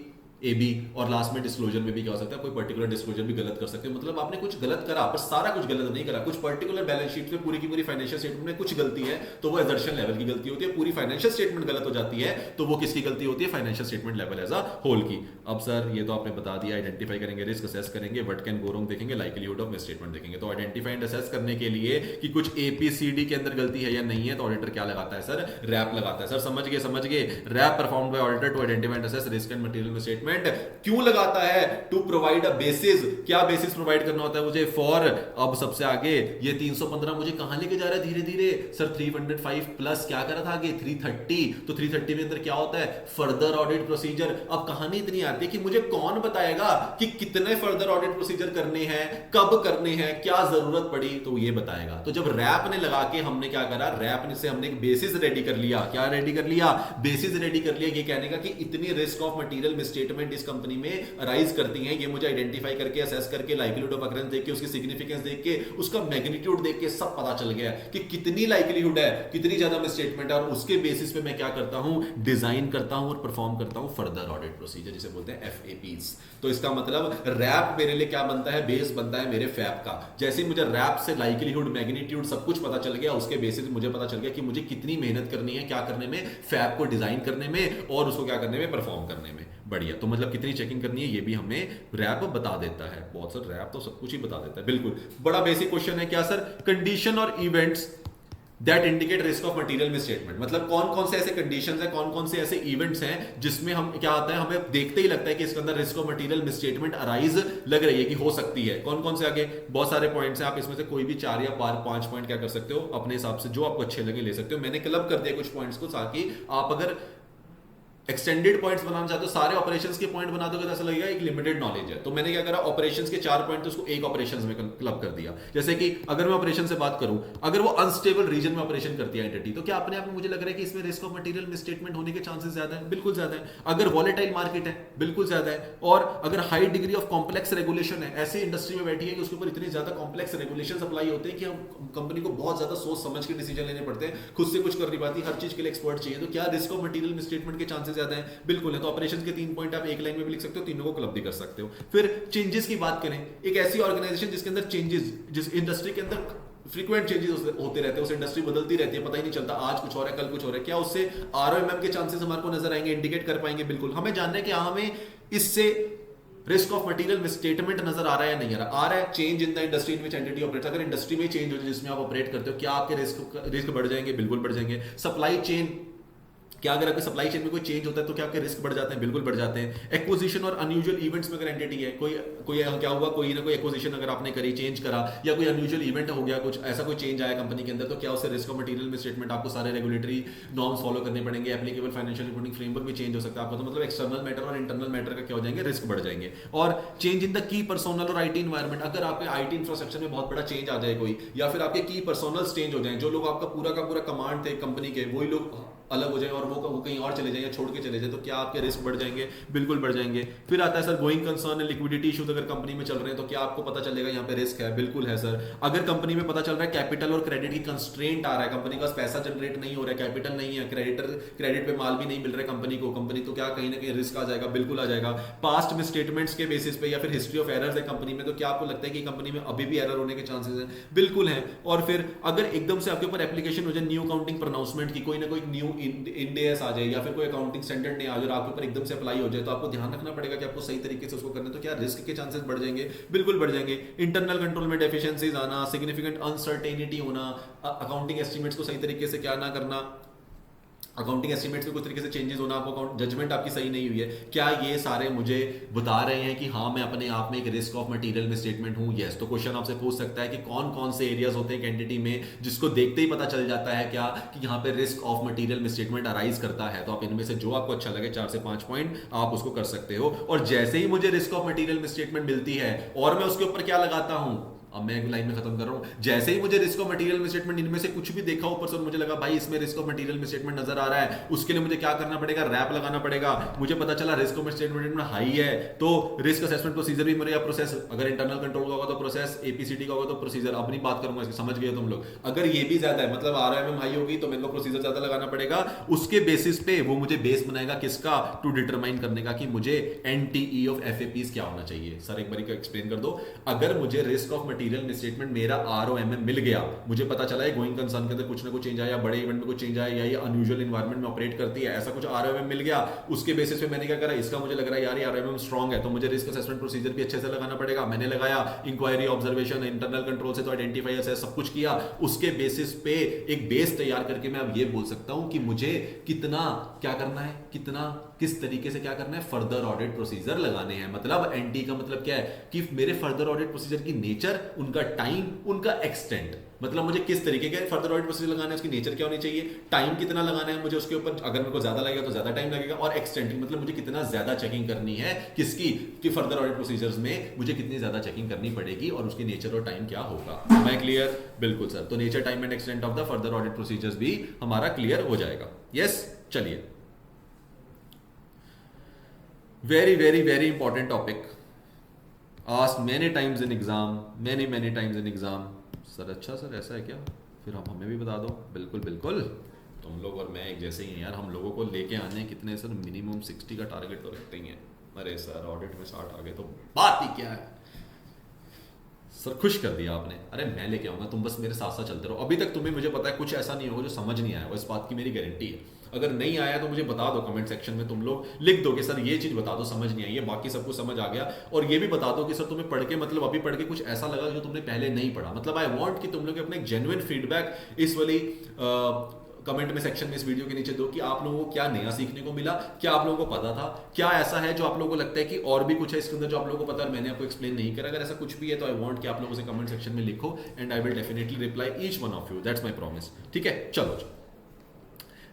एबी, और लास्ट में डिस्क्लोजर में भी क्या हो सकता है, कोई पर्टिकुलर डिस्क्लोजर भी गलत कर सकते हैं। मतलब आपने कुछ गलत करा पर सारा कुछ गलत नहीं करा, कुछ पर्टिकुलर बैलेंस शीट में पूरी की पूरी फाइनेंशियल स्टेटमेंट में कुछ गलती है तो वो एजर्शन लेवल की गलती होती है, पूरी फाइनेंशियल स्टेटमेंट गलत हो जाती है तो वो किसकी गलती होती है? Financial statement level as a whole की। अब सर ये तो आपने बता दिया, आइडेंटिफाई करेंगे, रिस्क असेस करेंगे, व्हाट कैन गो रॉन्ग देखेंगे, लाइक्लीहुड ऑफ मिसस्टेटमेंट देखेंगे। तो आइडेंटिफाई एंड असेस करने के लिए कि कुछ एपीसीडी के अंदर गलती है या नहीं है तो ऑडिटर क्या लगाता है सर? रैप लगाता है। सर समझ गए, RAP performed by auditor to identify and assess risk and material misstatement. क्यों लगाता है? To provide a basis. क्या बेसिस प्रोवाइड करना होता है मुझे? फॉर, अब सबसे आगे ये 315 मुझे कहां लेके जा रहा है धीरे धीरे सर? 305 प्लस क्या करा था आगे? 330। तो 330 में अंदर क्या होता है? Further audit procedure. अब कहानी इतनी आती है कि मुझे कौन बताएगा कि कितने फर्दर ऑडिट प्रोसीजर करने हैं, कब करने हैं, क्या जरूरत पड़ी, तो ये बताएगा। तो जब रैप ने लगा के हमने क्या करा, रैप से हमने एक बेसिस रेडी कर लिया। क्या रेडी कर लिया? बेसिस रेडी कर लिया ये कहने का कि इतनी रिस्क ऑफ मटेरियल मिसस्टेटमेंट इस कंपनी में राइज करती हैं, ये मुझे आइडेंटिफाई करके, असेस करके, लाइक्लीहुड ऑफ अकरेंस देख के, उसकी सिग्निफिकेंस देख के, उसका मैग्नीट्यूड देख के सब पता चल गया कि कितनी लाइक्लीहुड है, कितनी ज्यादा मिसस्टेटमेंट है, और उसके बेसिस पे मैं क्या करता हूं? डिजाइन करता हूं और परफॉर्म करता हूं फर्दर ऑडिट प्रोसीजर, जिसे बोलते हैं एफएपीज। तो इसका मतलब रैप मेरे लिए क्या बनता है? बेस बनता है मेरे फैप का। जैसे ही मुझे रैप से लाइक्लीहुड, मैग्नीट्यूड सब कुछ पता चल गया, उसके बेसिस मुझे पता चल गया कि मुझे कितनी मेहनत करनी है, क्या करने में, फैप को डिजाइन करने में और उसको क्या करने में, परफॉर्म करने में। बढ़िया। तो मतलब कितनी चेकिंग करनी है ये भी हमें रैप बता देता है। बहुत सर रैप तो सब कुछ ही बता देता है। बिल्कुल, बड़ा बेसिक क्वेश्चन है क्या सर? कंडीशन और events that indicate risk of material misstatement. मतलब कौन कौन से ऐसे कंडीशंस हैं, कौन कौन से ऐसे इवेंट्स हैं जिसमें हम क्या आता है, हमें देखते ही लगता है कि इसके अंदर risk of material misstatement arise लग रही है कि हो सकती है। कौन कौन से? आगे बहुत सारे पॉइंट्स हैं, आप इसमें से कोई भी 4 या 5 पॉइंट क्या कर सकते हो, अपने हिसाब से जो आपको अच्छे लगे ले सकते हो। मैंने क्लब कर दिया कुछ पॉइंट्स को, ताकि आप अगर एक्सटेंडेड पॉइंट्स बनाना चाहते हो, सारे ऑपरेशंस के पॉइंट बना दोगे तो ऐसा लगेगा एक लिमिटेड नॉलेज है। तो मैंने क्या करा, ऑपरेशंस के 4 पॉइंट उसको एक ऑपरेशंस में क्लब कर दिया। जैसे कि अगर मैं ऑपरेशन से बात करूं, अगर वो अनस्टेबल रीजन में ऑपरेशन करती है एंटिटी, तो क्या अपने आप में मुझे लग रहा है कि इसमें रिस्क ऑफ मटेरियल मिसस्टेटमेंट होने के चांसेस ज्यादा है? बिल्कुल ज्यादा है। अगर वॉलेटाइल मार्केट है, बिल्कुल ज्यादा है। और अगर high degree of complex regulation है, ऐसी इंडस्ट्री में बैठी है कि उसके ऊपर इतने ज्यादा कॉम्प्लेक्स रेगुलेशन अप्लाई होते हैं कि हम कंपनी को बहुत ज्यादा सोच समझ के डिसीजन लेने पड़ते हैं, खुद से कुछ कर नहीं पाती, हर चीज के लिए एक्सपर्ट चाहिए। तो क्या रिस्क ऑफ मटेरियल मिसस्टेटमेंट के चांसेस ज्यादा है? बिल्कुल है। तो ऑपरेशंस के 3 पॉइंट आप एक लाइन में भी लिख सकते हो, तीनों को क्लब भी कर सकते हो। फिर चेंजेस की बात करें, एक ऐसी ऑर्गेनाइजेशन जिसके अंदर चेंजेस, जिस इंडस्ट्री के अंदर फ्रीक्वेंट चेंजेस होते रहते हैं, उस इंडस्ट्री बदलती रहती है, पता ही नहीं चलता आज कुछ हो रहा है, कल कुछ हो रहा है, क्या उससे आरओएमएम के चांसेस हमारे को नजर आएंगे, इंडिकेट कर पाएंगे? बिल्कुल। हमें जानना है कि हमें इससे रिस्क ऑफ मटेरियल मिसस्टेटमेंट नजर आ रहा है या नहीं आ रहा है? Change in the industry in which entity operates. अगर इंडस्ट्री में चेंज हो जाए जिसमें आप ऑपरेट करते हो, क्या आपके रिस्क बढ़ जाएंगे? बिल्कुल बढ़ जाएंगे। सप्लाई चेन, क्या अगर आपके सप्लाई चेन में कोई चेंज होता है तो क्या आपके रिस्क बढ़ जाते हैं? बिल्कुल बढ़ जाते हैं। एक्विजिशन और अनयूजुअल इवेंट्स में अगर एंटिटी है, कोई क्या हुआ, कोई ना कोई एक्विजिशन अगर आपने करी, चेंज करा, या कोई अनयूजुअल इवेंट हो गया, कुछ ऐसा कोई चेंज आया कंपनी के अंदर, तो क्या उससे रिस्क ऑफ मटेरियल मिसस्टेटमेंट, आपको सारे रेगुलेटरी नॉर्म्स फॉलो करने पड़ेंगे, एप्लीकेबल फाइनेंशियल रिपोर्टिंग फ्रेमवर्क भी चेंज हो सकता है आपको। तो मतलब एक्सटर्नल मैटर और इंटरनल मैटर का क्या हो जाएंगे, रिस्क बढ़ जाएंगे। और change in the key personnel और आईटी इन्वायरमेंट, अगर आपके आईटी इंफ्रास्ट्रक्चर में बहुत बड़ा चेंज आ जाए कोई, या फिर आपके की पर्सोनल्स चेंज हो जाए, जो लोग आपका पूरा का पूरा कमांड थे कंपनी के, वही लोग अलग हो जाए और वो कहीं और चले जाए या छोड़ के चले जाए, तो क्या आपके रिस्क बढ़ जाएंगे? बिल्कुल बढ़ जाएंगे। फिर आता है sir going concern, liquidity issues अगर कंपनी में चल रहे हैं तो क्या आपको पता चलेगा यहाँ पे रिस्क है? बिल्कुल है सर। अगर कंपनी में पता चल रहा है कैपिटल और क्रेडिट की कंस्ट्रेंट आ रहा है, कंपनी का पैसा जनरेट नहीं हो रहा है, कैपिटल नहीं है, क्रेडिट पे माल भी नहीं मिल रहा है कंपनी तो क्या कहीं ना कहीं रिस्क आ जाएगा? बिल्कुल आ जाएगा। पास्ट में स्टेटमेंट्स के बेसिस पे या फिर हिस्ट्री ऑफ एरर्स है कंपनी में, तो क्या आपको लगता है कि कंपनी में अभी भी एरर होने के चांसेस हैं? बिल्कुल है। और फिर अगर एकदम से आपके ऊपर एप्लीकेशन हो जाए न्यू अकाउंटिंग प्रोनाउंसमेंट की, कोई ना कोई न्यू इंडेस आ जाए या फिर कोई अकाउंटिंग स्टैंडर्ड नहीं आ जाए और आपके ऊपर एकदम से अप्लाई हो जाए, तो आपको ध्यान रखना पड़ेगा कि आपको सही तरीके से उसको करना है। तो क्या रिस्क के चांसेस बढ़ जाएंगे? बिल्कुल बढ़ जाएंगे। इंटरनल कंट्रोल में डेफिशिएंसीज आना, सिग्निफिकेंट अनसर्टेनिटी होना, अकाउंटिंग एस्टिमेट्स को सही तरीके से क्या ना करना, अकाउंटिंग एस्टिमेट्स में कुछ तरीके से चेंजेस होना, आपको अकाउंट जजमेंट आपकी सही नहीं हुई है, क्या ये सारे मुझे बता रहे हैं कि हाँ मैं अपने आप में एक रिस्क ऑफ मटेरियल मिसस्टेटमेंट हूँ? यस। तो क्वेश्चन आपसे पूछ सकता है कि कौन कौन से एरियाज होते हैं एंटिटी में जिसको देखते ही पता चल जाता है क्या कि यहाँ पे risk of material misstatement arise करता है। तो आप इनमें से जो आपको अच्छा लगे 4 से 5 पॉइंट आप उसको कर सकते हो। और जैसे ही मुझे रिस्क ऑफ मटेरियल मिसस्टेटमेंट मिलती है और मैं उसके ऊपर क्या लगाता हूँ, अब मैं एक लाइन में खत्म कर रहा हूं, जैसे ही मुझे रिस्क ऑफ मटेरियल मिसस्टेटमेंट इनमें से कुछ भी देखा ऊपर से और मुझे लगा भाई इसमें रिस्क ऑफ मटेरियल मिसस्टेटमेंट नजर आ रहा है, उसके लिए मुझे क्या करना पड़ेगा? रैप लगाना पड़ेगा। मुझे पता चला रिस्क ऑफ मिसस्टेटमेंट हाई है तो रिस्क असेसमेंट प्रोसीजर भी मेरा प्रोसेस, अगर इंटरनल कंट्रोल का होगा तो प्रोसेस, एपीसीटी का होगा तो प्रोसीजर। अब नहीं बात करूंगा इसकी, समझ गए तुम लोग। अगर ये भी ज्यादा है मतलब आरएमएम हाई होगी तो मेरे को प्रोसीजर ज्यादा लगाना पड़ेगा। उसके बेसिस पे वो मुझे बेस बनाएगा किसका? टू डिटरमाइन करने का कि मुझे एनटीई ऑफ एफएपीज क्या होना चाहिए। सर एक बार एक्सप्लेन कर दो। अगर मुझे रिस्क ऑफ मटेरियल मिसस्टेटमेंट मेरा आरओएमएम मिल गया, मुझे पता चला है गोइंग कंसर्न के अंदर कुछ ना कुछ चेंज आया, बड़े इवेंट में कुछ चेंज आया, या ये अनयूजुअल एनवायरनमेंट में ऑपरेट करती है, ऐसा कुछ आरओएमएम मिल गया, उसके बेसिस पे मैंने क्या करा, इसका मुझे लग रहा है यार ये आरओएमएम स्ट्रांग है तो मुझे रिस्क असेसमेंट प्रोसीजर भी अच्छे से लगाना पड़ेगा। मैंने लगाया, इंक्वायरी, ऑब्जर्वेशन, इंटरनल कंट्रोल से तो आइडेंटिफाई असेस सब कुछ किया, उसके बेसिस पे एक बेस तैयार करके मैं अब ये बोल सकता हूं कि मुझे कितना क्या करना है, कितना किस तरीके से क्या करना है, फर्दर ऑडिट प्रोसीजर लगाने हैं। मतलब एनटी का मतलब क्या है कि मेरे फर्दर ऑडिट प्रोसीजर की नेचर, उनका टाइम, उनका एक्सटेंट, मतलब मुझे किस तरीके के फर्दर ऑडिट प्रोसीजर लगाना है, उसकी नेचर क्या होनी चाहिए, टाइम कितना लगाना है मुझे उसके ऊपर, अगर मेरे को ज्यादा लगेगा तो ज्यादा टाइम लगेगा, और एक्सटेंट मतलब मुझे कितना ज्यादा चेकिंग करनी है किसकी, कि फर्दर ऑडिट प्रोसीजर्स में मुझे कितनी ज्यादा चेकिंग करनी पड़ेगी और उसकी नेचर और टाइम क्या होगा। मैं क्लियर? बिल्कुल सर। तो nature, time and extent of the further audit procedures भी हमारा क्लियर हो जाएगा। यस, चलिए। Very, very, very important topic. Asked many times in exam, many times in exam. Sir अच्छा सर ऐसा है क्या? फिर आप हमें भी बता दो। बिल्कुल बिल्कुल, तुम लोग और मैं एक जैसे ही हैं यार। हम लोगों को लेके आने कितने सर, मिनिमम 60 का टारगेट तो रखते ही हैं। अरे सर ऑडिट में 60 आ गए तो बात ही क्या है सर, खुश कर दिया आपने। अरे मैं लेके आऊंगा, तुम बस मेरे साथ साथ चलते रहो। अभी तक तुम्हें मुझे पता है कुछ ऐसा नहीं होगा जो समझ नहीं आया हो, इस बात की मेरी गारंटी है। अगर नहीं आया तो मुझे बता दो, कमेंट सेक्शन में तुम लोग लिख दो कि सर ये चीज बता दो समझ नहीं आई है, बाकी सब कुछ समझ आ गया। और ये भी बता दो कि सर तुम्हें पढ़ के मतलब अभी पढ़ के कुछ ऐसा लगा जो तुमने पहले नहीं पढ़ा। मतलब आई वांट कि तुम लोग अपने जेन्युइन फीडबैक इस वाली कमेंट में सेक्शन में इस वीडियो के नीचे दो कि आप लोगों को क्या नया सीखने को मिला, क्या आप लोगों को पता था, क्या ऐसा है जो आप लोगों को लगता है कि और भी कुछ है इसके अंदर जो आप लोगों को पता है मैंने आपको एक्सप्लेन नहीं करा। अगर ऐसा कुछ भी है तो आई वांट कि आप लोगों से कमेंट सेक्शन में लिखो and I will definitely reply each one of you, that's my promise. ठीक है, चलो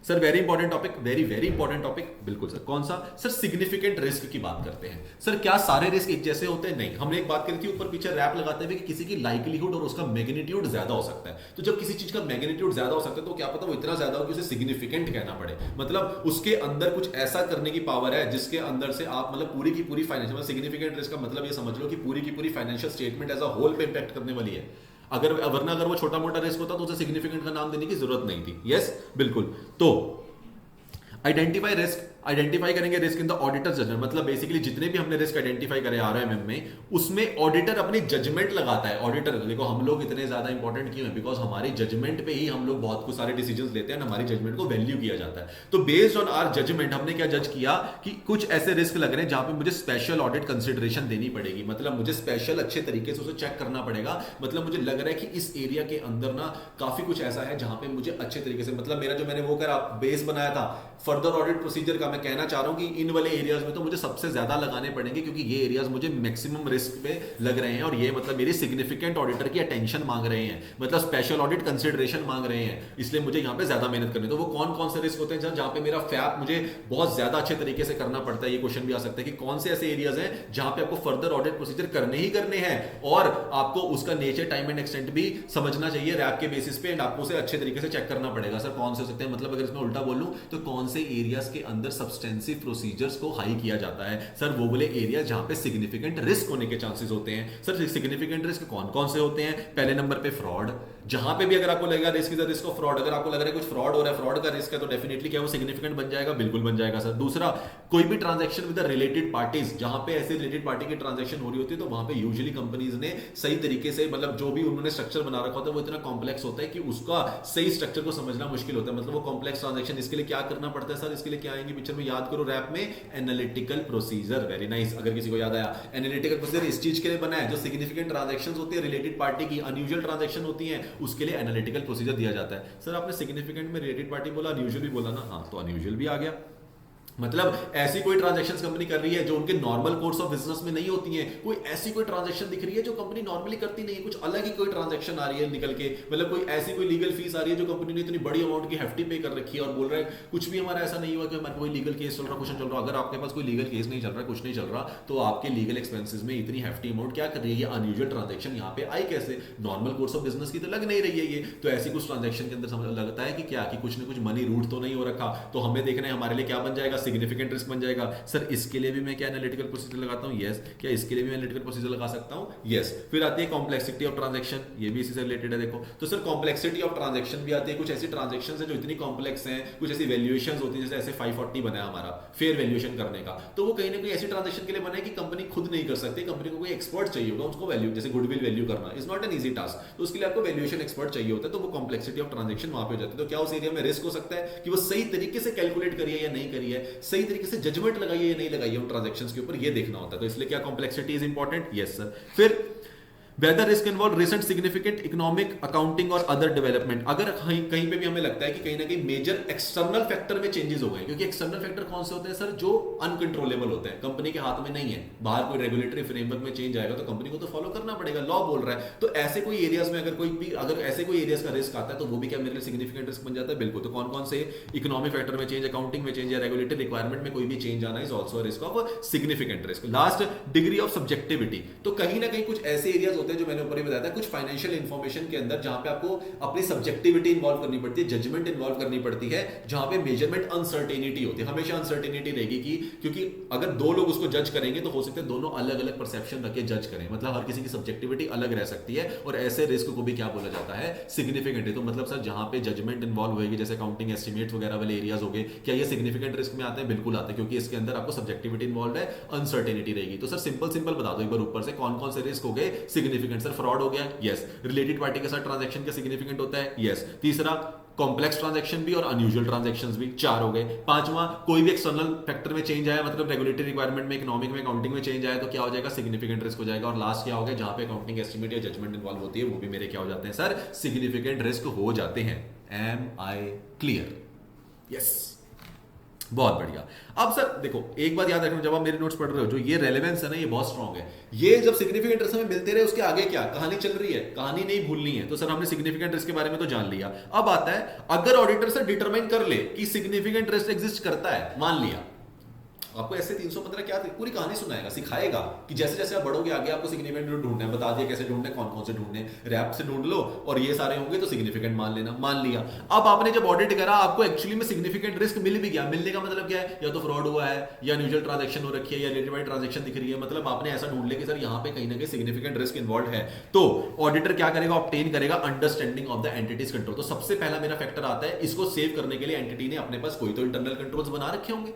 sir very important topic, very important topic. बिल्कुल सर, कौन सा सर? सिग्निफिकेंट रिस्क की बात करते हैं। सर क्या सारे रिस्क एक जैसे होते हैं? नहीं। हमने एक बात करी थी ऊपर पीछे रैप लगाते हुए कि किसी की लाइकलीहुड और उसका मैग्नीट्यूड ज्यादा हो सकता है। तो जब किसी चीज का मैग्नीट्यूड ज्यादा हो सकता है तो क्या पता वो इतना ज्यादा हो कि उसे सिग्निफिकेंट कहना पड़े। मतलब उसके अंदर कुछ ऐसा करने की पावर है जिसके अंदर से आप मतलब पूरी की पूरी फाइनेंशियल, सिग्निफिकेंट रिस्क का मतलब ये समझ लो कि पूरी की पूरी financial statement as a whole पे इंपैक्ट करने वाली है। वरना अगर वो छोटा मोटा रिस्क होता तो उसे सिग्निफिकेंट का नाम देने की जरूरत नहीं थी। यस बिल्कुल। तो आइडेंटिफाई रिस्क, आइडेंटिफाई करेंगे risk in the auditor judgement. मतलब बेसिकली जितने भी हमने रिस्क आइडेंटिफाई करे आरओएमएम में, उसमें ऑडिटर अपनी जजमेंट लगाता है। ऑडिटर देखो हम लोग इतने ज्यादा इंपॉर्टेंट क्यों है, बिकॉज हमारी जजमेंट पे ही हम लोग बहुत कुछ सारे डिसीजंस लेते हैं, हमारी जजमेंट को वैल्यू किया जाता है। तो बेस्ड ऑन आवर जजमेंट हमने क्या जज किया कि कुछ ऐसे रिस्क लग रहे हैं जहां पे मुझे स्पेशल ऑडिट कंसिडरेशन देनी पड़ेगी। मतलब मुझे स्पेशल अच्छे तरीके से उसे चेक करना पड़ेगा। मतलब मुझे लग रहा है कि इस एरिया के अंदर ना काफी कुछ ऐसा है जहां पे मुझे अच्छे तरीके से, मतलब मेरा जो मैंने वो करा बेस बनाया था फर्दर ऑडिट प्रोसीजर का, मैं कहना चाह रहा हूं कि इन वाले एरियाज में तो मुझे सबसे ज्यादा लगाने पड़ेंगे क्योंकि ये एरियाज मुझे मैक्सिमम रिस्क पे लग रहे हैं और ये मतलब मेरी सिग्निफिकेंट ऑडिटर की अटेंशन मांग रहे हैं, मतलब स्पेशल ऑडिट कंसिडरेशन मांग रहे हैं, इसलिए मुझे यहाँ पे ज्यादा मेहनत करनी है। तो वो कौन कौन से रिस्क होते हैं जहां पे मेरा फैप मुझे बहुत ज्यादा अच्छे तरीके से करना पड़ता है। ये क्वेश्चन भी आ सकता है कि कौन से ऐसे एरियाज हैं जहां पे आपको फर्दर ऑडिट प्रोसीजर करने ही करने हैं और आपको उसका नेचर, टाइम एंड एक्सटेंट भी समझना चाहिए रैप के बेसिस पे एंड आपको उसे अच्छे तरीके से चेक करना पड़ेगा। सर कौन से हो सकते हैं, मतलब अगर इसमें उल्टा बोलूं तो कौन से एरियाज के अंदर सब्सटेंसिव प्रोसीजर्स को हाई किया जाता है। सर वो बोले एरिया जहां पे सिग्निफिकेंट रिस्क होने के चांसेस होते हैं। सर सिग्निफिकेंट रिस्क कौन कौन से होते हैं? पहले नंबर पे फ्रॉड, जहां पे भी अगर आपको लगेगा risk is the risk of fraud, अगर आपको लग रहा है कुछ फ्रॉड हो रहा है, फ्रॉड का रिस्क है, तो डेफिनेटली क्या वो सिग्निफिकेंट बन जाएगा? बिल्कुल बन जाएगा सर। दूसरा, कोई भी ट्रांजैक्शन विद रिलेटेड पार्टीज, जहां पे ऐसे रिलेटेड पार्टी की ट्रांजैक्शन हो रही होती है, तो वहां पे यूजुअली कंपनीज ने सही तरीके से, मतलब जो भी उन्होंने स्ट्रक्चर बना रखा होता है वो इतना कॉम्प्लेक्स होता है कि उसका सही स्ट्रक्चर को समझना मुश्किल होता है। मतलब वो कॉम्प्लेक्स ट्रांजैक्शन, इसके लिए क्या करना पड़ता है सर? इसके लिए क्या आएंगे पिक्चर में, याद करो रैप में, एनालिटिकल प्रोसीजर। वेरी नाइस, अगर किसी को याद आया। एनालिटिकल प्रोसीजर इस चीज के लिए बना है, जो सिग्निफिकेंट ट्रांजैक्शंस होती है रिलेटेड पार्टी की, अनयूजुअल ट्रांजैक्शन होती है, उसके लिए एनालिटिकल प्रोसीजर दिया जाता है। सर आपने सिग्निफिकेंट में रिलेटेड पार्टी बोला, अनयूजुअल भी बोला ना, हाँ तो अनयूजुअल भी आ गया। मतलब ऐसी कोई ट्रांजैक्शंस कंपनी कर रही है जो उनके नॉर्मल कोर्स ऑफ बिजनेस में नहीं होती है, कोई ऐसी कोई ट्रांजैक्शन दिख रही है जो कंपनी नॉर्मली करती नहीं है, कुछ अलग ही कोई ट्रांजैक्शन आ रही है निकल के, मतलब कोई ऐसी कोई लीगल फीस आ रही है जो कंपनी ने इतनी बड़ी अमाउंट की हेफ्टी पे कर रखी है और बोल रहा है कुछ भी हमारा ऐसा नहीं हुआ कि हमारा कोई लीगल केस चल रहा, कुछ नहीं चल रहा। अगर आपके पास कोई लीगल केस नहीं चल रहा, कुछ नहीं चल रहा, तो आपके लीगल एक्सपेंसेस में इतनी हेफ्टी अमाउंट क्या कर रही है? अनयूजुअल ट्रांजैक्शन यहाँ पे आई कैसे? नॉर्मल कोर्स ऑफ बिजनेस की तो लग नहीं रही है ये। तो ऐसी कुछ ट्रांजैक्शन के अंदर समझ लगता है कि क्या कि कुछ ना कुछ मनी रूट तो नहीं हो रखा, तो हमें देखना है हमारे लिए क्या बन जाएगा? सिग्निफिकेंट रिस्क बन जाएगा। सर इसके लिए भी मैं क्या एनालिटिकल प्रोसीजर लगाता हूं? यस। क्या इसके लिए भी एनालिटिकल प्रोसीजर लगा सकता हूं? यस। फिर आती है कॉम्प्लेक्सिटी ऑफ ट्रांजैक्शन, ये भी इसी से रिलेटेड है। देखो तो सर कॉम्प्लेक्सिटी ऑफ ट्रांजैक्शन भी आती है, कुछ ऐसी ट्रांजैक्शंस हैं जो इतनी कॉम्प्लेक्स हैं, कुछ ऐसी वैल्यूएशंस होती है, जैसे ऐसे 540 बना है हमारा फेयर वैल्यूएशन करने का, तो वो कहीं ना कहीं ऐसी ट्रांजैक्शन के लिए बना है कि कंपनी खुद नहीं कर सकती, कंपनी को कोई एक्सपर्ट चाहिए होगा उसको वैल्यू, जैसे गुडविल वैल्यू करना is not an easy task, तो उसके लिए आपको वैल्यूएशन एक्सपर्ट चाहिए होता है, तो वो कॉम्प्लेक्सिटी ऑफ ट्रांजैक्शन वहां पे हो जाती है। तो क्या उस एरिया में रिस्क हो सकता है कि वो सही तरीके से कैलकुलेट करी है या नहीं करी है, सही तरीके से जजमेंट लगाई है या नहीं लगाई है उन ट्रांजैक्शंस के ऊपर, ये देखना होता है। तो इसलिए क्या complexity is important? Yes sir. फिर whether risk involve recent significant economic, accounting और अदर डेवलपमेंट, अगर कहीं पे भी हमें लगता है कि कहीं ना कहीं मेजर एक्सटर्नल फैक्टर में चेंजेस हो गए, क्योंकि एक्सटर्नल फैक्टर कौन से होते हैं सर? जो अनकंट्रोलेबल होते हैं, कंपनी के हाथ में नहीं है, बाहर कोई रेगुलेटरी फ्रेमवर्क में चेंज आएगा तो कंपनी को तो फॉलो करना पड़ेगा, लॉ बोल रहा है। तो ऐसे कोई एरियाज में अगर ऐसे कोई एरियाज का रिस्क आता है तो वो भी क्या मेरे लिए सिग्निफिकेंट रिस्क बन जाता है? बिल्कुल। तो कौन कौन से? इकोनॉमिक फैक्टर में चेंज, अकाउंटिंग में चेंज या रेगुलेटरी रिक्वायरमेंट में कोई भी चेंज आना is also risk of significant risk. Last, degree of subjectivity, तो कहीं ना कहीं कुछ ऐसे एरियाज होते हैं जो मैंने ऊपर ही बताया, कुछ फाइनेंशियल इंफॉर्मेशन के अंदर जहां पे आपको अपनी सब्जेक्टिविटी इन्वॉल्व करनी पड़ती है, जजमेंट इन्वॉल्व करनी पड़ती है, जहां पे मेजरमेंट अनसर्टेनिटी होती है, हमेशा अनसर्टेनिटी रहेगी कि क्योंकि अगर दो लोग उसको जज करेंगे तो हो सकता है दोनों अलग अलग परसेप्शन रख के जज करें, मतलब हर किसी की सब्जेक्टिविटी अलग रह सकती है, और ऐसे रिस्क को भी क्या बोला जाता है? सिग्निफिकेंट है। तो मतलब सर जहां पे जजमेंट इन्वॉल्व होगी, जैसे अकाउंटिंग एस्टिमेट वगैरह वाले एरियाज हो गए, क्या ये सिग्निफिकेंट रिस्क में आते हैं? बिल्कुल आते हैं, क्योंकि इसके अंदर आपको सब्जेक्टिविटी इन्वॉल्व है, अनसर्टेनिटी रहेगी। तो सर सिंपल बता दो एक बार ऊपर से कौन कौन से रिस्क हो गए सिग्निफिकेंट? सर फ्रॉड हो गया, यस। रिलेटेड पार्टी के साथ ट्रांजैक्शन का सिग्निफिकेंट होता है, यस। तीसरा, कॉम्प्लेक्स ट्रांजैक्शन भी और अनयूजुअल ट्रांजैक्शंस भी, 4 हो गए। पांचवा, कोई भी एक्सटर्नल फैक्टर में चेंज आया, मतलब रेगुलेटरी रिक्वायरमेंट में, इकोनॉमिक में, अकाउंटिंग में चेंज आया तो क्या हो जाएगा? सिग्निफिकेंट रिस्क हो जाएगा। और लास्ट क्या हो गया? जहां पे अकाउंटिंग एस्टिमेट या जजमेंट इन्वॉल्व होती है वो भी मेरे क्या हो जाते हैं सर? सिग्निफिकेंट रिस्क हो जाते हैं। M I clear? यस, बहुत बढ़िया। अब सर देखो एक बात याद रखना, जब आप मेरे नोट्स पढ़ रहे हो, जो ये रेलेवेंस है ना, ये बहुत स्ट्रांग है। ये जब सिग्निफिकेंट रिस्क हमें मिलते रहे, उसके आगे क्या कहानी चल रही है, कहानी नहीं भूलनी है। तो सर हमने सिग्निफिकेंट रिस्क के बारे में तो जान लिया। अब आता है, अगर ऑडिटर सर डिटरमाइन कर ले कि सिग्निफिकेंट रिस्क एग्जिस्ट करता है, मान लिया, आपको ऐसे 315 क्या पूरी कहानी सुनाएगा, सिखाएगा कि जैसे जैसे आप बढ़ोगे आगे आपको सिग्निफिकेंट ढूंढना है, बता दिया कैसे ढूंढने, कौन कौन से ढूंढने, रैप से ढूंढ लो और ये सारे होंगे तो सिग्निफिकेंट मान लेना, मान लिया। अब आपने जब ऑडिट करा, आपको एक्चुअली में सिग्निफिकेंट रिस्क मिल भी गया। मिलने का मतलब क्या है? या तो फ्रॉड हुआ है, या न्यूजुअल ट्रांजैक्शन हो रखी है, या रिलेटेड ट्रांजैक्शन दिख रही है, मतलब आपने ऐसा ढूंढ लिया कि सर यहाँ पे कहीं ना कहीं सिग्निफिकेंट रिस्क इन्वॉल्व है। तो ऑडिटर क्या करेगा? ऑब्टेन करेगा understanding of the entities control. तो सबसे पहला मेरा फैक्टर आता है, इसको सेव करने के लिए एंटिटी ने अपने पास कोई तो इंटरनल कंट्रोल्स बना रखे होंगे।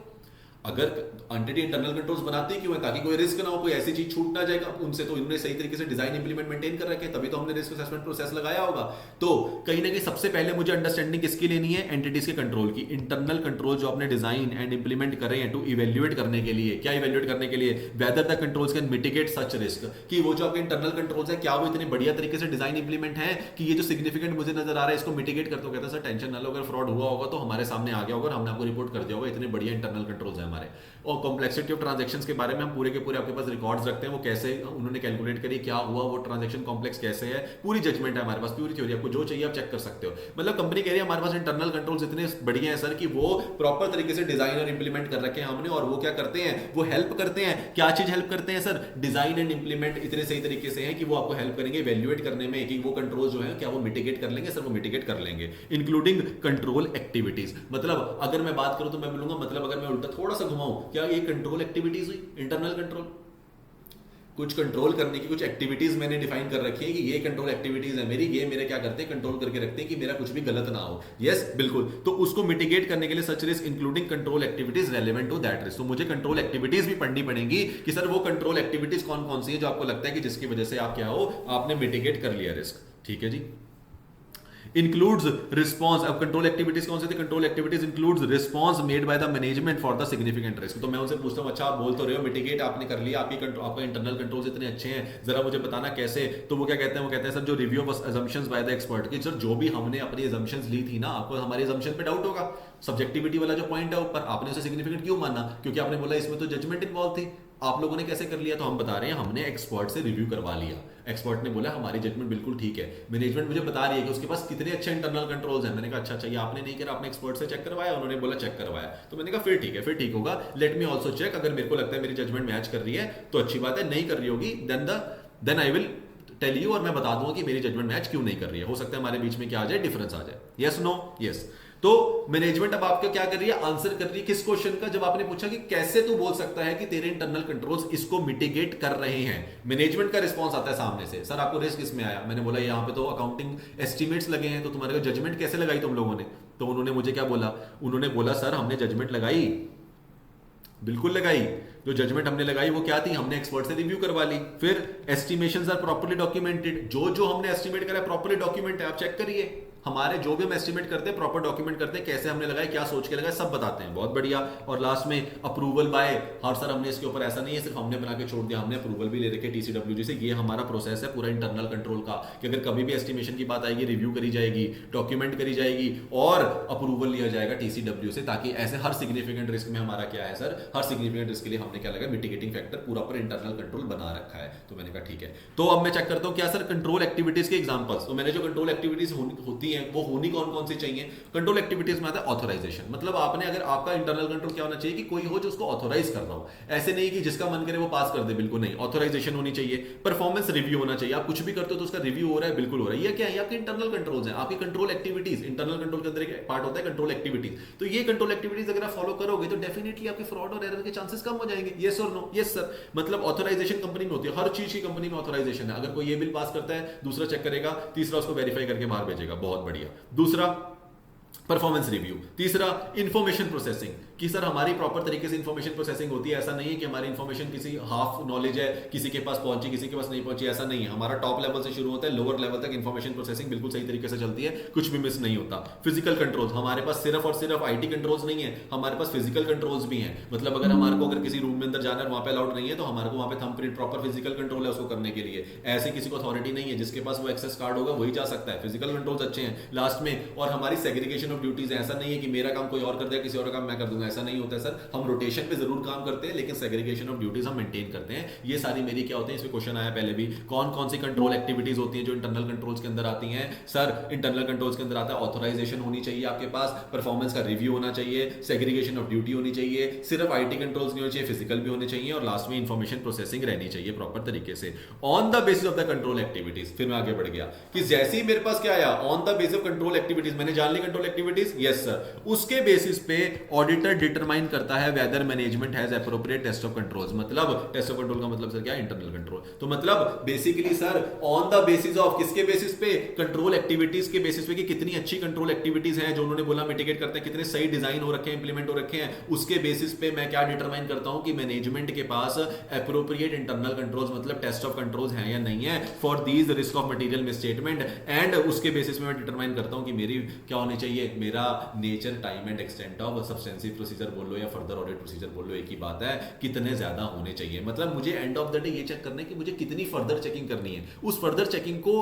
अगर एंटिटी इंटरनल कंट्रोल्स बनाते क्यों है? ताकि कोई रिस्क ना हो, कोई ऐसी चीज छूट ना जाएगा उनसे, तो इन्होंने सही तरीके से डिजाइन इंप्लीमेंट मेंटेन कर रखे हैं, तभी तो हमने रिस्क असेसमेंट प्रोसेस लगाया होगा। तो कहीं ना कहीं सबसे पहले मुझे अंडरस्टैंडिंग किसकी लेनी है? एंटिटीज के कंट्रोल की। इंटरनल कंट्रोल जो आपने डिजाइन एंड इंप्लीमेंट करे हैं टू इवेल्युएट करने के लिए, क्या इवेल्युएट करने के लिए? Weather the controls can mitigate such risk, कि वो जो आपके इंटरनल कंट्रोल्स है क्या वो इतने बढ़िया तरीके से डिजाइन इंप्लीमेंट है कि ये जो सिग्निफिकेंट मुझे नजर आ रहा है इसको मिटिगेट करते हो। कहता है सर टेंशन ना लो, अगर फ्रॉड हुआ होगा तो हमारे सामने आ गया होगा, हमने आपको रिपोर्ट कर दिया होगा, इतने बढ़िया इंटरनल कंट्रोल्स है हमारे। और कॉम्प्लेक्सिटी ऑफ ट्रांजेक्शन्स के बारे में हम पूरे के पूरे आपके पास रिकॉर्ड्स रखते हैं, वो कैसे उन्होंने कैलकुलेट करी, क्या हुआ, वो ट्रांजेक्शन कॉम्प्लेक्स कैसे है, पूरी जजमेंट है हमारे पास, पूरी थ्योरी, आपको जो चाहिए आप चेक कर सकते हो। मतलब कंपनी कह रही है हमारे पास इंटरनल कंट्रोल्स इतने बढ़िया हैं सर कि वो प्रॉपर तरीके से डिजाइन और इंप्लीमेंट कर रखे हैं हमने, और वो क्या करते हैं, वो हेल्प करते हैं। क्या चीज हेल्प करते हैं सर? डिजाइन एंड इंप्लीमेंट इतने सही तरीके से हैं कि वो आपको हेल्प करेंगे इवैल्यूएट करने में कि वो कंट्रोल जो है क्या वो मिटिगेट कर लेंगे। सर वो मिटिगेट कर लेंगे, इंक्लूडिंग कंट्रोल एक्टिविटीज। मतलब अगर मैं बात करूं तो मैं बोलूंगा, मतलब अगर मैं उल्टा थोड़ा सा घुमाऊं, क्या ये कंट्रोल एक्टिविटीज हुई? इंटरनल कंट्रोल, कुछ कंट्रोल करने की कुछ एक्टिविटीज मैंने डिफाइन कर रखी है कि ये कंट्रोल एक्टिविटीज है मेरी, ये मेरे क्या करते हैं, कंट्रोल करके रखते हैं कि मेरा कुछ भी गलत ना हो। यस बिल्कुल। तो उसको मिटिगेट करने के लिए such risk including control activities relevant to that risk. तो मुझे कंट्रोल एक्टिविटीज भी पढ़नी पड़ेंगी कि सर वो कंट्रोल एक्टिविटीज कौन कौन सी है जो आपको लगता है कि जिसकी वजह से आप क्या हो, आपने मिटिगेट कर लिया रिस्क। ठीक है जी। Includes response. अब कंट्रोल एक्टिविटीज कौन सी थी? Control activities includes response made by the management for the significant risk. तो मैं उनसे पूछता हूं, अच्छा आप बोल तो रहे हो मिटिगेट आपने कर लिया, आपका इंटरनल कंट्रोल्स इतने अच्छे हैं, जरा मुझे बताना कैसे। तो वो क्या कहते हैं? वो कहते हैं सर जो review of assumptions by the expert की, सर जो भी हमने अपनी असम्पशंस ली थी ना, आपको हमारी असम्पशन पे डाउट होगा, सब्जेक्टिविटी वाला जो पॉइंट है ऊपर, आपने उसे सिग्निफिकेंट क्यों माना? क्योंकि आपने बोला इसमें तो जजमेंट इन्वॉल्व थी। आप लोगों ने कैसे कर लिया? तो हम बता रहे हैं हमने एक्सपर्ट से रिव्यू करवा लिया, एक्सपर्ट ने बोला हमारी जजमेंट बिल्कुल ठीक है। मैनेजमेंट मुझे बता रही है कि उसके पास कितने अच्छे इंटरनल कंट्रोल्स हैं। मैंने कहा अच्छा ये आपने नहीं किया, आपने एक्सपर्ट से चेक करवाया? उन्होंने बोला चेक करवाया। तो मैंने कहा फिर ठीक है, फिर ठीक होगा, लेट मी ऑल्सो चेक। अगर मेरे को लगता है मेरी जजमेंट मैच कर रही है तो अच्छी बात है, नहीं कर रही होगी then I will tell you, और मैं बता दूंगा कि मेरी जजमेंट मैच क्यों नहीं कर रही है। हो सकता है हमारे बीच में क्या आ जाए, डिफरेंस आ जाए। Yes no? यस। तो मैनेजमेंट अब आपका क्या कर रही है? आंसर कर रही है किस क्वेश्चन का? जब आपने पूछा कि कैसे तू बोल सकता है कि तेरे इंटरनल कंट्रोल्स इसको मिटिगेट कर रहे हैं, मैनेजमेंट का रिस्पांस आता है सामने से, सर आपको रिस्क किसमें आया? मैंने बोला यहाँ पे तो अकाउंटिंग एस्टिमेट्स लगे हैं, तो तुम्हारे को जजमेंट कैसे लगाई तुम लोगों ने? तो उन्होंने मुझे क्या बोला? उन्होंने बोला सर हमने जजमेंट लगाई, बिल्कुल लगाई। जो जजमेंट हमने लगाई वो क्या थी? हमने एक्सपर्ट से रिव्यू करवा ली। फिर एस्टिमेशंस आर प्रॉपर्ली डॉक्यूमेंटेड, जो हमने एस्टिमेट करा प्रॉपर्ली डॉक्यूमेंट है, आप चेक करिए। हमारे जो भी हम एस्टिमेट करते हैं प्रॉपर डॉक्यूमेंट करते हैं, कैसे हमने लगाया, क्या सोच के लगाया, सब बताते हैं, बहुत बढ़िया। और लास्ट में अप्रूवल बाय, हाँ सर हमने इसके ऊपर ऐसा नहीं है सिर्फ हमने बना के छोड़ दिया, हमने अप्रूवल भी ले रखे TCWG से। ये हमारा प्रोसेस है पूरा इंटरनल कंट्रोल का कि अगर कभी भी एस्टिमेशन की बात आएगी, रिव्यू करी जाएगी, डॉक्यूमेंट करी जाएगी और अप्रूवल लिया जाएगा TCW से, ताकि ऐसे हर सिग्निफिकेंट रिस्क में हमारा क्या है सर, हर सिग्निफिकेंट रिस्क के लिए हमने क्या लगा, मिटिगेटिंग फैक्टर पूरा पर इंटरनल कंट्रोल बना रखा है। तो मैंने कहा ठीक है। तो अब मैं चेक करता हूं क्या सर कंट्रोल एक्टिविटीज के एग्जांपल्स। तो मैंने जो कंट्रोल एक्टिविटीज होती हैं वो होनी कौन सी चाहिए? कंट्रोल एक्टिविटीज में आता है ऑथराइजेशन। मतलब आपने अगर आपका इंटरनल कंट्रोल क्या होना चाहिए कि कोई हो जो उसको ऑथराइज कर रहा हो, ऐसे नहीं कि जिसका मन करे वो पास कर दे, बिल्कुल नहीं। ऑथराइजेशन होनी चाहिए। परफॉर्मेंस रिव्यू होना चाहिए, आप कुछ भी करते हो तो उसका रिव्यू हो रहा है, बिल्कुल हो रहा है। ये क्या है? आपके इंटरनल कंट्रोल्स हैं, आपकी कंट्रोल एक्टिविटीज। इंटरनल कंट्रोल के अंदर एक पार्ट होता है कंट्रोल एक्टिविटीज। तो ये कंट्रोल एक्टिविटीज अगर आप फॉलो करोगे तो डेफिनेटली आपके फ्रॉड और एरर के चांसेस कम हो जाएंगे। यस और नो? Yes sir. मतलब ऑथराइजेशन कंपनी में होती है, हर चीज की कंपनी में ऑथराइजेशन है। अगर कोई ये बिल पास करता है, दूसरा चेक करेगा, तीसरा उसको वेरीफाई करके बाहर भेजेगा, बहुत बढ़िया। दूसरा परफॉर्मेंस रिव्यू। तीसरा इंफॉर्मेशन प्रोसेसिंग, कि सर हमारी प्रॉपर तरीके से इंफॉर्मेशन प्रोसेसिंग होती है। ऐसा नहीं है कि हमारी इंफॉर्मेशन किसी हाफ नॉलेज है, किसी के पास पहुंची किसी के पास नहीं पहुंची, ऐसा नहीं है। हमारा टॉप लेवल से शुरू होता है, लोअर लेवल तक इंफॉर्मेशन प्रोसेसिंग बिल्कुल सही तरीके से चलती है, कुछ भी मिस नहीं होता। फिजिकल कंट्रोल्स, हमारे पास सिर्फ और सिर्फ IT कंट्रोल्स नहीं है, हमारे पास फिजिकल कंट्रोल्स भी हैं। मतलब अगर हमारे को अगर किसी रूम में अंदर जाना है, वहां पे अलाउड नहीं है, तो हमारे को वहां पे थंबप्रिंट प्रॉपर फिजिकल कंट्रोल है उसको करने के लिए। ऐसे किसी को अथॉरिटी नहीं है, जिसके पास वो एक्सेस कार्ड होगा वही जा सकता है। फिजिकल कंट्रोल्स अच्छे हैं। लास्ट में, और हमारी सेग्रीगेशन ऑफ ड्यूटीज है, ऐसा नहीं है कि मेरा काम कोई और कर दिया, किसी और काम मैं कर दूंगा, ऐसा नहीं होता है सर। हम रोटेशन पे जरूर काम करते हैं, लेकिन सेग्रीगेशन ऑफ ड्यूटीज हम मेंटेन करते हैं। ये सारी मेरी क्या होते हैं, इसमें क्वेश्चन आया पहले भी, कौन कौन सी कंट्रोल एक्टिविटीज होती हैं जो इंटरनल कंट्रोल्स के अंदर आती हैं। सर इंटरनल कंट्रोल्स के अंदर आता है ऑथराइजेशन होनी चाहिए आपके पास, परफॉर्मेंस का रिव्यू होना चाहिए, सेग्रीगेशन ऑफ ड्यूटी होनी चाहिए, सिर्फ IT कंट्रोल्स नहीं होने चाहिए, फिजिकल भी होने चाहिए, और लास्ट में इंफॉर्मेशन प्रोसेसिंग रहनी चाहिए प्रॉपर तरीके से on the basis of the control activities. फिर मैं आगे बढ़ गया कि जैसे ही मेरे पास क्या आया, on the basis of control activities, मैंने जान ली कंट्रोल एक्टिविटीज, यस सर। उसके बेसिस पे ऑडिटर डिटरमाइन करता है whether management has appropriate test of controls. मतलब टेस्ट ऑफ कंट्रोल का मतलब सर क्या? Internal control. तो मतलब basically sir on the basis of, किसके बेसिस पे? कंट्रोल एक्टिविटीज के बेसिस पे कि कितनी अच्छी कंट्रोल एक्टिविटीज हैं जो उन्होंने बोला मिटिगेट करते हैं, कितने सही डिजाइन हो रखे हैं, इंप्लीमेंट हो रखे हैं, उसके बेसिस पे मैं क्या डिटरमाइन करता हूं कि मैनेजमेंट के पास एप्रोप्रिएट इंटरनल कंट्रोल्स मतलब टेस्ट ऑफ कंट्रोल्स हैं या नहीं है for these risk of material misstatement. And उसके बेसिस में मैं डिटरमाइन करता हूं कि मेरी क्या होनी चाहिए, मेरा nature, time and extent of substantive procedure बोल लो या फर्दर ऑडिट प्रोसीजर बोल लो, एक ही बात है, कितने ज्यादा होने चाहिए। मतलब मुझे एंड ऑफ द डे ये चेक करना है कि मुझे कितनी फर्दर चेकिंग करनी है, उस फर्दर चेकिंग को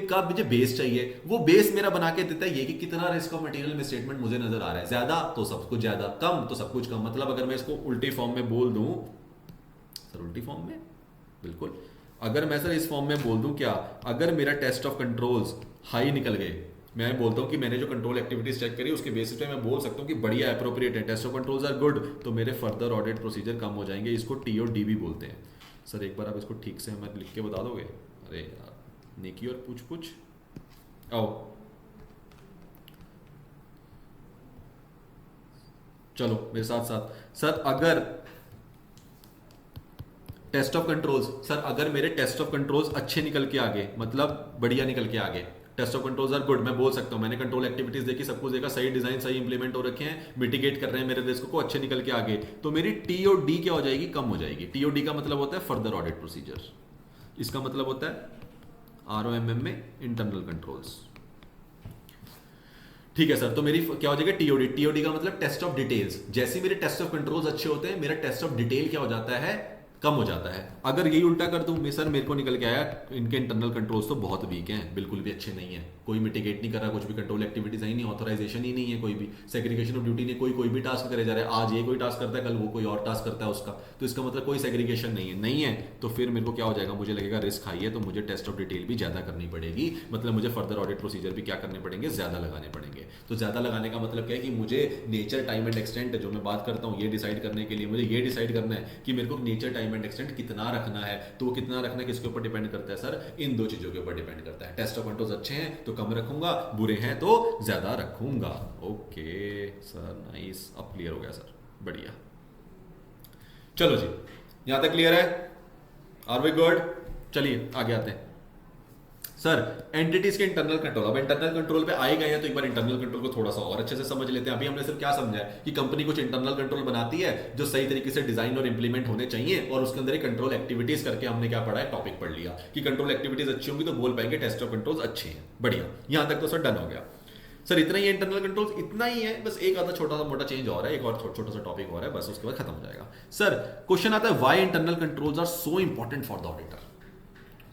का मुझे बेस चाहिए, वो बेस मेरा बना के देता है ये कि कितना रिस्क ऑफ मटेरियल में स्टेटमेंट मुझे नजर आ रहा है, ज्यादा तो सब कुछ ज्यादा, कम तो सब कुछ कम। मतलब अगर मैं इसको उल्टी फॉर्म में बोल दूं, सर उल्टी फॉर्म में बिल्कुल, अगर मैं सर इस फॉर्म में बोल दूं क्या, अगर मेरा टेस्ट ऑफ कंट्रोल्स हाई निकल गए, मैं बोलता हूं कि मैंने जो कंट्रोल एक्टिविटीज चेक करी उसके बेसिस पे मैं बोल सकता हूं कि बढ़िया एप्रोप्रिएट है, test of controls are good, तो मेरे फर्दर ऑडिट प्रोसीजर कम हो जाएंगे। इसको टी और डी भी बोलते हैं। सर एक बार आप इसको ठीक से हमें लिख के बता दोगे? अरे यार नेकी और पूछ पूछ, आओ चलो मेरे साथ साथ। सर अगर टेस्ट ऑफ कंट्रोल्स, सर अगर मेरे टेस्ट ऑफ कंट्रोल्स अच्छे निकल के आगे, मतलब बढ़िया निकल के आगे, test of controls are good, मैं बोल सकता हूं मैंने कंट्रोल एक्टिविटीज देखी, सब कुछ देखा, सही डिजाइन सही इंप्लीमेंट हो रखे हैं, मिटिगेट कर रहे हैं मेरे रिस्क को, अच्छे निकल के आगे, तो मेरी टी और डी क्या हो जाएगी? कम हो जाएगी। टी और डी का मतलब होता है फर्दर ऑडिट प्रोसीजर, इसका मतलब होता है ROMM में इंटरनल कंट्रोल्स। ठीक है सर, तो मेरी क्या हो जाएगा? टीओडी। टीओडी का मतलब टेस्ट ऑफ डिटेल्स। जैसे मेरे टेस्ट ऑफ कंट्रोल्स अच्छे होते हैं, मेरा टेस्ट ऑफ डिटेल क्या हो जाता है? कम हो जाता है। अगर यही उल्टा कर दूं मैं, सर मेरे को निकल के आया इनके इंटरनल कंट्रोल्स तो बहुत वीक हैं, बिल्कुल भी अच्छे नहीं है, कोई मिटिगेट नहीं कर रहा, कुछ भी कंट्रोल एक्टिविटीज ही नहीं, ऑथराइजेशन ही नहीं है, कोई भी सेग्रीगेशन ऑफ ड्यूटी नहीं, कोई भी टास्क करे जा रहा है, आज ये कोई टास्क करता है, कल वो कोई और टास्क करता है उसका, तो इसका मतलब कोई सेग्रीगेशन नहीं है, तो फिर मेरे को क्या हो जाएगा? मुझे लगेगा रिस्क हाई है, तो मुझे टेस्ट ऑफ डिटेल भी ज्यादा करनी पड़ेगी, मतलब मुझे फर्दर ऑडिट प्रोसीजर भी क्या करने पड़ेंगे? ज्यादा लगाने पड़ेंगे। तो ज्यादा लगाने का मतलब क्या है कि मुझे नेचर टाइम एंड एक्सटेंट जो मैं बात करता हूँ, ये डिसाइड करने के लिए मुझे ये डिसाइड करना है कि मेरे को नेचर टाइम एंड एक्सटेंट कितना रखना है। तो वो कितना रखना किसके ऊपर डिपेंड करता है? सर इन दो चीजों के ऊपर डिपेंड करता है। टेस्ट ऑफ कंट्रोल्स अच्छे हैं तो कम रखूंगा, बुरे हैं तो ज्यादा रखूंगा। ओके सर नाइस, अब क्लियर हो गया सर, बढ़िया। चलो जी, यहां तक क्लियर है? Are we good? चलिए आगे आते हैं। सर एंटिटीज के इंटरनल कंट्रोल, अब इंटरनल कंट्रोल पे आए गए हैं तो एक बार इंटरनल कंट्रोल को थोड़ा सा और अच्छे से समझ लेते हैं। अभी हमने सिर्फ क्या समझा है कि कंपनी कुछ इंटरनल कंट्रोल बनाती है जो सही तरीके से डिजाइन और इंप्लीमेंट होने चाहिए, और उसके अंदर कंट्रोल एक्टिविटीज करके हमने क्या पढ़ा है? टॉपिक पढ़ लिया कि कंट्रोल एक्टिविटीज अच्छी होंगी तो बोल पाएंगे टेस्ट ऑफ कंट्रोल्स अच्छे हैं। बढ़िया, यहां तक तो सर डन हो गया। सर इतना ही है इंटरनल कंट्रोल्स, इतना ही है, बस एक आधा छोटा सा मोटा चेंज और है, एक और छोटा सा टॉपिक और है, बस उसके बाद खत्म हो जाएगा। सर क्वेश्चन आता है why internal controls are so important for the auditor.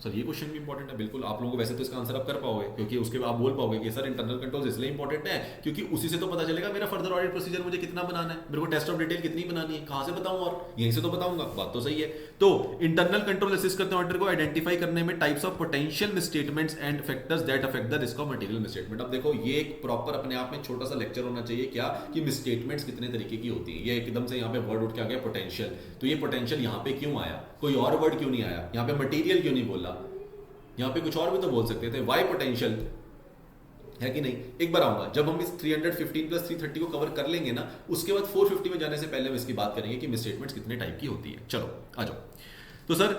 Sir ये क्वेश्चन भी इंपॉर्टेंट है, बिल्कुल आप लोगों को वैसे तो इसका आंसर आप कर पाओगे, क्योंकि उसके बाद आप बोल पाओगे कि सर इंटरनल कंट्रोल्स इसलिए इंपॉर्टेंट है क्योंकि उसी से तो पता चलेगा मेरा फर्दर ऑडिट प्रोसीजर मुझे कितना बनाना है, मेरे को टेस्ट ऑफ डिटेल कितनी बनानी है, कहां से बताऊं, और यहीं से तो बताऊंगा। बात तो सही है। तो इंटरनल कंट्रोल असिस्ट करते हैं ऑडिटर को आइडेंटिफाई करने में types of potential misstatements and factors that affect the risk of material misstatement. अब देखो ये एक प्रॉपर अपने आप में छोटा सा लेक्चर होना चाहिए क्या, कि मिसस्टेटमेंट्स कितने तरीके की होती है। ये एकदम से यहाँ पे वर्ड उठ के आ गया पोटेंशियल, तो ये पोटेंशियल यहाँ पे क्यों आया? कोई और वर्ड क्यों नहीं आया? यहाँ पे मटेरियल क्यों नहीं बोला? यहां पे कुछ और भी तो बोल सकते थे, वाई पोटेंशियल है कि नहीं? एक बार आऊंगा जब हम इस 315 प्लस 330 को कवर कर लेंगे ना, उसके बाद 450 में जाने से पहले हम इसकी बात करेंगे कि मिसस्टेटमेंट्स कितने टाइप की होती है। चलो आ जाओ। तो सर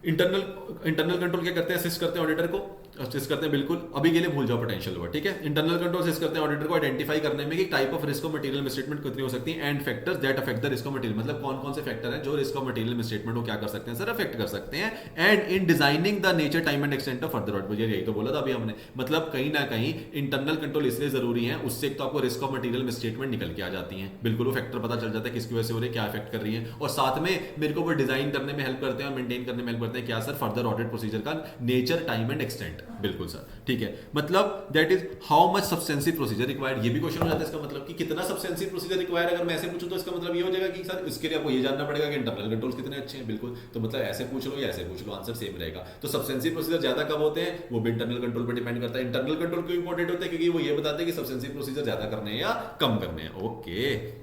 इंटरनल कंट्रोल क्या करते हैं? असिस्ट करते हैं ऑडिटर को, असिस्ट करते हैं, बिल्कुल अभी के लिए भूल जाओ पोटेंशियल वर्ड, ठीक है। इंटरनल कंट्रोल असिस्ट करते हैं ऑडिटर को आइडेंटिफाई करने में कि type of risk of material misstatement कितनी हो सकती है, and factors that affect the risk of material, मतलब कौन कौन से फैक्टर हैं जो रिस्क ऑफ मटेरियल मिसस्टेटमेंट को क्या कर सकते हैं सर? अफेक्ट कर सकते हैं। And in designing the nature time and extent of further audit, यही तो बोला था अभी हमने, मतलब कहीं ना कहीं इंटरनल कंट्रोल इसलिए जरूरी है, उससे एक तो आपको रिस्क ऑफ मटेरियल मिसस्टेटमेंट निकल के आ जाती है, बिल्कुल वो फैक्टर पता चल जाता है किसकी वजह से हो रही है, क्या अफेक्ट कर रही है, और साथ में मेरे को वो डिजाइन करने में हेल्प करते हैं, मेंटेन करने में हेल्प करते हैं क्या सर? फर्दर ऑडिट प्रोसीजर का नेचर टाइम एंड एक्सटेंट, बिल्कुल सर, ठीक है। मतलब that is how much substantive procedure required, ये भी क्वेश्चन हो जाता है इसका मतलब कि कितना सब्सटेंसिव प्रोसीजर रिक्वायर्ड। अगर मैं ऐसे पूछूं तो इसका मतलब ये हो जाएगा कि सर इसके लिए आपको ये जानना पड़ेगा कि इंटरनल कंट्रोल्स कितने अच्छे हैं, बिल्कुल। तो मतलब ऐसे पूछ लो या ऐसे पूछ लो, आंसर सेम रहेगा। तो सब्सटेंसिव प्रोसीजर ज्यादा कब होते हैं? वो भी इंटरनल कंट्रोल पर डिपेंड करता है। इंटरनल कंट्रोल क्यों इंपॉर्टेंट होता है? क्योंकि वो ये बताते हैं कि सब्सटेंसिव प्रोसीजर ज्यादा करने हैं या कम करने हैं। Okay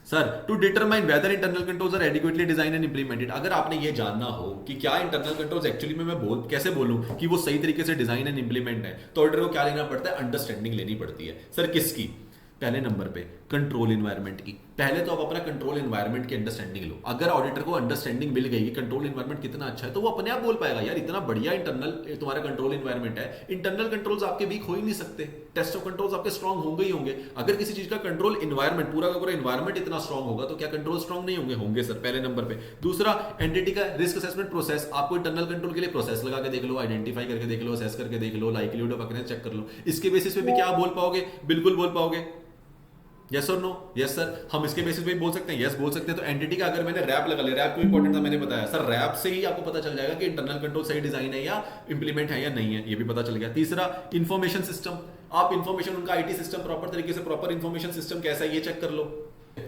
sir, to determine whether internal controls are adequately design and implemented, अगर आपने ये जानना हो कि क्या इंटरनल कंट्रोल्स एक्चुअली में मैं कैसे बोलूं कि वो सही तरीके से डिजाइन एंड इंप्लीमेंट है, तो ऑडिटर को क्या लेना पड़ता है? अंडरस्टैंडिंग लेनी पड़ती है। सर किसकी? पहले नंबर पे कंट्रोल एनवायरनमेंट की। पहले तो आप अपना कंट्रोल एनवायरनमेंट की अंडरस्टैंडिंग लो। अगर ऑडिटर को अंडरस्टैंडिंग मिल गई कि कंट्रोल एनवायरनमेंट कितना अच्छा है, तो वो अपने आप बोल पाएगा यार इतना बढ़िया इंटरनल तुम्हारा कंट्रोल एनवायरनमेंट है, इंटरनल कंट्रोल्स आपके वीक हो ही नहीं सकते, टेस्ट ऑफ कंट्रोल्स आपके स्ट्रांग होंगे ही होंगे। अगर किसी चीज का कंट्रोल एनवायरनमेंट पूरा का पूरा एनवायरनमेंट इतना स्ट्रांग होगा तो क्या कंट्रोल स्ट्रांग नहीं होंगे? होंगे सर, पहले नंबर पे। दूसरा, एंटिटी का रिस्क असेसमेंट प्रोसेस, आपको इंटरनल कंट्रोल के लिए प्रोसेस लगा के देख लो, आइडेंटिफाई करके देख लो, असेस करके देख लो, लाइक्लीहुड ऑफ अकरेंस चेक कर लो, इसके बेसिस पे भी क्या बोल पाओगे? बिल्कुल बोल पाओगे। यस और नो? यस सर, हम इसके बेसिस पे भी बोल सकते हैं, यस बोल सकते हैं। तो एंटिटी का अगर मैंने रैप लगा लिया, रैप क्यों इंपॉर्टेंट था मैंने बताया सर, रैप से ही आपको पता चल जाएगा कि इंटरनल कंट्रोल सही डिजाइन है या इंप्लीमेंट है या नहीं है, ये भी पता चल गया। तीसरा, इंफॉर्मेशन सिस्टम, आप इंफॉर्मेशन उनका आईटी सिस्टम प्रॉपर तरीके से, प्रॉपर इंफॉर्मेशन सिस्टम कैसा है ये चेक कर लो।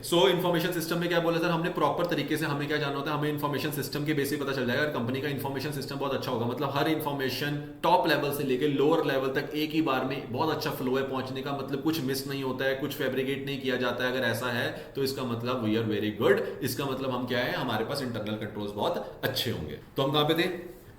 सो इन्फॉर्मेशन सिस्टम में क्या बोला सर, हमने प्रॉपर तरीके से, हमें क्या जानना होता है, हमें इन्फॉर्मेशन सिस्टम के बेसिस पता चल जाएगा। अगर कंपनी का इन्फॉर्मेशन सिस्टम बहुत अच्छा होगा, मतलब हर इन्फॉर्मेशन टॉप लेवल से लेकर लोअर लेवल तक एक ही बार में बहुत अच्छा फ्लो है पहुंचने का, मतलब कुछ मिस नहीं होता है, कुछ फैब्रिकेट नहीं किया जाता है। अगर ऐसा है तो इसका मतलब वी आर वेरी गुड, इसका मतलब हम क्या है, हमारे पास इंटरनल कंट्रोल्स बहुत अच्छे होंगे। तो हम कहां पे थे,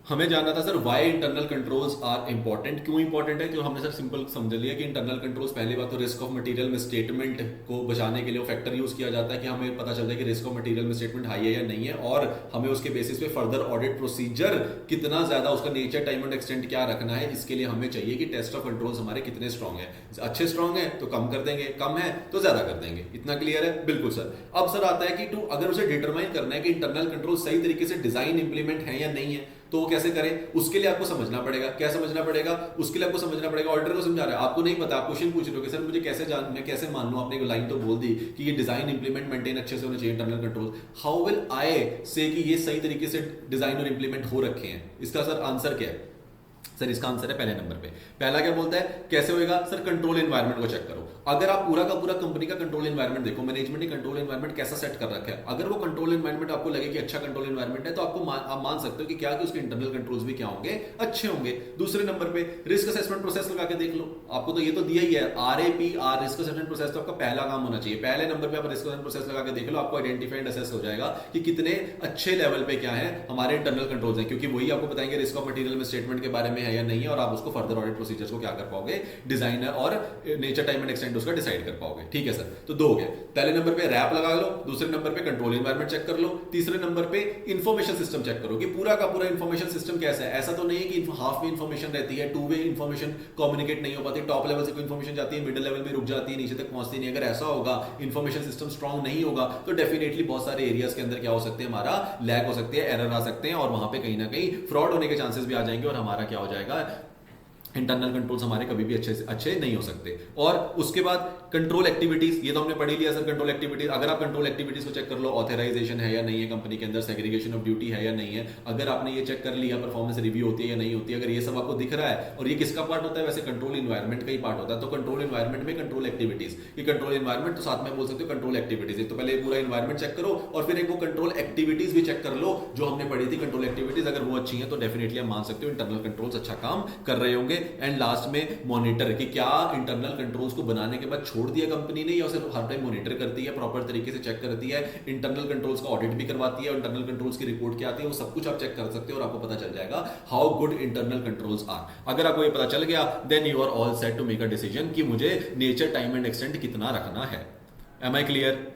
हमें जानना था sir why internal controls are important, क्यों इंपॉर्टेंट है। जो हमने सर सिंपल समझ लिया कि इंटरनल कंट्रोल्स, पहली बात तो रिस्क ऑफ मटेरियल मिसस्टेटमेंट को बचाने के लिए फैक्टर यूज किया जाता है कि हमें पता चलता है कि risk of material misstatement high है या नहीं है, और हमें उसके बेसिस पे फर्दर ऑडिट प्रोसीजर कितना ज्यादा, उसका नेचर, टाइम एंड एक्सटेंट क्या रखना है, इसके लिए हमें चाहिए कि टेस्ट ऑफ कंट्रोल्स हमारे कितने स्ट्रॉन्ग है। अच्छे स्ट्रॉन्ग है तो कम कर देंगे, कम है तो ज्यादा कर देंगे। इतना क्लियर है? बिल्कुल सर। अब सर आता है कि टू अगर उसे डिटरमाइन करना है कि इंटरनल कंट्रोल सही तरीके से डिजाइन इंप्लीमेंट है या नहीं है, तो वो कैसे करें, उसके लिए आपको समझना पड़ेगा। क्या समझना पड़ेगा? उसके लिए आपको समझना पड़ेगा, ऑडिटर को समझा रहा है, आपको नहीं पता, आप क्वेश्चन पूछ रहे हो कि सर मुझे कैसे जान, मैं कैसे मान लूं, आपने एक लाइन तो बोल दी कि ये डिजाइन इंप्लीमेंट मेंटेन अच्छे से होने चाहिए internal control, how will I से कि ये सही तरीके से डिजाइन और इंप्लीमेंट हो रखे हैं। इसका सर आंसर क्या है? सर इसका आंसर है पहले नंबर पे। पहला क्या बोलता है, कैसे होएगा सर, कंट्रोल एनवायरनमेंट को चेक करो। अगर आप पूरा का पूरा कंपनी का कंट्रोल एनवायरनमेंट देखो, मैनेजमेंट ने कंट्रोल एनवायरनमेंट कैसा सेट कर रखा है, अगर वो कंट्रोल एनवायरनमेंट आपको लगे कि अच्छा कंट्रोल एनवायरनमेंट है, तो आपको आप मान सकते हो कि क्या कि उसके इंटरनल कंट्रोल्स भी क्या होंगे, अच्छे होंगे। दूसरे नंबर पे रिस्क असेसमेंट प्रोसेस लगा के देख लो, आपको तो ये तो दिया ही है, RAPR रिस्क असेसमेंट प्रोसेस, तो आपका पहला काम होना चाहिए। पहले नंबर पे आप रिस्क असेसमेंट प्रोसेस लगा के देख लो, आपको आइडेंटिफाइड असेस हो जाएगा कि कितने अच्छे लेवल पे क्या है हमारे इंटरनल कंट्रोल्स हैं, क्योंकि वही आपको बताएंगे रिस्क ऑफ मटेरियल में स्टेटमेंट के बारे में है या नहीं है, और आप उसको फर्दर ऑडिट प्रोसीजर्स को क्या कर पाओगे, डिजाइनर और नेचर, टाइम एंड एक्सटेंट उसका डिसाइड कर पाओगे। ठीक है सर, तो दो हो गए। पहले नंबर पे रैप लगा लो, दूसरे नंबर पे कंट्रोल एनवायरनमेंट चेक कर लो, तीसरे नंबर पे इंफॉर्मेशन सिस्टम चेक करो कि पूरा का पूरा इंफॉर्मेशन सिस्टम कैसा है। ऐसा तो नहीं है कि हाफ में इंफॉर्मेशन रहती है, टू वे इंफॉर्मेशन कम्युनिकेट नहीं हो पाती, टॉप लेवल से कोई इंफॉर्मेशन जाती है, मिडिल लेवल में रुक जाती है, नीचे तक पहुंचती नहीं। अगर ऐसा होगा, इंफॉर्मेशन सिस्टम स्ट्रांग नहीं होगा, तो डेफिनेटली बहुत सारे एरियाज के अंदर क्या हो सकते हैं, हमारा लैग हो सकती है, एरर आ सकते हैं, और वहां पे कहीं ना कहीं फ्रॉड होने के चांसेस भी आ जाएंगे, और हमारा क्या हो जाएगा, इंटरनल कंट्रोल्स हमारे कभी भी अच्छे नहीं हो सकते। और उसके बाद कंट्रोल एक्टिविटीज, ये तो हमने पढ़ ही लिया सर। कंट्रोल एक्टिविटीज, अगर आप कंट्रोल एक्टिविटीज को चेक कर लो, ऑथराइजेशन है या नहीं है कंपनी के अंदर, सेग्रीगेशन ऑफ ड्यूटी है या नहीं है, अगर आपने ये चेक कर लिया, परफॉर्मेंस रिव्यू होती है या नहीं होती है, अगर ये सब आपको दिख रहा है, और ये किसका पार्ट होता है, वैसे कंट्रोल इन्वायरमेंट का ही पार्ट होता है। तो कंट्रोल इन्वायरमेंट में कंट्रोल एक्टिविटीज, ये कंट्रोल इन्वायरमेंट तो साथ में बोल सकते हो कंट्रोल एक्टिविटीज। एक तो पहले पूरा इन्वायरमेंट चेक करो, और फिर एक वो कंट्रोल एक्टिविटीज भी चेक कर लो जो हमने पढ़ी थी। कंट्रोल एक्टिविटीज अगर वो अच्छी है तो डेफिनेटली आप मान सकते हो इंटरनल कंट्रोल्स अच्छा काम कर रहे होंगे। एंड लास्ट में मॉनिटर, कि क्या इंटरनल कंट्रोल्स को बनाने के बाद छोड़ दिया कंपनी ने, या उसे हर टाइम मॉनिटर करती है, प्रॉपर तरीके से चेक करती है, इंटरनल कंट्रोल्स का ऑडिट भी करवाती है, इंटरनल कंट्रोल्स की रिपोर्ट क्या आती है, वो सब कुछ आप चेक कर सकते हो, और आपको पता चल जाएगा how good internal controls are. अगर आपको ये पता चल गया, then you are all set to make a decision कि मुझे नेचर, टाइम एंड एक्सटेंट कितना रखना है। Am I clear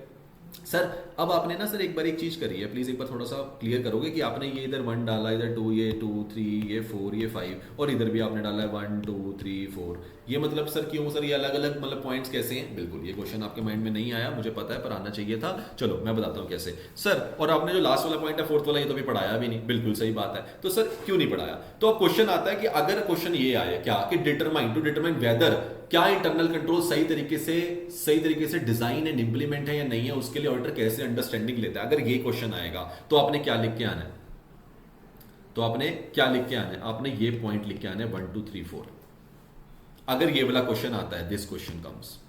sir? अब आपने ना सर एक बार एक चीज करी है, प्लीज एक बार थोड़ा सा क्लियर करोगे कि आपने ये इधर 1 डाला, इधर 2, ये 2 3, ये 4, ये 5, और इधर भी आपने डाला है 1 2 3 4। ये मतलब सर क्यों सर, ये अलग अलग मतलब पॉइंट्स कैसे हैं? बिल्कुल, ये क्वेश्चन आपके माइंड में नहीं आया, मुझे पता है, पर आना चाहिए था। चलो मैं बताता हूँ कैसे सर। और आपने जो लास्ट वाला पॉइंट है, फोर्थ वाला, ये तो भी पढ़ाया भी नहीं। बिल्कुल सही बात है, तो सर क्यों नहीं पढ़ाया? तो अब क्वेश्चन आता है कि अगर क्वेश्चन ये आए क्या कि डिटरमाइन वेदर, क्या इंटरनल कंट्रोल सही तरीके से डिजाइन एंड इंप्लीमेंट है या नहीं है, उसके लिए ऑडिटर कैसे अंडरस्टैंडिंग लेता है। अगर ये क्वेश्चन आएगा तो आपने क्या लिख के आना है, आपने ये पॉइंट लिख के आना है 1 2 3 4। अगर ये वाला क्वेश्चन आता है, दिस क्वेश्चन कम्स,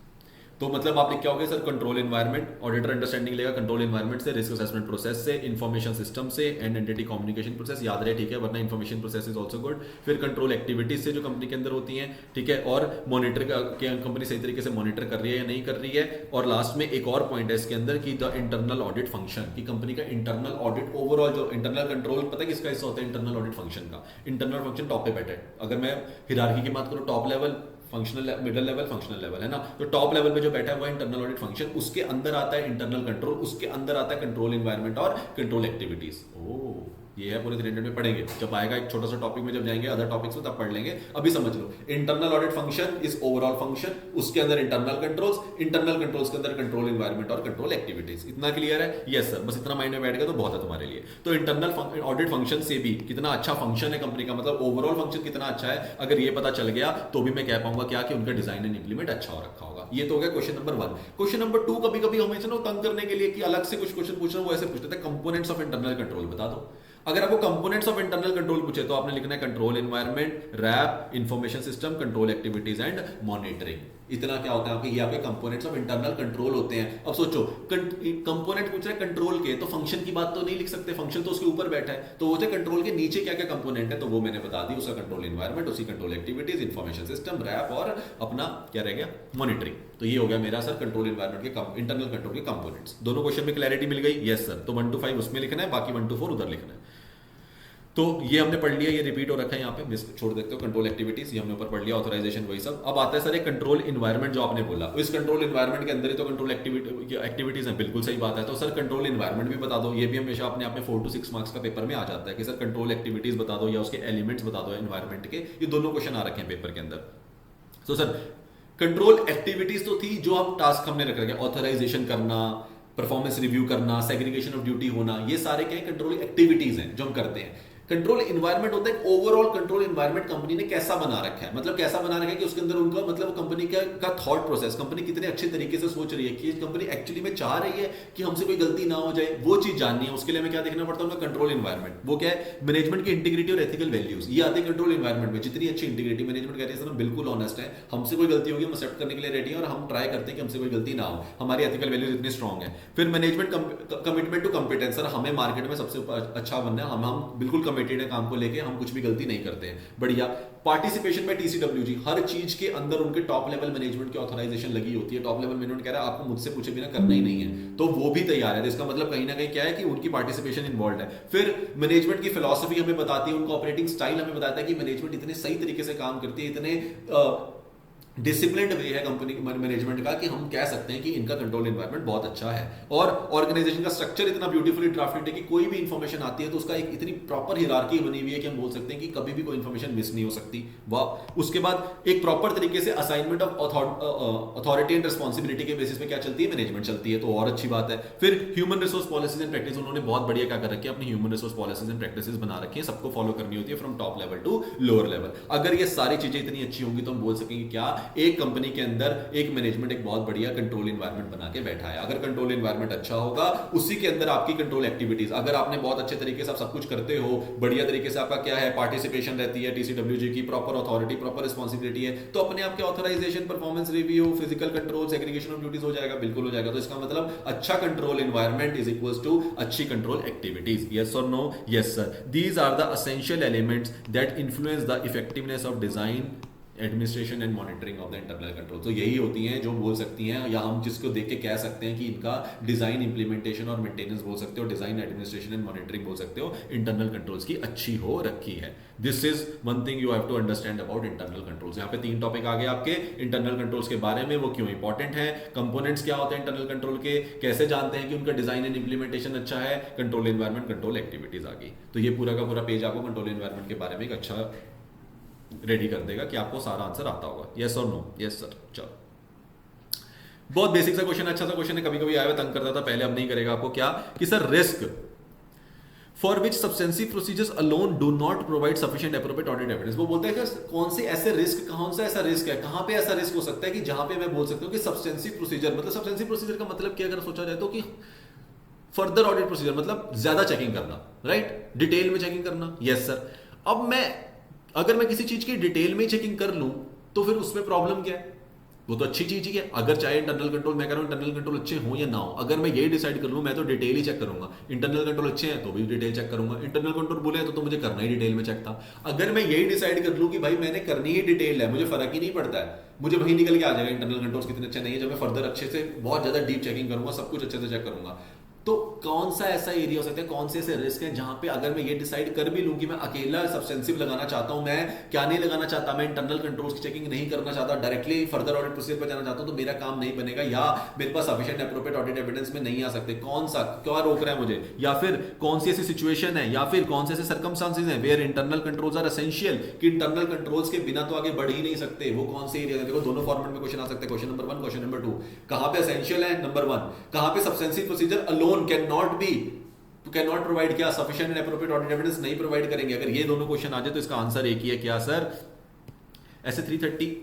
तो मतलब आप लिख क्या होगे sir, control environment, auditor understanding लेगा कंट्रोल एनवायरनमेंट से, रिस्क असेसमेंट प्रोसेस से, इंफॉर्मेशन सिस्टम से, एंड एंटिटी कम्युनिकेशन प्रोसेस, याद रहे, ठीक है, वरना information process is also good. फिर कंट्रोल एक्टिविटीज से जो कंपनी के अंदर होती हैं, ठीक है, और मॉनिटर के कंपनी सही तरीके से मॉनिटर कर रही है या नहीं कर रही है। और लास्ट में एक और पॉइंट है इसके अंदर कि द इंटरनल ऑडिट फंक्शन, की कंपनी का इंटरनल ऑडिट ओवरऑल, जो इंटरनल कंट्रोल पता है किसका हिस्सा होता है, इंटरनल ऑडिट फंक्शन का। इंटरनल फंक्शन टॉप पे बैठा है, अगर मैं हिरार्की की बात करूं, top level, functional, middle level, functional level, है ना। तो टॉप लेवल पे जो बैठा है वो इंटरनल ऑडिट फंक्शन, उसके अंदर आता है इंटरनल कंट्रोल, उसके अंदर आता है कंट्रोल एनवायरनमेंट और कंट्रोल एक्टिविटीज। ओ ये है पूरे 300 में पढ़ेंगे, जब आएगा एक छोटा सा टॉपिक में, जब जाएंगे अदर टॉपिक्स में तब पढ़ लेंगे, अभी समझ लो। Internal audit function is overall function, उसके अंदर इंटरनल कंट्रोल्स के अंदर कंट्रोल एनवायरमेंट और कंट्रोल एक्टिविटीज। इतना क्लियर है? यस सर, बस इतना माइंड में बैठ गया तो बहुत है तुम्हारे लिए। तो इंटरनल ऑडिट फंक्शन से भी कितना अच्छा फंक्शन है कंपनी का, मतलब ओवरऑल फंक्शन कितना अच्छा है, अगर ये पता चल गया तो भी मैं कह पाऊंगा क्या कि उनका डिजाइन एंड इंप्लीमेंट अच्छा हो रखा होगा। ये तो हो गया क्वेश्चन नंबर 1। क्वेश्चन नंबर 2, कभी कभी हमें ना तंग करने के लिए कि अलग से कुछ क्वेश्चन पूछ रहा हूं, वो ऐसे पूछते थे कंपोनेंट्स ऑफ इंटरनल कंट्रोल बता दो। अगर आपको कंपोनेंट्स ऑफ इंटरनल कंट्रोल पूछे तो आपने लिखना है control environment, RAP, information system, control activities and monitoring. इतना क्या होता है आपके, ये आपके कंपोनेंट्स ऑफ इंटरनल कंट्रोल होते हैं। अब सोचो कंपोनेंट पूछ रहे हैं कंट्रोल के, तो फंक्शन की बात तो नहीं लिख सकते, फंक्शन तो उसके ऊपर बैठा है, तो वो कंट्रोल के नीचे क्या क्या कंपोनेंट है, तो वो मैंने बता दी। उसका कंट्रोल एनवायरनमेंट, उसकी control activities, information system, RAP और अपना क्या रह गया, मॉनिटरिंग। तो ये हो गया मेरा सर कंट्रोल एनवायरनमेंट के इंटरनल कंट्रोल के कंपोनेंट्स। दोनों क्वेश्चन में क्लैरिटी मिल गई? Yes sir. तो 1 to 5 उसमें लिखना है, बाकी 1 to 4 उधर लिखना है। तो ये हमने पढ़ लिया, ये रिपीट हो रखा है यहाँ पे, मिस छोड़ देखते हो। कंट्रोल एक्टिविटीज ये हमने ऊपर पढ़ लिया, ऑथराइजेशन वही सब। अब आता है सर एक कंट्रोल एनवायरनमेंट जो आपने बोला, इस कंट्रोल एनवायरनमेंट के अंदर ही तो कंट्रोल एक्टिविटीज है, बिल्कुल सही बात है। तो सर कंट्रोल एनवायरनमेंट भी बता दो, ये भी हमेशा अपने आप में 4 to 6 मार्क्स का पेपर में आ जाता है कि सर कंट्रोल एक्टिविटीज बता दो या उसके एलिमेंट्स बता दो एनवायरनमेंट के। ये दोनों क्वेश्चन आ रखे हैं पेपर के अंदर। तो सर कंट्रोल एक्टिविटीज तो थी जो आप टास्क हमने रख रखे, ऑथराइजेशन करना, परफॉर्मेंस रिव्यू करना, सेग्रीगेशन ऑफ ड्यूटी होना, ये सारे क्या कंट्रोल एक्टिविटीज हैं जो हम करते हैं। कंट्रोल एनवायरनमेंट होता है ओवरऑल कंट्रोल एनवायरनमेंट कंपनी ने कैसा बना रखा है, मतलब कैसा बना रखा है कि उसके अंदर उनका मतलब कंपनी का थॉट प्रोसेस, कंपनी कितने अच्छे तरीके से सोच रही है कि कंपनी एक्चुअली में चाह रही है कि हमसे कोई गलती ना हो जाए, वो चीज जाननी है। उसके लिए हमें क्या देखना पड़ता है, उनका कंट्रोल एनवायरनमेंट। वो क्या है, मैनेजमेंट की इंटीग्रिटी और एथिकल वैल्यूज, ये आते हैं कंट्रोल एनवायरनमेंट में। जितनी अच्छी इंटीग्रिटी, मैनेजमेंट कह रही है सर हम बिल्कुल ऑनेस्ट है, हमसे कोई गलती होगी हम एक्सेप्ट करने के लिए रेडी है और हम ट्राई करते हैं कि हमसे कोई गलती ना हो, हमारी एथिकल वैल्यूज इतनी स्ट्रांग है। फिर management commitment to competence, sir हमें मार्केट में सबसे अच्छा बनना है, हम बिल्कुल कमिटेड है काम को लेकर, हम कुछ भी गलती नहीं करते हैं, बढ़िया। पार्टिसिपेशन में टीसीडब्ल्यूजी, हर चीज के अंदर उनके टॉप लेवल मैनेजमेंट की ऑथराइजेशन लगी होती है। टॉप लेवल मैनेजमेंट कह रहा है आपको मुझसे पूछे बिना करना ही नहीं है, तो वो भी तैयार है। तो इसका मतलब कहीं ना कहीं क्या है कि उनकी पार्टिसिपेशन इन्वॉल्व है। फिर मैनेजमेंट की फिलॉसफी हमें बताती है, उनका ऑपरेटिंग स्टाइल हमें बताता है कि मैनेजमेंट इतने सही तरीके से काम करती है, इतने डिसिप्लिन्ड वे है कंपनी मैनेजमेंट का कि हम कह सकते हैं कि इनका कंट्रोल एनवायरनमेंट बहुत अच्छा है। और ऑर्गेनाइजेशन का स्ट्रक्चर इतना ब्यूटीफुली ड्राफ्टेड है कि कोई भी इंफॉर्मेशन आती है तो उसका एक इतनी प्रॉपर हिरार्की बनी हुई है कि हम बोल सकते हैं कि कभी भी कोई इंफॉर्मेशन मिस नहीं हो सकती। वाह। उसके बाद एक प्रॉपर तरीके से assignment of authority and responsibility के बेसिस पे क्या चलती है, मैनेजमेंट चलती है, तो और अच्छी बात है। फिर human resource policies and practice, उन्होंने बहुत बढ़िया क्या कर रखी है, अपनी human resource policies and practices बना रखी है, सबको फॉलो करनी होती है from top level to lower level. अगर ये सारी चीजें इतनी अच्छी होंगी तो हम बोल सकेंगे क्या एक कंपनी के अंदर एक मैनेजमेंट एक बहुत बढ़िया कंट्रोल एनवायरनमेंट बना के बैठा है। अगर कंट्रोल एनवायरनमेंट अच्छा होगा, उसी के अंदर आपकी कंट्रोल एक्टिविटीज, अगर आपने बहुत अच्छे तरीके से आप सब कुछ करते हो, बढ़िया तरीके से आपका क्या है, पार्टिसिपेशन रहती है टीसीडब्ल्यूजी की, प्रॉपर अथॉरिटी, प्रॉपर रिस्पॉन्सिबिलिटी है, तो अपने आपके authorisation, performance review, physical control, segregation of duties हो जाएगा, बिल्कुल हो जाएगा। तो इसका मतलब अच्छा control environment is equals to अच्छी कंट्रोल एक्टिविटीज। यस और no? Yes sir. These are the essential elements that influence the effectiveness of design, administration and monitoring of the internal control. तो यही होती हैं जो बोल सकती हैं, या हम जिसको देख के कह सकते हैं कि इनका डिजाइन, इंप्लीमेंटेशन और मेंटेनेंस बोल सकते हो, डिजाइन, एडमिनिस्ट्रेशन एंड मॉनिटरिंग बोल सकते हो, इंटरनल कंट्रोल्स की अच्छी हो रखी है। This is one thing you have to understand about internal controls. यहाँ पे 3 टॉपिक आ गए आपके इंटरनल कंट्रोल्स के बारे में, वो क्यों इंपॉर्टेंट है, कंपोनेंट्स क्या होते हैं इंटरनल कंट्रोल के, कैसे जानते हैं कि उनका डिजाइन एंड इंप्लीमेंटेशन अच्छा है, कंट्रोल एनवायरनमेंट, कंट्रोल एक्टिविटीज आ गई। तो ये पूरा का पूरा पेज आपको कंट्रोल एनवायरनमेंट के बारे में एक अच्छा रेडी कर देगा कि आपको सारा आंसर आता होगा। यस और नो? Yes sir. चलो, बहुत बेसिक सा क्वेश्चन, अच्छा सा क्वेश्चन है, कभी कभी आया हुआ तंग करता था पहले, अब नहीं करेगा आपको। क्या कि sir risk for which substantive procedures alone do not provide sufficient appropriate audit evidence. वो बोलते हैं कि कौन से ऐसे रिस्क, कौन सा ऐसा रिस्क है, कहां पे ऐसा रिस्क हो सकता है कि जहां पे मैं बोल सकता हूं कि सब्सटेंसिव प्रोसीजर, मतलब सब्सटेंसिव प्रोसीजर का मतलब क्या अगर सोचा जाए तो कि फर्दर ऑडिट प्रोसीजर, मतलब ज्यादा चेकिंग करना, राइट, डिटेल में चेकिंग करना। Yes sir. अब अगर मैं किसी चीज की डिटेल में चेकिंग कर लूं तो फिर उसमें प्रॉब्लम क्या है, वो तो अच्छी चीज ही है। अगर चाहे इंटरनल कंट्रोल, मैं कह रहा हूं इंटरनल कंट्रोल अच्छे हो या ना हो, अगर मैं यही डिसाइड कर लूं मैं तो डिटेल ही चेक करूंगा, इंटरनल कंट्रोल अच्छे हैं तो भी डिटेल चेक करूंगा, इंटरनल कंट्रोल बुरे हैं तो मुझे करना ही डिटेल में चेक था। अगर मैं यही डिसाइड कर लूं कि भाई मैंने करनी ही डिटेल है, मुझे फर्क ही नहीं पड़ता है, मुझे वही निकल के आ जाएगा इंटरनल कंट्रोल्स कितने अच्छे नहीं है, जब मैं फर्दर अच्छे से बहुत ज्यादा डीप चेकिंग करूंगा, सब कुछ अच्छे से चेक करूंगा, तो कौन सा ऐसा एरिया हो सकता है, कौन से ऐसे रिस्क हैं जहां पे अगर मैं ये डिसाइड कर भी लूं कि मैं अकेला सब्सटेंसिव लगाना चाहता हूं, मैं क्या नहीं लगाना चाहता, मैं इंटरनल कंट्रोल्स की चेकिंग नहीं करना चाहता, डायरेक्टली फर्दर ऑडिट प्रोसीजर पर जाना चाहता हूं, तो मेरा काम नहीं बनेगा, या मेरे पास सफिशिएंट एप्रोप्रिएट ऑडिट एविडेंस में नहीं आ सकते, कौन सा क्या रोक रहा है मुझे, या फिर कौन सी ऐसी सिचुएशन है, या फिर कौन से ऐसे सर्कमस्टांसेस हैं where internal controls are essential, कि इंटरनल कंट्रोल्स के बिना तो आगे बढ़ ही नहीं सकते, वो कौन से एरिया है। देखो दोनों फॉर्मेट में क्वेश्चन आ सकते हैं, क्वेश्चन नंबर 1, क्वेश्चन नंबर 2, कहां पे एसेंशियल है, नंबर 1, कहां पे substantive procedure alone can not be, तो कैन नॉट प्रोवाइड, क्या sufficient and appropriate audit evidence नहीं प्रोवाइड करेंगे। अगर ये दोनों क्वेश्चन आ जाए तो इसका आंसर एक ही है, क्या सर, ऐसे 330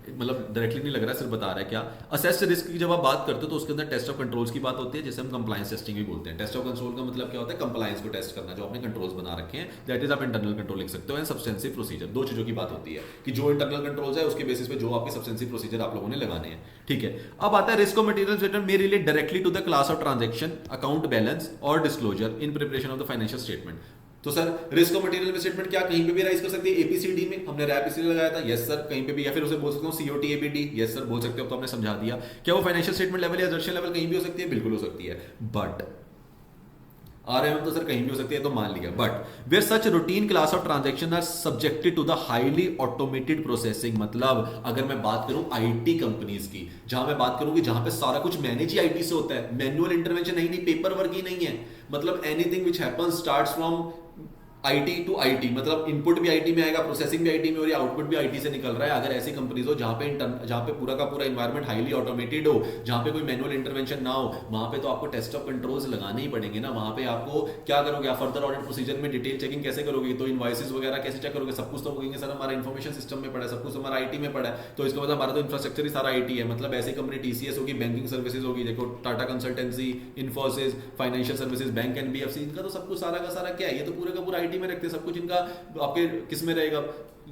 मतलब डायरेक्टली नहीं लग रहा है, सिर्फ बता रहा है क्या, असेस्ड रिस्क की जब आप बात करते हो तो उसके अंदर टेस्ट ऑफ कंट्रोल्स की बात होती है, जैसे हम कंप्लायंस टेस्टिंग भी बोलते हैं। टेस्ट ऑफ कंट्रोल का मतलब क्या होता है, कंप्लायंस को टेस्ट करना, जो आपने कंट्रोल्स बना रखे हैं, दैट इज आप इंटरनल कंट्रोल लिख सकते हो, एंड सब्सटेंसिव प्रोसीजर, दो चीजों की बात होती है कि जो इंटरनल कंट्रोल्स है उसके बेसिस पे जो आपके सब्सटेंसिव प्रोसीजर आप लोगों ने लगाने हैं, ठीक है। अब आता है risk of material statement may relate directly to the class of transaction, account balance और disclosure in preparation of the financial statement. तो sir risk of material statement क्या कहीं पे भी राइज कर सकती है, एपीसीडी में हमने रैप इसलिए लगाया था, यस सर, कहीं पे भी, या फिर उसे बोल सकता हूं सीओटी एबीडी, यस सर बोल सकते हो, तो हमने समझा दिया। क्या वो फाइनेंशियल स्टेटमेंट लेवल या एजर्शन लेवल कहीं भी हो सकती है, बिल्कुल हो सकती है, बट आरएम तो सर कहीं भी हो सकती है, तो मान लिया, but where such routine class of transaction are subjected to the highly automated processing, मतलब अगर मैं बात करूं आईटी कंपनीज की, जहां मैं बात करूं कि जहां पे सारा कुछ मैनेज ही आईटी से होता है, मैनुअल इंटरवेंशन नहीं, पेपर वर्क ही नहीं है, मतलब anything which happens starts from IT to IT, मतलब इनपुट भी आईटी में आएगा, प्रोसेसिंग भी आईटी में हो रही है, आउटपुट भी आईटी से निकल रहा है। अगर ऐसी कंपनीज हो जहां पे पूरा का पूरा एनवायरनमेंट हाईली ऑटोमेटेड हो, जहां पे कोई मैनुअल इंटरवेंशन ना हो, वहां पे तो आपको टेस्ट ऑफ कंट्रोल्स लगाने ही पड़ेंगे ना। वहां पे आपको क्या करोगे, आप फर्दर ऑडिट प्रोसीजर में डिटेल चेकिंग कैसे करोगे, तो इनवॉइसेस वगैरह कैसे चेक करोगे, सब कुछ तो कहेंगे सर हमारा इन्फॉर्मेशन सिस्टम में पड़ा है, सब कुछ हमारा आईटी में पड़ा है, तो इसका मतलब हमारा तो इंफ्रास्ट्रक्चर ही सारा आईटी है। मतलब ऐसी कंपनी टीसीएस होगी, बैंकिंग सर्विसेज होगी, देखो Tata consultancy, Infosys, financial services, bank, NBFC, इनका तो सब कुछ सारा का सारा क्या है, ये तो पूरा का पूरा आईटी में रखते हैं, सब कुछ इनका आपके किस में रहेगा,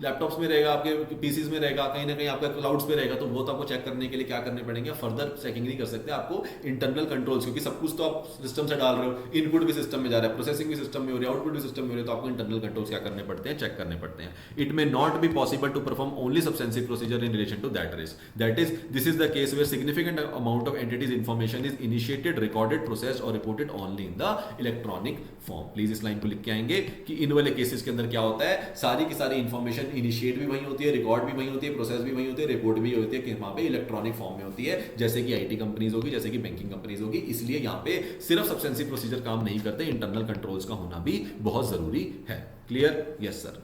लैपटॉप्स में रहेगा, आपके पीसीज में रहेगा, कहीं ना कहीं आपका क्लाउड्स पे रहेगा, तो वो तो आपको चेक करने के लिए क्या करने पड़ेंगे, फर्दर चेकिंग नहीं कर सकते, आपको इंटरनल कंट्रोल्स, क्योंकि सब कुछ तो आप सिस्टम से डाल रहे हो, इनपुट भी सिस्टम में जा रहा है, प्रोसेसिंग भी सिस्टम में हो रही है, आउटपुट भी सिस्टम में हो रही है, तो आपको इंटरनल कंट्रोल्स क्या करने पड़ते हैं, चेक करने पड़ते हैं। It may not be possible to perform only substantive procedure in relation to that risk, that is this is the case where significant amount of entities information is initiated, recorded, processed और reported only in the electronic form. Please इस लाइन को लिख के आएंगे कि इन वाले cases के अंदर क्या होता है, सारी की सारी इंफॉर्मेशन इनिशिएट भी वहीं होती है, रिकॉर्ड भी वहीं होती है, प्रोसेस भी वहीं होती है, रिपोर्ट भी होती है, कि वहां पे इलेक्ट्रॉनिक फॉर्म में होती है, जैसे कि आईटी कंपनीज होगी, जैसे कि बैंकिंग कंपनीज होगी। इसलिए यहां पे सिर्फ सब्सटेंसिव प्रोसीजर काम नहीं करते, इंटरनल कंट्रोल्स का होना भी बहुत जरूरी है। क्लियर? Yes sir.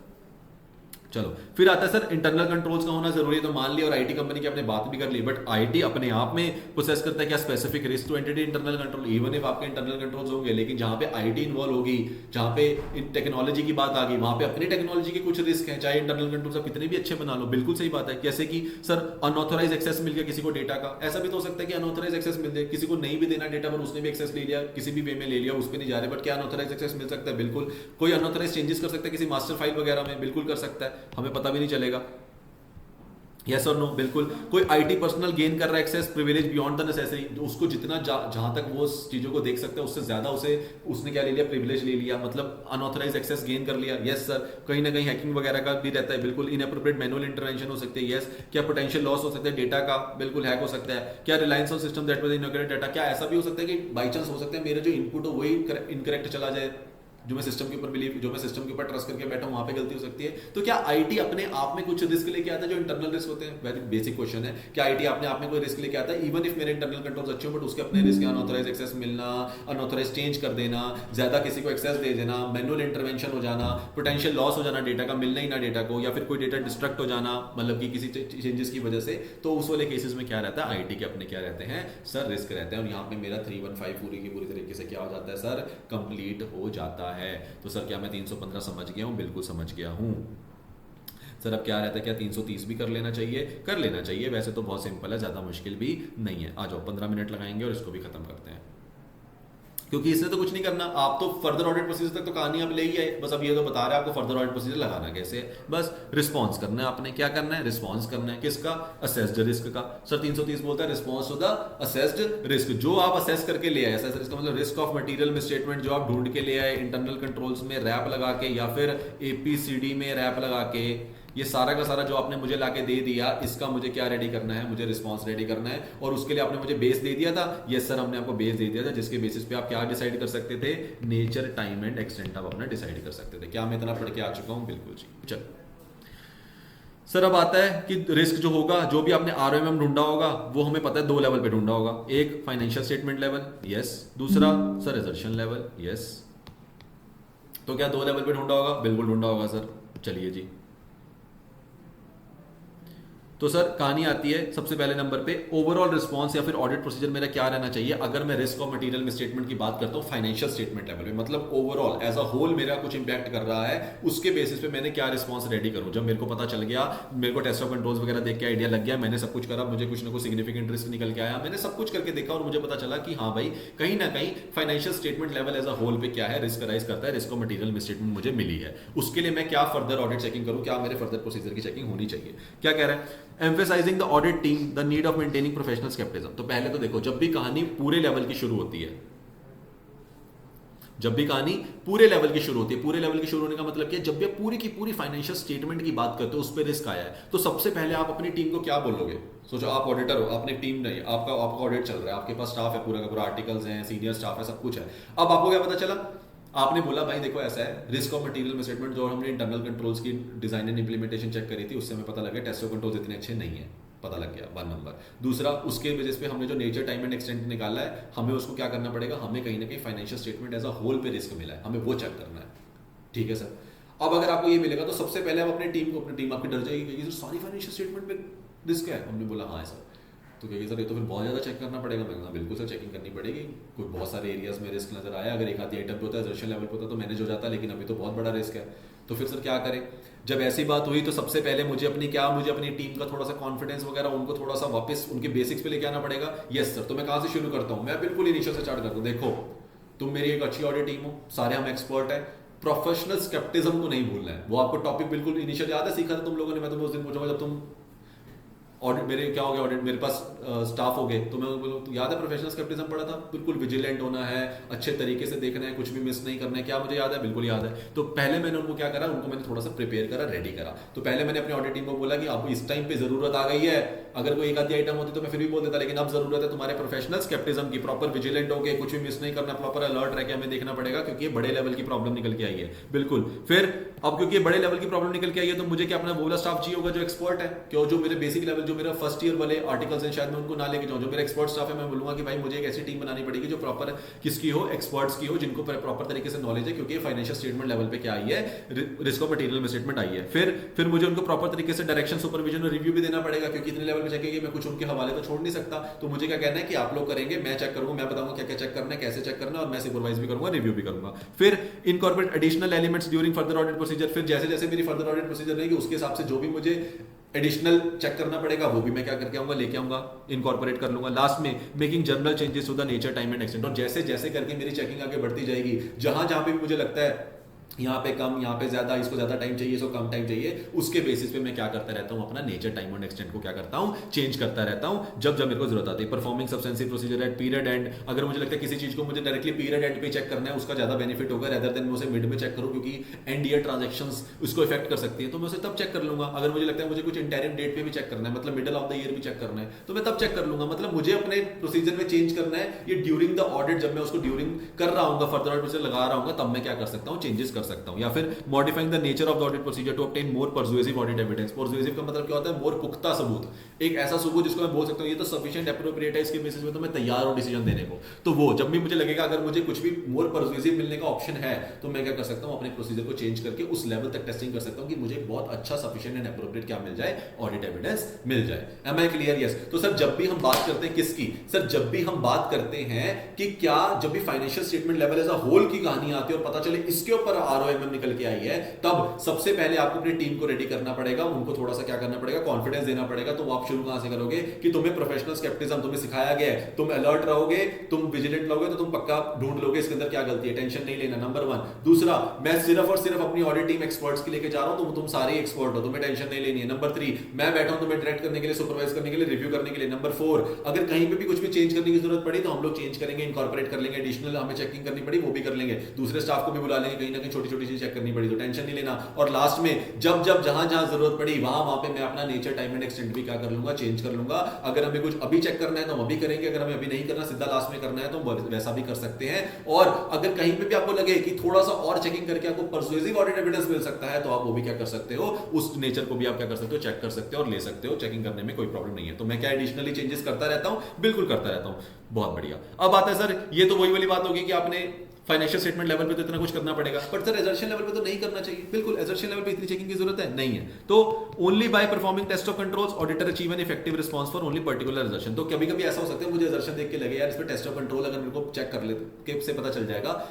चलो फिर आता है सर इंटरनल कंट्रोल्स का होना जरूरी है, तो मान लिया, और आईटी कंपनी की आपने बात भी कर ली, बट आईटी अपने आप में प्रोसेस करता है क्या specific risk to entity internal control, even if आपके इंटरनल कंट्रोल्स होंगे, लेकिन जहां पे आईटी इन्वॉल्व होगी, जहां पे टेक्नोलॉजी की बात आ गई, वहां पे अपनी टेक्नोलॉजी के कुछ रिस्क है, चाहे इंटरनल कंट्रोल्स आप कितने भी अच्छे बना लो। बिल्कुल सही बात है, जैसे कि सर अनऑथराइज एक्सेस मिल गया किसी को डेटा का, ऐसा भी तो हो सकता है कि अनऑथराइज एक्सेस मिल जाए, किसी को नहीं भी देना डेटा पर उसने भी एक्सेस ले लिया, किसी भी वे में ले लिया, उस पर नहीं जा रहे, बट क्या अनऑथराइज एक्सेस मिल सकता है? बिल्कुल। कोई अनऑथराइज चेंजेस कर सकता है किसी मास्टर फाइल वगैरह में, बिल्कुल कर सकता है, हमें पता भी नहीं चलेगा। यस और नो? बिल्कुल। कोई आईटी पर्सनल गेन कर रहा है access privilege beyond the necessary, उसको जितना जहां तक वो चीजों को देख सकता है उससे ज्यादा उसने क्या ले लिया, प्रिविलेज ले लिया, मतलब अनऑथराइज एक्सेस गेन कर लिया। Yes sir. कहीं ना कहीं हैकिंग वगैरह का भी रहता है, बिल्कुल। इनएप्रोप्रिएट मैनुअल इंटरवेंशन हो सकती है, यस। क्या पोटेंशियल लॉस हो सकता है डेटा का? बिल्कुल हैक हो सकता है। क्या reliance on system that was inaugurated data, क्या ऐसा भी हो सकता है कि बाई चांस हो सकता है मेरे जो इनपुट हो वही इनकरेक्ट चला जाए, जो मैं सिस्टम के ऊपर ट्रस्ट करके बैठा हूं वहां पे गलती हो सकती है। तो क्या आईटी अपने आप में कुछ रिस्क लेके आता है जो इंटरनल रिस्क होते हैं? वेरी बेसिक क्वेश्चन है, क्या आईटी अपने आप में कोई रिस्क लेके आता है? इवन इफ मेरे इंटरनल कंट्रोल्स अच्छे हो, बट उसके अपने रिस्क, अनऑथराइज एक्सेस मिलना, अनऑथराइज चेंज कर देना, ज्यादा किसी को एक्सेस दे देना, मैनुअल इंटरवेंशन हो जाना, पोटेंशियल लॉस हो जाना डेटा का, मिलना ही ना डेटा को, या फिर कोई डेटा डिस्ट्रक्ट हो जाना, मतलब कि किसी चेंजेस की वजह से, तो उस वाले केसेस में क्या रहता है, आईटी के अपने क्या रहते हैं सर, रिस्क रहते हैं। और यहाँ पे मेरा 315 पूरी की पूरी तरीके से क्या हो जाता है सर, कंप्लीट हो जाता है। तो सर क्या मैं 315 समझ गया हूं? बिल्कुल समझ गया हूं सर। अब क्या रहता है, क्या 330 भी कर लेना चाहिए? कर लेना चाहिए, वैसे तो बहुत सिंपल है, ज्यादा मुश्किल भी नहीं है। आ जाओ 15 मिनट लगाएंगे और इसको भी खत्म करते हैं, क्योंकि इसने तो कुछ नहीं करना, आप तो फर्दर ऑडिट प्रोसीजर तक तो कहानी आप ले ही आए, बस अब ये तो बता रहे हैं आपको फर्दर ऑडिट प्रोसीजर लगाना कैसे, बस रिस्पॉन्स करना है आपने। क्या करना है? रिस्पॉन्स करना है। किसका? असेस्ड रिस्क का। सर 330 बोलता है response to the assessed risk, जो आप असेस करके ले आए। असेस्ड रिस्क का मतलब रिस्क ऑफ मटेरियल मिसस्टेटमेंट, जो आप ढूंढ के ले आए इंटरनल कंट्रोल्स में रैप लगा के, या फिर एपीसीडी में रैप लगा के, ये सारा का सारा जो आपने मुझे लाके दे दिया, इसका मुझे क्या रेडी करना है, मुझे रिस्पॉन्स रेडी करना है, और उसके लिए आपने मुझे बेस दे दिया था। यस सर, हमने आपको बेस दे दिया था, जिसके बेसिस पे आप क्या डिसाइड कर सकते थे, नेचर, टाइम एंड एक्सटेंट आप अपना डिसाइड कर सकते थे। क्या मैं इतना पढ़ के आ चुका हूं? बिल्कुल जी। चल सर, अब आता है कि रिस्क जो होगा, जो भी आपने आरओएमएम ढूंढा होगा, वो हमें पता है 2 लेवल पे ढूंढा होगा। एक फाइनेंशियल स्टेटमेंट लेवल, यस। दूसरा सर रिजर्शन लेवल, यस। तो क्या 2 लेवल पे ढूंढा होगा? बिल्कुल ढूंढा होगा सर। चलिए जी। तो सर कहानी आती है सबसे पहले नंबर पे, ओवरऑल रिस्पांस या फिर ऑडिट प्रोसीजर मेरा क्या रहना चाहिए अगर मैं रिस्क और मटेरियल में स्टेटमेंट की बात करता हूं फाइनेंशियल स्टेटमेंट लेवल पे, मतलब ओवरऑल एज अ होल मेरा कुछ इंपैक्ट कर रहा है, उसके बेसिस पे मैंने क्या रिस्पांस रेडी करूं। जब मेरे को पता चल गया, मेरे को टेस्ट ऑफ कंट्रोल्स वगैरह देख के आइडिया लग गया, मैंने सब कुछ करा, मुझे कुछ ना कुछ सिग्निफिकेंट रिस्क निकल के आया, मैंने सब कुछ करके देखा और मुझे पता चला कि हाँ भाई, कहीं ना कहीं financial statement level as a whole पे क्या है, रिस्क राइज करता है, रिस्क और मटेरियल में स्टेटमेंट मुझे मिली है, उसके लिए मैं क्या फर्दर ऑडिट चेकिंग करूं, क्या मेरे फर्दर प्रोसीजर की चेकिंग होनी चाहिए। क्या कह रहा है, emphasising the audit team the need of maintaining professional scepticism. तो पहले तो देखो, जब भी कहानी पूरे लेवल की शुरू होती है, जब भी कहानी पूरे लेवल की शुरू होती है, पूरे लेवल की शुरू होने का मतलब क्या है, जब भी पूरी की पूरी फाइनेंशियल स्टेटमेंट की बात करते हो, उस पर रिस्क आया है, तो सबसे पहले आप अपनी टीम को क्या बोलोगे। सोचो आप ऑडिटर हो, अपनी टीम नहीं, आपका ऑडिट चल रहा है, आपके पास स्टाफ है, पूरा का पूरा आर्टिकल्स हैं, सीनियर स्टाफ है, सब कुछ है। अब आपको क्या पता चला, आपने बोला भाई देखो ऐसा है, रिस्क ऑफ मटेरियल में स्टेटमेंट जो हमने इंटरनल कंट्रोल्स की डिजाइन एंड इंप्लीमेंटेशन चेक करी थी, उससे हमें पता लगा टेस्ट ऑफ कंट्रोल्स इतने अच्छे नहीं है, पता लग गया 1 नंबर। दूसरा, उसके बेसिस पे हमने जो नेचर, टाइम एंड एक्सटेंट निकाला है, हमें उसको क्या करना पड़ेगा, हमें कहीं ना कहीं financial statement as a whole पे रिस्क मिला है, हमें वो चेक करना है। ठीक है सर। अब अगर आपको ये मिलेगा तो सबसे पहले आप अपनी टीम आपकी डर जाएगी कि सर सारी फाइनेंशियल स्टेटमेंट में रिस्क है। हमने बोला हाँ सर। तो कहेंगे सर ये तो फिर बहुत ज़्यादा चेक करना पड़ेगा। मैं कहा बिल्कुल सर चेकिंग करनी पड़ेगी, कुछ बहुत सारे एरियाज में रिस्क नजर आया, अगर एक आधी आइटम पे होता है, रिजर्वेशन लेवल पे होता तो मैनेज हो जाता, लेकिन अभी तो बहुत बड़ा रिस्क है। तो फिर सर क्या करें। जब ऐसी बात हुई तो सबसे पहले मुझे अपनी टीम का थोड़ा सा कॉन्फिडेंस वगैरह, उनको थोड़ा सा वापस उनके बेसिक्स पे लेके आना पड़ेगा। Yes sir. तो मैं कहाँ से शुरू करता हूँ, मैं बिल्कुल इनिशियल से स्टार्ट करता हूँ। देखो तुम मेरी एक अच्छी ऑडिट टीम हो, सारे हम एक्सपर्ट है, प्रोफेशनल स्केप्टिज्म को नहीं भूलना है। वो आपको टॉपिक बिल्कुल इनिशियल याद है, सीखा था तुम लोगों ने, मैं तुम्हें उस दिन पूछूंगा जब तुम ऑडिट, मेरे क्या हो गया ऑडिट, मेरे पास स्टाफ हो गए, तो मैं बोलूँ तो याद है प्रोफेशनल स्केप्टिज्म पढ़ा था, बिल्कुल विजिलेंट होना है, अच्छे तरीके से देखना है, कुछ भी मिस नहीं करना है। क्या मुझे याद है, बिल्कुल याद है। तो पहले मैंने उनको क्या करा, उनको मैंने थोड़ा सा प्रिपेयर करा, रेडी करा। तो पहले मैंने अपनी ऑडिट टीम को बोला कि आपको इस टाइम पे जरूरत आ गई है, अगर कोई एक आधी आइटम होती तो मैं फिर भी बोल देता, लेकिन अब जरूरत है तुम्हारे प्रोफेशनल स्केप्टिज्म की, प्रॉपर विजिलेंट होके कुछ भी मिस नहीं करना, प्रॉपर अलर्ट रह के हमें देखना पड़ेगा, क्योंकि ये बड़े लेवल की प्रॉब्लम निकल के आई है। बिल्कुल। फिर अब क्योंकि ये बड़े लेवल की प्रॉब्लम निकल के आई है, तो मुझे क्या अपना वो वाला स्टाफ चाहिए होगा जो एक्सपर्ट है, क्यों जो मेरे बेसिक लेवल, जो मेरा फर्स्ट ईयर वाले आर्टिकल्स हैं, शायद मैं उनको ना लेके जाऊं। जो मेरा एक्सपर्ट स्टाफ है, मैं बोलूंगा कि भाई मुझे एक ऐसी टीम बनानी पड़ेगी जो प्रॉपर किसकी हो, एक्सपर्ट्स की हो, जिनको प्रॉपर तरीके से नॉलेज है, क्योंकि फाइनेंशियल स्टेटमेंट लेवल पे क्या आई है, रिस्क ऑफ मटेरियल में स्टेटमेंट आई है। फिर मुझे उनको प्रॉपर तरीके से डायरेक्शन, सुपरविजन और रिव्यू भी देना पड़ेगा, क्योंकि इतने लेवल पे चेक करेंगे, मैं कुछ उनके हवाले तो छोड़ नहीं सकता। तो मुझे क्या कहना है कि आप लोग करेंगे, मैं चेक करूंगा, मैं बताऊंगा क्या क्या चेक करना है, कैसे चेक करना है, और मैं सुपरवाइज भी करूंगा, रिव्यू भी करूंगा। फिर incorporate additional elements during further audit procedure. फिर जैसे जैसे मेरी फर्दर ऑडिट प्रोसीजर रहेगी, उसके हिसाब से जो भी मुझे एडिशनल चेक करना पड़ेगा, वो भी मैं क्या करके आऊंगा, लेके आऊंगा, इनकॉर्पोरेट कर लूंगा। लास्ट में making general changes to the nature, time and extent. और जैसे जैसे करके मेरी चेकिंग आगे बढ़ती जाएगी, जहां जहां पे भी मुझे लगता है यहाँ पे कम, यहाँ पे ज्यादा, इसको ज्यादा टाइम चाहिए, इसको कम टाइम चाहिए, उसके बेसिस पे मैं क्या करता रहता हूँ, अपना नेचर, टाइम एंड एक्सटेंट को क्या करता हूँ, चेंज करता रहता हूँ, जब जब मेरे को जरूरत आती है। Performing substantial procedure at period end. अगर मुझे लगता है किसी चीज को मुझे डायरेक्टली पीरियड एंड पे चेक करना है, उसका ज्यादा बेनिफिट होगा, रेदर देन मैं उसे मिड में चेक करूँ, क्योंकि एंड ईयर ट्रांजेक्शंस उसको इफेक्ट कर सकती है, तो मैं उसे तब चेक कर लूंगा। अगर मुझे लगता है मुझे कुछ इंटरिम डेट पे भी चेक करना है, मतलब मिडल ऑफ द ईयर भी चेक करना है, तो मैं तब चेक कर लूंगा। मतलब मुझे अपने प्रोसीजर में चेंज करना है, ये ड्यूरिंग द ऑडिट, जब मैं उसको ड्यूरिंग कर रहा हूँ, फर्दर ऑडिट प्रोसीजर लगा रहा हूँ, तब मैं क्या कर सकता हूँ, चेंजेस कर सकता हूँ। या फिर modifying the nature of the audit procedure to obtain more persuasive audit evidence. Persuasive का मतलब क्या होता है, मोर पुख्ता सबूत, एक ऐसा सबूत जिसको मैं बोल सकता हूँ ये तो सफिशिएंट एप्रोप्रिएट है, इसके बेसिस पे तो मैं तैयार हूं डिसीजन देने को। तो वो जब भी मुझे लगेगा अगर मुझे कुछ भी मोर परसुएसिव मिलने का ऑप्शन है, तो मैं क्या कर सकता हूँ, अपने प्रोसीजर को चेंज करके उस लेवल तक टेस्टिंग कर सकता हूँ कि मुझे बहुत अच्छा सफिशिएंट एंड एप्रोप्रिएट क्या मिल जाए, ऑडिट एविडेंस मिल जाए। Am I clear? यस। तो सर जब भी हम बात करते हैं किसकी, सर जब भी हम बात करते हैं कि क्या, जब भी financial statement level as a whole की कहानी आती है और पता चले इसके ऊपर आरओएमएम निकल के आई है, तब सबसे पहले आपको अपनी टीम को रेडी करना पड़ेगा, उनको थोड़ा सा क्या करना पड़ेगा, कॉन्फिडेंस देना पड़ेगा। तो आप शुरू कहां से करोगे कि तुम्हें प्रोफेशनल स्केप्टिज्म तुम्हें सिखाया गया है, तुम अलर्ट रहोगे, तुम विजिलेंट रहोगे, तो तुम पक्का ढूंढ लोगे इसके अंदर क्या गलती है, टेंशन नहीं लेना, नंबर 1। दूसरा, मैं सिर्फ और सिर्फ अपनी ऑडिट टीम एक्सपर्ट्स की लेके जा रहा हूं, तुम सारे एक्सपर्ट हो, तुम्हें टेंशन नहीं लेनी है। नंबर 3, मैं बैठा हूं तुम्हें डायरेक्ट करने के लिए, सुपरवाइज करने के लिए, रिव्यू करने के लिए। नंबर 4, अगर कहीं पे भी कुछ भी चेंज करने की जरूरत पड़ी तो हम लोग चेंज करेंगे, इनकॉर्पोरेट कर लेंगे, एडिशनल हमें चेकिंग करनी पड़ी वो भी कर लेंगे, दूसरे स्टाफ को भी बुला लेंगे, कहीं ना कहीं छोटी छोटी चीज चेक करनी पड़ी तो टेंशन नहीं लेना, और लास्ट में जब जब जहां जहां जरूरत पड़ी वहां पे मैं अपना नेचर टाइम एंड एक्सटेंड भी क्या कर लूंगा, चेंज कर लूंगा। अगर हमें कुछ अभी चेक करना है तो हम अभी करेंगे, अगर हमें अभी नहीं करना, सीधा लास्ट में करना है तो वैसा भी कर सकते हैं। और अगर कहीं पे भी आपको लगे कि थोड़ा सा और चेकिंग करके आपको परसुएसिव ऑडिट एविडेंस मिल सकता है तो आप वो भी क्या कर सकते हो, उस नेचर को भी आप क्या कर सकते हो, चेक कर सकते हो और ले सकते हो। चेकिंग करने में कोई प्रॉब्लम नहीं है। तो मैं क्या एडिशनली चेंजेस करता रहता हूं, बिल्कुल करता रहता हूं। बहुत बढ़िया। अब आता है सर, ये तो वही वाली बात होगी कि आपने फाइनेंशियल स्टेटमेंट लेवल पे तो इतना कुछ करना पड़ेगा, पर सर एजर्शन लेवल पे तो नहीं करना चाहिए। बिल्कुल, एजर्शन लेवल पे इतनी चेकिंग की जरूरत है नहीं है। तो only by performing test of controls auditor achieve an effective response for only particular assertion. तो कभी कभी ऐसा हो सकता है मुझे एजर्शन देख के लगे यार इस पे टेस्ट ऑफ कंट्रोल अगर मेरे को चेक कर ले के से पता चल जाएगा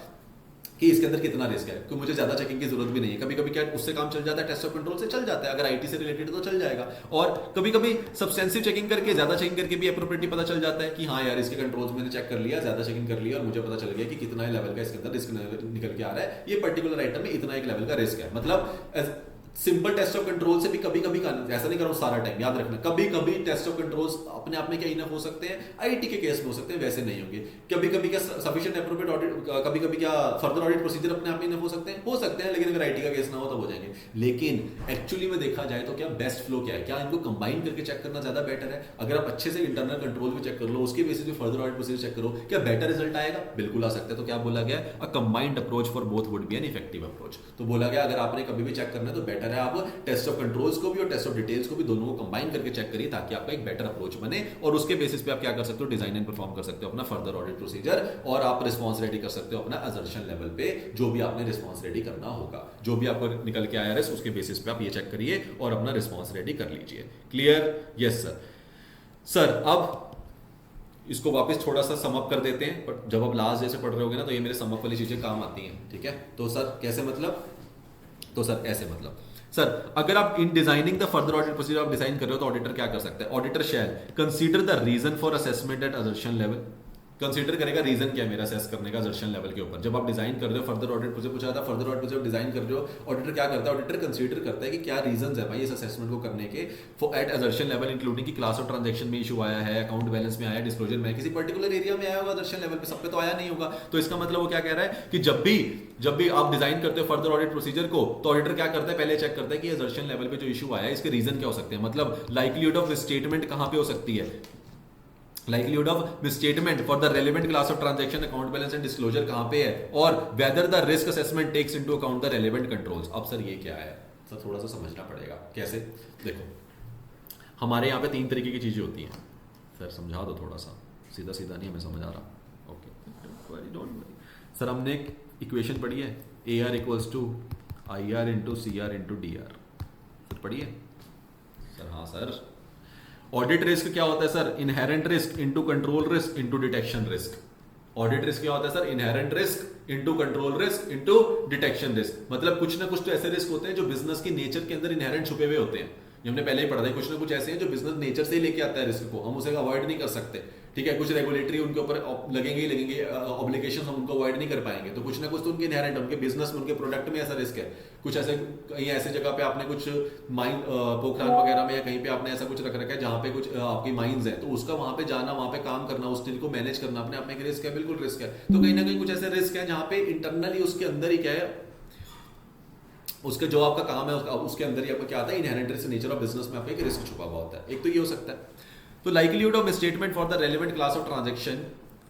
कि इसके अंदर कितना रिस्क है, क्योंकि मुझे ज्यादा चेकिंग की जरूरत भी नहीं है। कभी कभी क्या उससे काम चल जाता है, टेस्ट ऑफ कंट्रोल से चल जाता है, अगर आईटी से रिलेटेड तो चल जाएगा। और कभी कभी सब्सटेंसिव चेकिंग करके, ज्यादा चेकिंग करके भी एप्रोप्रिएटली पता चल जाता है कि हाँ यार इसके कंट्रोल्स मैंने चेक कर लिया, ज्यादा चेकिंग कर लिया और मुझे पता चल गया कि कितना लेवल का इसके अंदर रिस्क निकल के आ रहा है, ये पर्टिकुलर आइटम में इतना एक लेवल का रिस्क है। मतलब सिंपल टेस्ट ऑफ कंट्रोल से भी कभी कभी, ऐसा नहीं करो सारा टाइम, याद रखना कभी कभी टेस्ट ऑफ कंट्रोल्स अपने आप में क्या इनफ हो सकते हैं, आईटी के केस में हो सकते हैं, वैसे नहीं होंगे। कभी कभी क्या सफिशिएंट एप्रोप्रिएट ऑडिट, कभी कभी क्या फर्दर ऑडिट प्रोसीजर अपने आप में इनफ हो सकते हैं, लेकिन अगर आईटी का केस ना हो तब हो जाएंगे। लेकिन एक्चुअली में देखा जाए तो क्या बेस्ट फ्लो क्या है, क्या इनको कंबाइन करके चेक करना ज्यादा बेटर है। अगर आप अच्छे से इंटरनल कंट्रोल भी चेक कर लो, उसके बेसिस पे फर्दर ऑडिट प्रोसीजर चेक करो, क्या बेटर रिजल्ट आएगा? बिल्कुल आ सकता है। तो क्या बोला गया, a combined approach for both would be an effective approach. तो बोला गया अगर आपने कभी भी चेक करना है तो बेटर है आप टेस्ट ऑफ कंट्रोल्स को भी और टेस्ट ऑफ डिटेल्स को भी दोनों को कंबाइन करके चेक करिए, ताकि आपका एक बेटर अप्रोच बने और उसके बेसिस पे आप क्या कर सकते हो, डिजाइन एंड परफॉर्म कर सकते हो अपना फर्दर ऑडिट प्रोसीजर, और आप रिस्पांस रेडी कर सकते हो अपना असर्शन लेवल पे, जो भी आपने रिस्पांस रेडी करना होगा, जो भी आपको निकल के आया है उसके बेसिस पे आप ये चेक करिए और अपना रिस्पांस रेडी कर लीजिए। क्लियर? Yes sir. सर अब इसको वापस थोड़ा सा समअप कर देते हैं, पर जब आप लास्ट जैसे पढ़ रहे होगे ना तो ये मेरे समअप वाली चीजें काम आती हैं। ठीक है, तो सर कैसे मतलब, तो सर ऐसे मतलब सर अगर आप in designing the further audit procedure आप डिजाइन कर रहे हो तो ऑडिटर क्या कर सकता है, auditor shall consider the reason for assessment at assertion level. Consider करेगा रीजन क्या है मेरा असेस करने का असर्शन लेवल के ऊपर। जब आप डिजाइन कर रहे हो फर्दर ऑडिट प्रोसीजर, पूछा था फर्दर ऑडिट प्रोसीजर डिजाइन कर रहे हो, ऑडिटर क्या करता है, ऑडिटर कंसीडर करता है कि क्या रीजंस है भाई इस असेसमेंट को करने के for at assertion level, including की क्लास ऑफ ट्रांजैक्शन में इशू आया है, अकाउंट बैलेंस में आया, डिस्क्लोजर में, किसी पर्टिकुलर एरिया में आया होगा असर्शन लेवल पे, सब पे तो आया नहीं होगा। तो इसका मतलब वो क्या कह रहा है कि जब भी आप डिजाइन करते हो फर्दर ऑडिट प्रोसीजर को, तो ऑडिटर क्या करता है, पहले चेक करता है कि असर्शन लेवल पे जो इशू आया है इसके रीजन क्या हो सकते हैं। मतलब लाइक्लीहुड ऑफ मिसस्टेटमेंट कहां पे हो सकती है, likelihood of misstatement for the relevant class of transaction, account balance and disclosure कहां पे है, और whether the risk assessment takes into account the relevant controls। अब सर ये क्या है, सर थोड़ा सा समझना पड़ेगा। कैसे? देखो हमारे यहाँ पे 3 तरीके की चीजें होती हैं। सर समझा दो थोड़ा सा, सीधा सीधा नहीं हमें समझ आ रहा। ओके डोंट वरी सर, हमने एक इक्वेशन पढ़ी है, AR equals to IR into CR into DR, sir पढ़ी है? सर हाँ सर। ऑडिट रिस्क क्या होता है sir, inherent risk into control risk into detection risk. Audit risk क्या होता है sir, inherent risk into control risk into detection risk. मतलब कुछ ना कुछ तो ऐसे रिस्क होते हैं जो बिजनेस की नेचर के अंदर इनहेरेंट छुपे हुए होते हैं, ये हमने पहले ही पढ़ा था। कुछ ना कुछ ऐसे हैं जो बिजनेस नेचर से ही लेके आता है रिस्क को, हम उसे अवॉइड नहीं कर सकते। ठीक है, कुछ रेगुलेटरी उनके ऊपर लगेंगे ही लगेंगे, ऑब्लिगेशन हम उनको अवॉइड नहीं कर पाएंगे। तो कुछ ना कुछ तो उनके इनहेरेंट, उनके बिजनेस में, उनके प्रोडक्ट में ऐसा रिस्क है। कुछ ऐसे कहीं ऐसे जगह पे आपने कुछ माइन पोखरान वगैरह में या कहीं पे आपने ऐसा कुछ रख रखा है जहाँ पे कुछ आपकी माइंस है, तो उसका वहां पे जाना, वहां पे काम करना, उस चीज को मैनेज करना अपने आप में एक रिस्क है, बिल्कुल रिस्क है। तो कहीं ना कहीं कुछ ऐसे रिस्क है जहाँ पे इंटरनली उसके अंदर ही क्या है, उसके जो आपका काम है उसके अंदर ही आपका क्या आता है, inherent risk nature of business में आपका एक रिस्क छुपा हुआ होता है। एक तो ये हो सकता है। तो likelihood of misstatement for the relevant class of transaction,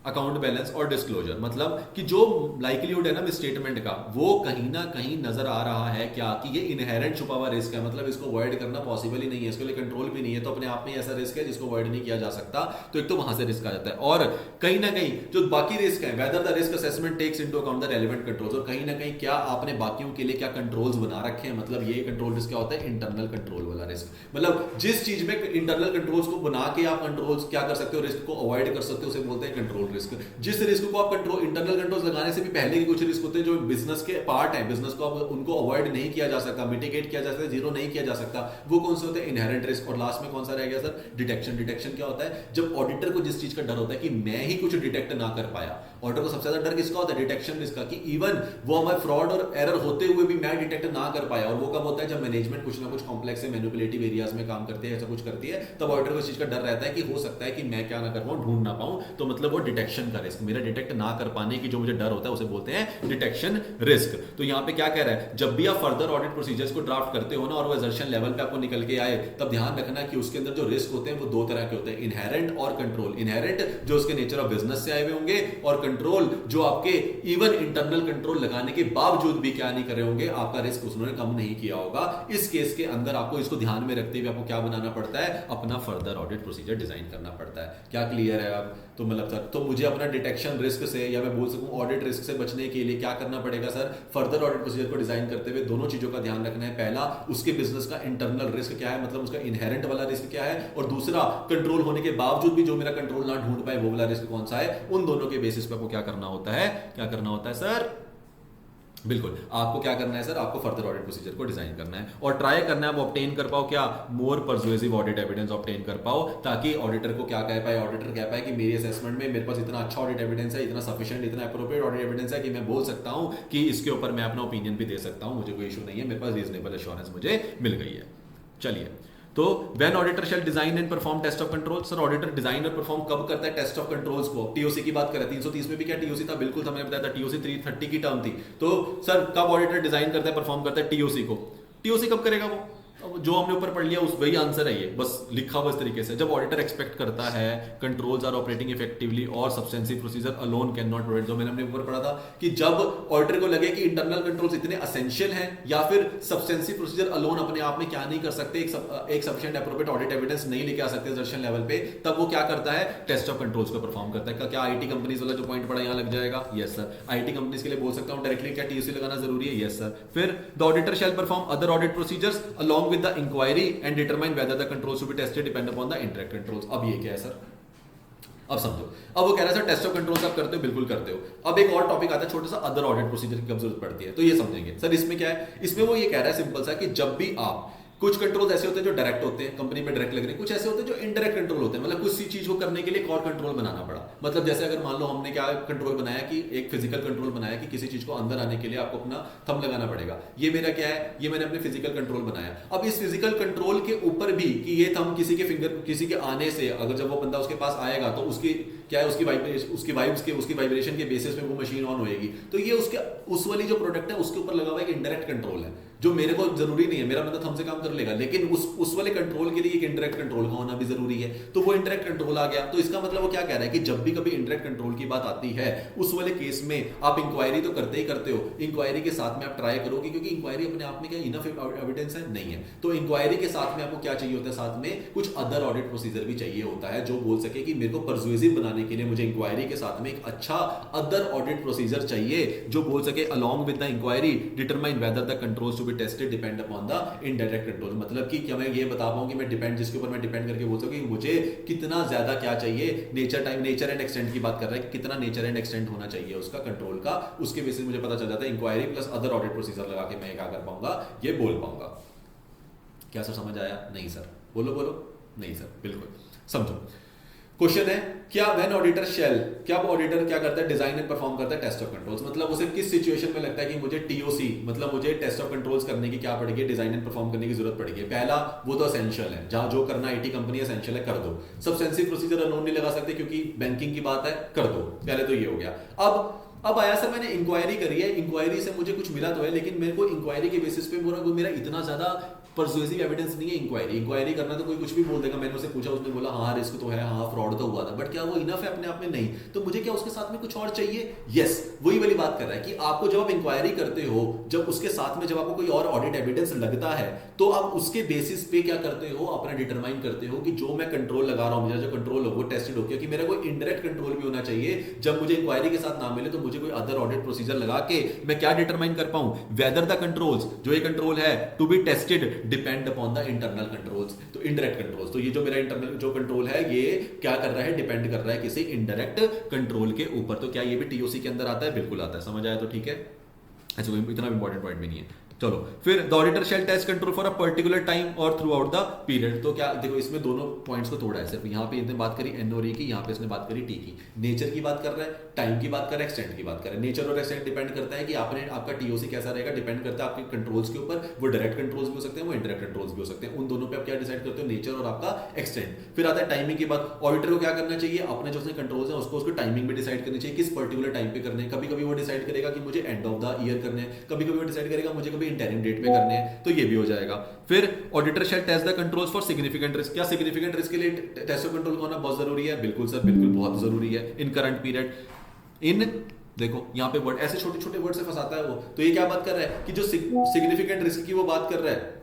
account balance और डिस्क्लोजर, मतलब कि जो लाइक्लीहुड है ना मिसस्टेटमेंट का, वो कहीं ना कहीं नजर आ रहा है क्या कि ये इनहेरेंट छुपा हुआ रिस्क है, मतलब इसको अवॉइड करना पॉसिबल ही नहीं है, इसके लिए कंट्रोल भी नहीं है, तो अपने आप में ऐसा रिस्क है जिसको अवॉइड नहीं किया जा सकता। तो एक तो वहां से रिस्क आ जाता है, और कहीं ना कहीं जो बाकी रिस्क है, whether the risk assessment takes into account the relevant controls, और कहीं ना कहीं क्या आपने बाकियों के लिए क्या कंट्रोल्स बना रखे हैं। मतलब ये कंट्रोल रिस्क क्या होता है, इंटरनल कंट्रोल वाला रिस्क। मतलब जिस चीज में इंटरनल कंट्रोल्स को बना के आप कंट्रोल्स क्या कर सकते हो, रिस्क को अवॉइड कर सकते हो, उसे बोलते हैं कंट्रोल रिस्क। जिस रिस्क को आप कंट्रोल, इंटरनल कंट्रोल्स लगाने से भी पहले के कुछ रिस्क होते हैं जो बिजनेस के पार्ट है, बिजनेस को आप उनको अवॉइड नहीं किया जा सकता, मिटिगेट किया जा सकता, जीरो नहीं किया जा सकता, वो कौन से होते हैं, इनहेरेंट रिस्क। और लास्ट में कौन सा रह गया सर, डिटेक्शन। डिटेक्शन क्या होता है, जब ऑडिटर को जिस चीज का डर होता है कि मैं ही कुछ डिटेक्ट ना कर पाया। ऑडिटर को सबसे ज्यादा डर किसका होता है, डिटेक्शन रिस्क का, कि इवन वो हमारे फ्रॉड और एरर होते हुए भी मैं डिटेक्ट ना कर पाया। और वो कब होता है, जब मैनेजमेंट कुछ ना कुछ कॉम्प्लेक्स है, मैनिपुलेटिव एरियाज में काम करते हैं, ऐसा कुछ करती है, तब ऑडिटर को इस चीज का डर रहता है कि हो सकता है कि मैं क्या ना कर पाऊं, ढूंढ ना पाऊं, तो मतलब वो डिटेक्शन का रिस्क, मेरा डिटेक्ट ना कर पाने की जो मुझे डर होता है उसे बोलते हैं डिटेक्शन रिस्क। तो यहां पे क्या कह रहा है, जब भी आप फर्दर ऑडिट प्रोसीजर्स को ड्राफ्ट करते हो ना और वो एजर्शन लेवल पे आपको निकल के आए, तब ध्यान रखना कि उसके अंदर जो रिस्क होते हैं वो दो तरह के होते हैं, इनहेरेंट और कंट्रोल। इनहेरेंट जो उसके नेचर ऑफ बिजनेस से आए हुए होंगे, और कंट्रोल जो आपके इवन इंटरनल कंट्रोल लगाने के बावजूद भी क्या नहीं कर रहे होंगे, आपका रिस्क उसने कम नहीं किया होगा। इस केस के अंदर आपको इसको ध्यान में रखते हुए आपको क्या बनाना पड़ता है, अपना फर्दर ऑडिट प्रोसीजर डिजाइन करना पड़ता है। क्या क्लियर है अब? तो मतलब सर, तो मुझे अपना डिटेक्शन रिस्क से, या मैं बोल सकूं ऑडिट रिस्क से बचने के लिए क्या करना पड़ेगा सर, फर्दर ऑडिट प्रोसीजर को डिजाइन करते हुए दोनों चीजों का ध्यान रखना है। पहला, उसके बिजनेस का इंटरनल रिस्क क्या है, मतलब उसका इनहेरेंट वाला रिस्क क्या है, और दूसरा, कंट्रोल होने के बावजूद भी जो मेरा कंट्रोल ना ढूंढ पाए वो वाला रिस्क कौन सा है। उन दोनों के बेसिस पे आपको क्या करना होता है, क्या करना होता है सर, बिल्कुल आपको क्या करना है सर, आपको फर्दर ऑडिट प्रोसीजर को डिजाइन करना है और ट्राई करना है आप ऑब्टेन कर पाओ क्या, मोर परसुएसिव ऑडिट एविडेंस ऑब्टेन कर पाओ, ताकि ऑडिटर को क्या कह पाए, ऑडिटर कह पाए कि मेरी असेसमेंट में मेरे पास इतना अच्छा ऑडिट एविडेंस है, इतना सफिशिएंट, इतना अप्रोप्रिएट ऑडिट एविडेंस है कि मैं बोल सकता हूं कि इसके ऊपर मैं अपना ओपिनियन भी दे सकता हूं, मुझे कोई इशू नहीं है, मेरे पास रीजनेबल एश्योरेंस मुझे मिल गई है। चलिए, तो when auditor shall design and perform test of control, sir auditor design और परफॉर्म कब करता है टेस्ट ऑफ कंट्रोल्स को, टीओसी की बात करें, 330 में भी क्या टीओसी था, बिल्कुल था, मैंने बताया था टीओसी 330 की टर्म थी। तो सर कब ऑडिटर डिजाइन करता है, परफॉर्म करता है टीओसी को, टीओसी कब करेगा वो, जो हमने ऊपर पढ़ लिया उस वही आंसर है, ये बस लिखा हुआ इस तरीके से, जब ऑडिटर एक्सपेक्ट करता है कंट्रोल्स आर ऑपरेटिंग इफेक्टिवली और substantive procedure alone can not provide, जो मैंने अपने ऊपर पढ़ा था कि जब ऑडिटर को लगे कि इंटरनल कंट्रोल्स इतने असेंशियल हैं या फिर सब्सटेंसिव प्रोसीजर अलोन अपने आप में क्या नहीं कर सकते, एक सफिशिएंट एप्रोप्रिएट ऑडिट एविडेंस नहीं लेके आ सकते दर्शन लेवल पे, तब वो क्या करता है, टेस्ट ऑफ कंट्रोल्स को परफॉर्म करता है। क्या आईटी कंपनीज वाला जो पॉइंट पड़ा यहां लग जाएगा, यस सर। आईटी कंपनीज के लिए बोल सकता हूं डायरेक्टली क्या टीओसी लगाना जरूरी है, यस सर। फिर the auditor shall perform other audit procedures along with the inquiry and determine whether the controls to be tested depend upon the indirect controls। अब ये क्या है सर, अब समझो, अब वो कह रहा है सर टेस्ट ऑफ कंट्रोल्स आप करते हो, बिल्कुल करते हो। अब एक और टॉपिक आता है छोटा सा, अदर ऑडिट प्रोसीजर की कब जरूरत पड़ती है, तो ये समझेंगे सर। इसमें क्या है, इसमें वो ये कह रहा है सिंपल सा कि जब भी आप, कुछ कंट्रोल ऐसे होते हैं जो डायरेक्ट होते हैं, कंपनी में डायरेक्ट लग रहे हैं, कुछ ऐसे होते हैं जो इनडायरेक्ट कंट्रोल होते हैं, मतलब कुछ चीज को करने के लिए एक और कंट्रोल बनाना पड़ा। मतलब जैसे अगर मान लो हमने क्या कंट्रोल बनाया कि एक फिजिकल कंट्रोल बनाया कि किसी चीज को अंदर आने के लिए आपको अपना थंब लगाना पड़ेगा, ये मेरा क्या है, ये मैंने अपने फिजिकल कंट्रोल बनाया। अब इस फिजिकल कंट्रोल के ऊपर भी कि ये थंब किसी के फिंगर, किसी के आने से अगर जब वो बंदा उसके पास आएगा तो उसकी क्या है, उसकी वाइब्रेशन के बेसिस पे वो मशीन ऑन होएगी, तो ये उसके उस वाली जो प्रोडक्ट है उसके ऊपर लगा हुआ एक इनडायरेक्ट कंट्रोल है, जो मेरे को जरूरी नहीं है, मेरा बंदा थंब से काम कर लेगा, लेकिन उस वाले कंट्रोल के लिए एक इंडायरेक्ट कंट्रोल का होना भी जरूरी है। तो वो इंडायरेक्ट कंट्रोल आ गया, तो इसका मतलब वो क्या कह रहा है कि जब भी कभी इंडायरेक्ट कंट्रोल की बात आती है, उस वाले केस में आप इंक्वायरी तो करते ही करते हो, इंक्वायरी के साथ में आप ट्राई करोगे, क्योंकि इंक्वायरी अपने आप में क्या इनफ एविडेंस है, नहीं है, तो इंक्वायरी के साथ में आपको क्या चाहिए होता है, साथ में कुछ अदर ऑडिट प्रोसीजर भी चाहिए होता है, जो बोल सके कि मेरे को परसुएसिव बनाने के लिए मुझे इंक्वायरी के साथ में एक अच्छा अदर ऑडिट प्रोसीजर चाहिए, जो बोल सके along with the inquiry determine whether the controls to be tested depend upon the indirect control. मतलब कि क्या मैं ये बता पाऊं कि मैं डिपेंड, जिसके ऊपर मैं डिपेंड करके बोल सकूं कि मुझे कितना ज्यादा क्या चाहिए, नेचर एंड एक्सटेंट की बात कर रहा है कि कितना नेचर एंड एक्सटेंट होना चाहिए उसका कंट्रोल का, उसके बेसिस मुझे पता चल जाता है inquiry plus other audit procedure लगा के मैं क्या कर पाऊंगा, ये बोल पाऊंगा। क्या सर समझ आया? नहीं सर, बोलो बोलो, नहीं सर, बिल्कुल समझो। क्वेश्चन है क्या व्हेन ऑडिटर शैल, क्या ऑडिटर क्या करता है, डिजाइन एंड परफॉर्म करता है टेस्ट ऑफ कंट्रोल्स, मतलब उसे किस सिचुएशन में लगता है कि मुझे टीओसी, मतलब मुझे टेस्ट ऑफ कंट्रोल्स करने की क्या पड़ेगी, डिजाइन एंड परफॉर्म करने की जरूरत पड़ेगी। पहला, वो तो एसेंशियल है, जहां जो करना आईटी कंपनी एसेंशियल है कर दो, सब्सटेंसिव प्रोसीजर अलोन नहीं लगा सकते क्योंकि बैंकिंग की बात है, कर दो, पहले तो ये हो गया। अब आया सर मैंने इंक्वायरी करी है, इंक्वायरी से मुझे कुछ मिला तो है, लेकिन मेरे को इंक्वायरी के बेसिस पे मेरा इतना ज्यादा परसुएसिव एविडेंस नहीं है। इंक्वायरी करना तो कोई कुछ भी बोल देगा, मैंने उससे पूछा, उसने बोला हाँ रिस्क तो है, हाँ फ्रॉड तो हुआ था, बट क्या वो इनफ है अपने आप में? नहीं। तो मुझे क्या उसके साथ में कुछ और चाहिए? यस, वही वाली बात कर रहा है कि आपको जब आप इंक्वायरी करते हो, जब उसके साथ में जब आपको कोई और ऑडिट एविडेंस लगता है, तो आप उसके बेसिस पे क्या करते हो, अपना डिटरमाइन करते हो कि जो मैं कंट्रोल लगा रहा हूं, मेरा जो कंट्रोल हो वो टेस्टेड हो, क्योंकि मेरा कोई इनडायरेक्ट कंट्रोल भी होना चाहिए। जब मुझे इंक्वायरी के साथ ना मिले तो मुझे कोई अदर ऑडिट प्रोसीजर लगा के मैं क्या डिटरमाइन कर पाऊं, वेदर द कंट्रोल्स, जो ये कंट्रोल है, to be tested depend upon the internal controls, तो इनडायरेक्ट कंट्रोल्स। तो ये जो मेरा इंटरनल जो कंट्रोल है ये क्या कर रहा है, डिपेंड कर रहा है किसी इनडायरेक्ट कंट्रोल के ऊपर। तो क्या ये भी टीओसी के अंदर आता है? बिल्कुल आता है। समझ आया तो ठीक है, ऐसे कोई इतना इंपॉर्टेंट पॉइंट भी नहीं है। चलो फिर the auditor shall test control for a particular time और थ्रू आउट द पीरियड। तो क्या देखो इसमें दोनों पॉइंट्स को तोड़ा है, सिर्फ यहाँ पे इसने बात करी एन और ई की, यहाँ पे इसने बात करी टी की। नेचर की बात कर रहा है, टाइम की बात कर रहा है, एक्सटेंट की बात कर रहा है। नेचर और एक्सटेंट डिपेंड करता है कि आपने आपका टीओसी कैसा रहेगा, डिपेंड करता है आपके कंट्रोल्स के ऊपर। वो डायरेक्ट कंट्रोल्स भी हो सकते हैं, वो इंडायरेक्ट कंट्रोल्स भी हो सकते हैं। उन दोनों पे आप क्या डिसाइड करते हो, नेचर और आपका एक्सटेंट। फिर आता है टाइमिंग की बात। ऑडिटर को क्या करना चाहिए, अपने जो उसने कंट्रोल्स है उसको टाइमिंग भी डिसाइड करनी चाहिए, किस पर्टिकुलर टाइम पे करने हैं। कभी कभी वो डिसाइड करेगा कि मुझे एंड ऑफ द ईयर करने हैं, कभी कभी वो डिसाइड करेगा मुझे कभी इंटरिम डेट पे करने हैं, तो ये भी हो जाएगा। फिर auditor shall test the controls for significant risk. क्या सिग्निफिकेंट रिस्क के लिए टेस्ट ऑफ कंट्रोल होना बहुत जरूरी है? बिल्कुल सर, बिल्कुल बहुत जरूरी है इन करंट पीरियड। इन देखो यहाँ पे वर्ड ऐसे छोटे छोटे वर्ड से फंसाता है वो। तो ये क्या बात कर रहा है कि जो सिग्निफिकेंट रिस्क की वो बात कर रहा है,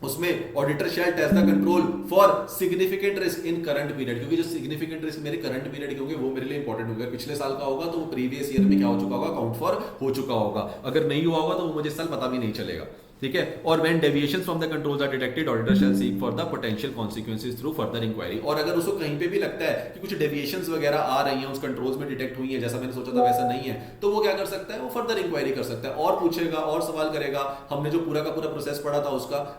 उसमें auditor shall test the control for significant risk in current period. क्योंकि जो सिग्निफिकेंट रिस्क मेरे करंट पीरियड के होंगे वो मेरे लिए इंपॉर्टेंट होंगे। पिछले साल का होगा तो वो प्रीवियस ईयर में क्या हो चुका होगा, अकाउंट फॉर हो चुका होगा। अगर नहीं हुआ होगा तो वो मुझे इस साल पता भी नहीं चलेगा। ठीक है। और when deviations from the controls are detected, auditor shall seek for the potential consequences through further inquiry. और अगर उसको कहीं पे भी लगता है कि कुछ डेविएशंस वगैरह आ रही हैं, उस कंट्रोल्स में डिटेक्ट हुई है, जैसा मैंने सोचा था वैसा नहीं है, तो वो क्या कर सकता है, वो फर्दर इंक्वायरी कर सकता है और पूछेगा और सवाल करेगा। हमने जो पूरा का पूरा प्रोसेस पढ़ा था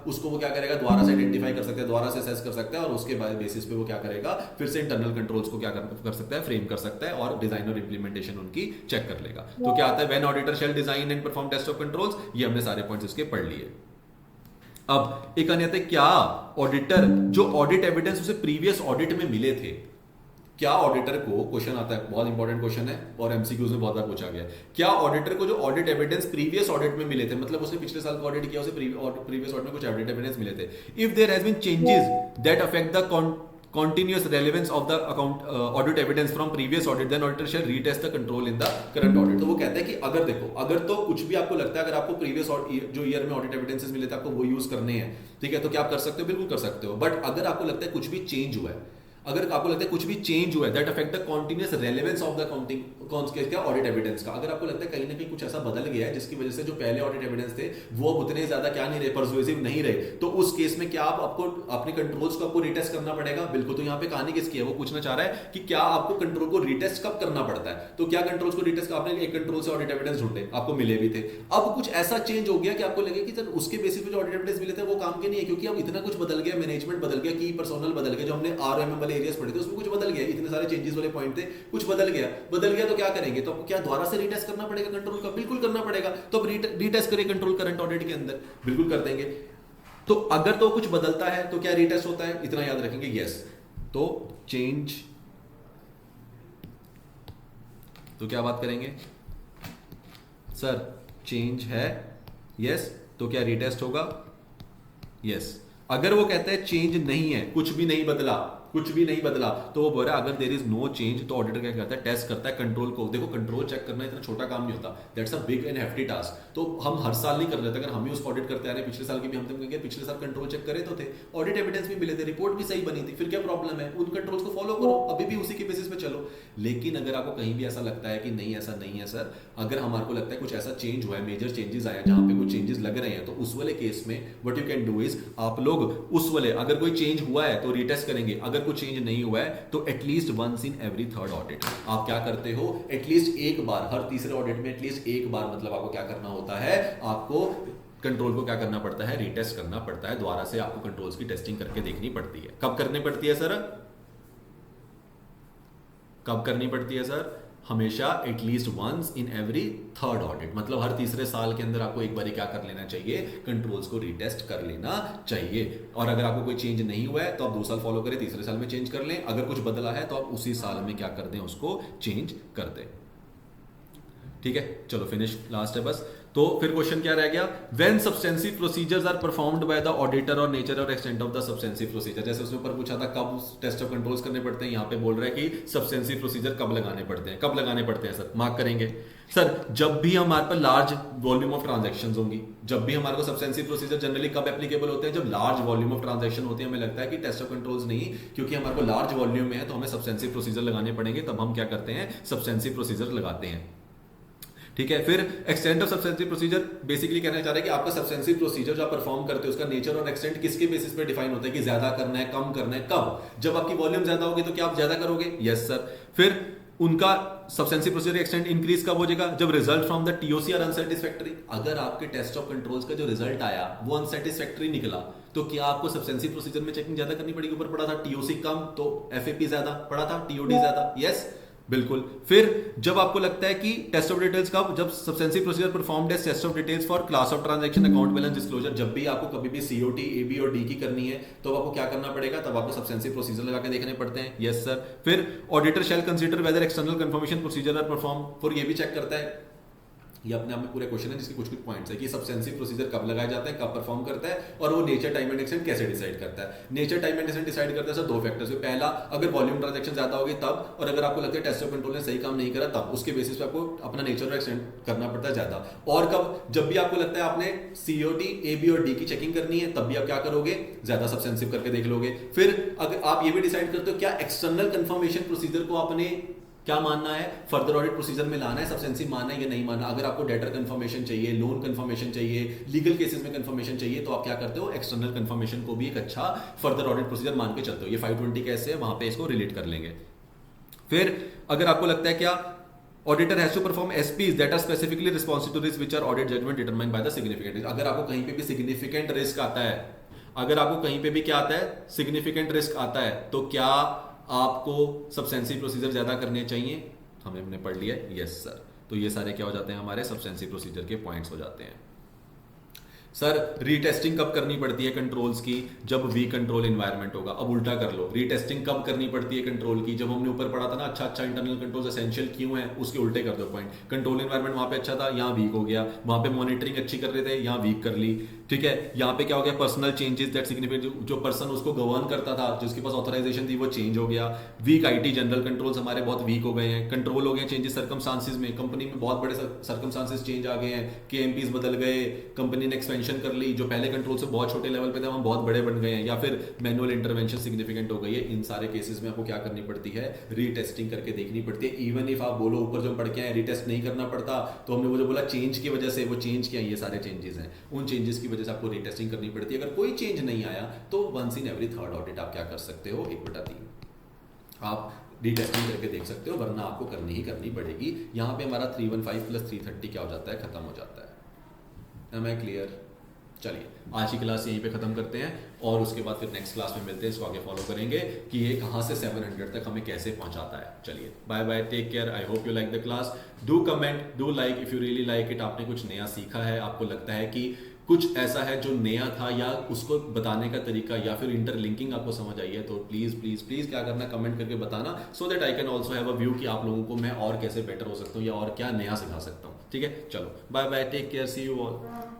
उसको वो क्या करेगा, दोबारा से आइडेंटिफाई कर सकता है, दोबारा से असेस कर सकता है, और उसके बेसिस पे वो क्या करेगा, फिर से इंटरनल कंट्रोल्स को क्या कर सकता है, फ्रेम कर सकता है और डिजाइन और इंप्लीमेंटेशन उनकी चेक कर लेगा। तो क्या आता है, when auditor shall design and perform test of controls. ये हमने सारे पॉइंट्स इसके पढ़ लिए। अब एक अन्य, क्या ऑडिटर जो ऑडिट एविडेंस उसे प्रीवियस ऑडिट में मिले थे, क्या ऑडिटर को, क्वेश्चन आता है, बहुत इंपॉर्टेंट क्वेश्चन है और एमसीक्यूज में बहुत बार पूछा गया, क्या ऑडिटर को जो ऑडिट एविडेंस प्रीवियस ऑडिट में मिले थे, मतलब उसने पिछले साल का ऑडिट किया, उसे प्रीवियस ऑडिट में कुछ ऑडिट एविडेंस मिले थे, if there has been changes that affect the continuous relevance of the account audit evidence from previous audit, then auditor shall retest the control in the current audit। तो वो कहता है कि अगर देखो, अगर तो कुछ भी आपको लगता है, अगर आपको प्रीवियस जो ईयर में ऑडिट एविडेंसेस मिले थे आपको वो यूज करने हैं, ठीक है, तो क्या आप कर सकते हो, बिल्कुल कर सकते हो। बट अगर आपको लगता है कुछ भी चेंज हुआ है, अगर आपको लगता है कुछ भी चेंज हुआ है, that affect the continuous relevance of the counting audit evidence का, अगर आपको लगता है कहीं ना कहीं कुछ ऐसा बदल गया है जिसकी वजह से जो पहले ऑडिट एविडेंस थे वो उतने ज्यादा क्या नहीं रहे, परसुएसिव नहीं रहे, तो उस केस में क्या आपको अपने कंट्रोल्स को आपको रिटेस्ट करना पड़ेगा। बिल्कुल। तो यहाँ पे कहानी किसकी है, वो पूछना चाह रहा है कि क्या आपको कंट्रोल को रिटेस्ट कब करना पड़ता है। तो क्या कंट्रोल्स को रिटेस्ट, आपने एक कंट्रोल से ऑडिट एविडेंस ढूंढे, आपको मिले भी थे, अब कुछ ऐसा चेंज हो गया कि आपको लगे कि सर उसके बेसिस पे जो ऑडिट एविडेंस मिले थे वो काम के नहीं है, क्योंकि अब इतना कुछ बदल गया, मैनेजमेंट बदल गया, की पर्सोनल बदल गया, जो हमने आरएमएम वाले एरियाज पढ़े थे उसमें कुछ बदल गया, इतने सारे चेंजेस वाले पॉइंट थे, कुछ बदल गया तो क्या करेंगे, तो क्या दोबारा से रीटेस्ट करना पड़ेगा कंट्रोल का, बिल्कुल करना पड़ेगा। तो अब रीटेस्ट करें कंट्रोल करंट ऑडिट के अंदर, बिल्कुल कर देंगे। तो अगर तो कुछ बदलता है तो क्या रीटेस्ट होता है, इतना याद रखेंगे, यस। तो चेंज, तो क्या बात करेंगे सर, चेंज है, यस, तो क्या रीटेस्ट होगा, यस। अगर वो कहता है चेंज नहीं है, कुछ भी नहीं बदला, तो वो बोल रहा है अगर देयर इज नो चेंज, तो ऑडिटर क्या करता है, टेस्ट करता है कंट्रोल को। देखो कंट्रोल चेक करना इतना छोटा काम नहीं होता, that's a big and hefty task. तो हम हर साल नहीं कर रहे थे, अगर हम ही उसको ऑडिट करते आ रहे, पिछले साल की भी हम कहेंगे पिछले साल कंट्रोल चेक करे तो थे, ऑडिट एविडेंस भी मिले थे, रिपोर्ट भी सही बनी थी, फिर क्या प्रॉब्लम है, उन कंट्रोल्स को फॉलो करो, अभी भी उसी के बेसिस पे चलो। लेकिन अगर आपको कहीं भी ऐसा लगता है कि नहीं ऐसा नहीं है सर, अगर हमारे को लगता है कुछ ऐसा चेंज हुआ है, मेजर चेंजेस आए जहां पे कुछ चेंजेस लग रहे हैं, तो उस वाले केस में what you can do is, आप लोग उस वाले, अगर कोई चेंज हुआ है तो रीटेस्ट करेंगे, अगर कोई चेंज नहीं हुआ है तो at least once in every third audit आप क्या करते हो, एटलीस्ट एक बार, हर तीसरे ऑडिट में एटलीस्ट एक बार, मतलब आपको क्या करना होता है, आपको कंट्रोल को क्या करना पड़ता है, रीटेस्ट करना पड़ता है, दोबारा से आपको कंट्रोल्स की टेस्टिंग करके देखनी पड़ती है। कब करनी पड़ती है सर, कब करनी पड़ती है सर, हमेशा at least once in every third audit, मतलब हर तीसरे साल के अंदर आपको एक बार क्या कर लेना चाहिए, कंट्रोल्स को रीटेस्ट कर लेना चाहिए। और अगर आपको कोई चेंज नहीं हुआ है तो आप 2 साल फॉलो करें, तीसरे साल में चेंज कर लें, अगर कुछ बदला है तो आप उसी साल में क्या कर दें, उसको चेंज कर दें। ठीक है, चलो फिनिश, लास्ट है बस। तो फिर क्वेश्चन क्या रह गया, when substantive procedures are performed by the auditor और नेचर और extent of the substantive procedure, जैसे उसमें ऊपर पूछा था कब टेस्ट ऑफ कंट्रोल्स करने पड़ते हैं, यहाँ पे बोल रहा है कि सब्सटेंसिव प्रोसीजर कब लगाने पड़ते हैं, कब लगाने पड़ते हैं सर, मार्क करेंगे सर, जब भी हमारे पास लार्ज वॉल्यूम ऑफ ट्रांजैक्शंस होंगी, जब भी हमारे को सब्सटेंसिव प्रोसीजर जनरली कब एप्लीकेबल होते हैं, जब लार्ज वॉल्यूम ऑफ ट्रांजैक्शन होती है। हमें लगता है कि टेस्ट ऑफ कंट्रोल्स नहीं, क्योंकि हमारे को लार्ज वॉल्यूम में है तो हमें सब्सटेंसिव प्रोसीजर लगाने पड़ेंगे, तब हम क्या करते हैं, सब्सटेंसिव प्रोसीजर लगाते हैं। ठीक है, फिर extent of substantive procedure basically कहना चाह रहे हैं कि आपका सब्सटेंसिव प्रोसीजर जो आप परफॉर्म करते हो उसका नेचर और एक्सटेंट किसके बेसिस पे डिफाइन होता है, कि ज्यादा करना है, कम करना है, कब, जब आपकी वॉल्यूम ज्यादा होगी तो क्या आप ज्यादा करोगे, यस सर। फिर उनका सब्सटेंसिव प्रोसीजर एक्सटेंट इंक्रीज कब हो जाएगा? जब result from the TOC are unsatisfactory. अगर आपके टेस्ट ऑफ कंट्रोल्स का जो रिजल्ट आया वो अनसेटिस्फैक्टरी निकला, तो क्या आपको सब्सटेंसिव प्रोसीजर में चेकिंग ज्यादा करनी पड़ेगी? ऊपर पड़ा था टीओसी कम तो एफएपी ज्यादा, पड़ा था टीओडी ज्यादा, यस बिल्कुल। फिर जब आपको लगता है कि टेस्ट ऑफ डिटेल्स का, जब substantive procedure performed as test of details for class of transaction account balance disclosure, जब भी आपको कभी भी सीओटी एबी और डी की करनी है तो आपको क्या करना पड़ेगा? तब आपको सब्सटेंसिव प्रोसीजर लगा के देखने पड़ते हैं, यस सर। फिर auditor shall consider whether external confirmation procedure are perform, फिर ये भी चेक करता है, ये अपने आप में पूरे क्वेश्चन है जिसके कुछ कुछ पॉइंट्स है कि सब्सटेंसिव प्रोसीजर कब लगाया जाता है, कब परफॉर्म करता है, और वो नेचर टाइम एंड एक्सटेंट कैसे डिसाइड करता है। Nature time and extent decide करता है सर दो फैक्टर्स पे, पहला अगर वॉल्यूम ट्रांजैक्शन ज्यादा होगी तब, और अगर आपको लगता है टेस्ट ऑफ कंट्रोल ने सही काम नहीं करा तब, उसके बेसिस पे आपको अपना नेचर और एक्सटेंट करना पड़ता है ज्यादा। और कब? जब भी आपको लगता है आपने सीओटी एबी और डी की चेकिंग करनी है तब भी आप क्या करोगे? ज्यादा सब्सटेंसिव करके देख लोगे। फिर अगर आप ये भी डिसाइड करते हो क्या एक्सटर्नल कंफर्मेशन प्रोसीजर को आपने क्या मानना है, फर्दर ऑडिट प्रोसीजर में लाना है, सब्सटेंसिव मानना है या नहीं मानना। अगर आपको डेटर कंफर्मेशन चाहिए, लोन कंफर्मेशन चाहिए, लीगल केसेस में कंफर्मेशन चाहिए, तो आप क्या करते हो? एक्सटर्नल कंफर्मेशन को भी एक अच्छा फर्दर ऑडिट प्रोसीजर मान के चलते हो। ये 520 कैसे है वहां पे इसको रिलेट कर लेंगे। फिर अगर आपको लगता है क्या auditor has to perform SPs that are specifically responsive to risk which are audit judgement determined by the significant risk. अगर आपको कहीं पे भी सिग्निफिकेंट रिस्क आता है, अगर आपको कहीं पे भी क्या आता है? सिग्निफिकेंट रिस्क आता है, तो क्या आपको सब्सटेंसिव प्रोसीजर ज्यादा करने चाहिए? हमने पढ़ लिया है, यस सर। तो ये सारे क्या हो जाते हैं? हमारे सब्सटेंसिव प्रोसीजर के पॉइंट्स हो जाते हैं। सर रीटेस्टिंग कब करनी पड़ती है कंट्रोल्स की? जब वी कंट्रोल एनवायरनमेंट होगा। अब उल्टा कर लो, रीटेस्टिंग कब करनी पड़ती है कंट्रोल की? जब हमने ऊपर पढ़ा था ना अच्छा इंटरनल कंट्रोल्स एसेंशियल क्यों है, उसके उल्टे कर दो पॉइंट। कंट्रोल एनवायरनमेंट वहां पे अच्छा था, यहाँ वीक हो गया। वहां पे मॉनिटरिंग अच्छी कर रहे थे, यहाँ वीक कर ली, ठीक है। यहाँ पे क्या हो गया? पर्सनल चेंजेस दैट सिग्निफिकेंट, जो पर्सन उसको गवर्न करता था, जिसके पास ऑथराइजेशन थी, वो चेंज हो गया। वीक आईटी जनरल कंट्रोल्स हमारे बहुत वीक हो गए हैं। कंट्रोल हो गए चेंजेस सर्कमस्टांसेस में, कंपनी में बहुत बड़े सर्कमस्टांसेस चेंज आ गए हैं, केएमपीज बदल गए, कंपनी ने एक्सपेंशन कर ली, जो पहले कंट्रोल से बहुत छोटे लेवल पे थे हम बहुत बड़े बन गए हैं, या फिर मैनुअल इंटरवेंशन सिग्निफिकेंट हो गई है। इन सारे केसेस में आपको क्या करनी पड़ती है? रीटेस्टिंग करके देखनी पड़ती है। इवन इफ आप बोलो ऊपर जो पढ़ के आए रीटेस्ट नहीं करना पड़ता, तो हमने वो जो बोला चेंज की वजह से, वो चेंज क्या है? ये सारे चेंजेस हैं, उन चेंजेस की वजह से आपको रीटेस्टिंग करनी पड़ती है। अगर कोई चेंज नहीं आया तो once in every third audit आप क्या कर सकते हो? 1/3 आप रीटेस्टिंग करके देख सकते हो, वरना आपको करनी ही करनी पड़ेगी। यहाँ पे हमारा 315 प्लस 330 क्या हो जाता है? खत्म हो जाता है। Am I clear? चलिए आज की क्लास यहीं पे खत्म करते हैं, और उसके बाद फिर नेक्स्ट क्लास में मिलते हैं, इसको आगे फॉलो करेंगे कि ये कहाँ से 700 तक हमें कैसे पहुंचाता है। चलिए bye bye, take care, I hope you like the class. Do comment, do like if you really like it. आपने कुछ नया सीखा है, आपको लगता है कि कुछ ऐसा है जो नया था, या उसको बताने का तरीका, या फिर इंटरलिंकिंग आपको समझ आई है, तो प्लीज प्लीज प्लीज क्या करना, कमेंट करके बताना, so that I can also have a view कि आप लोगों को मैं और कैसे बेटर हो सकता हूँ या और क्या नया सिखा सकता हूँ। ठीक है, चलो bye bye, take care, see you all.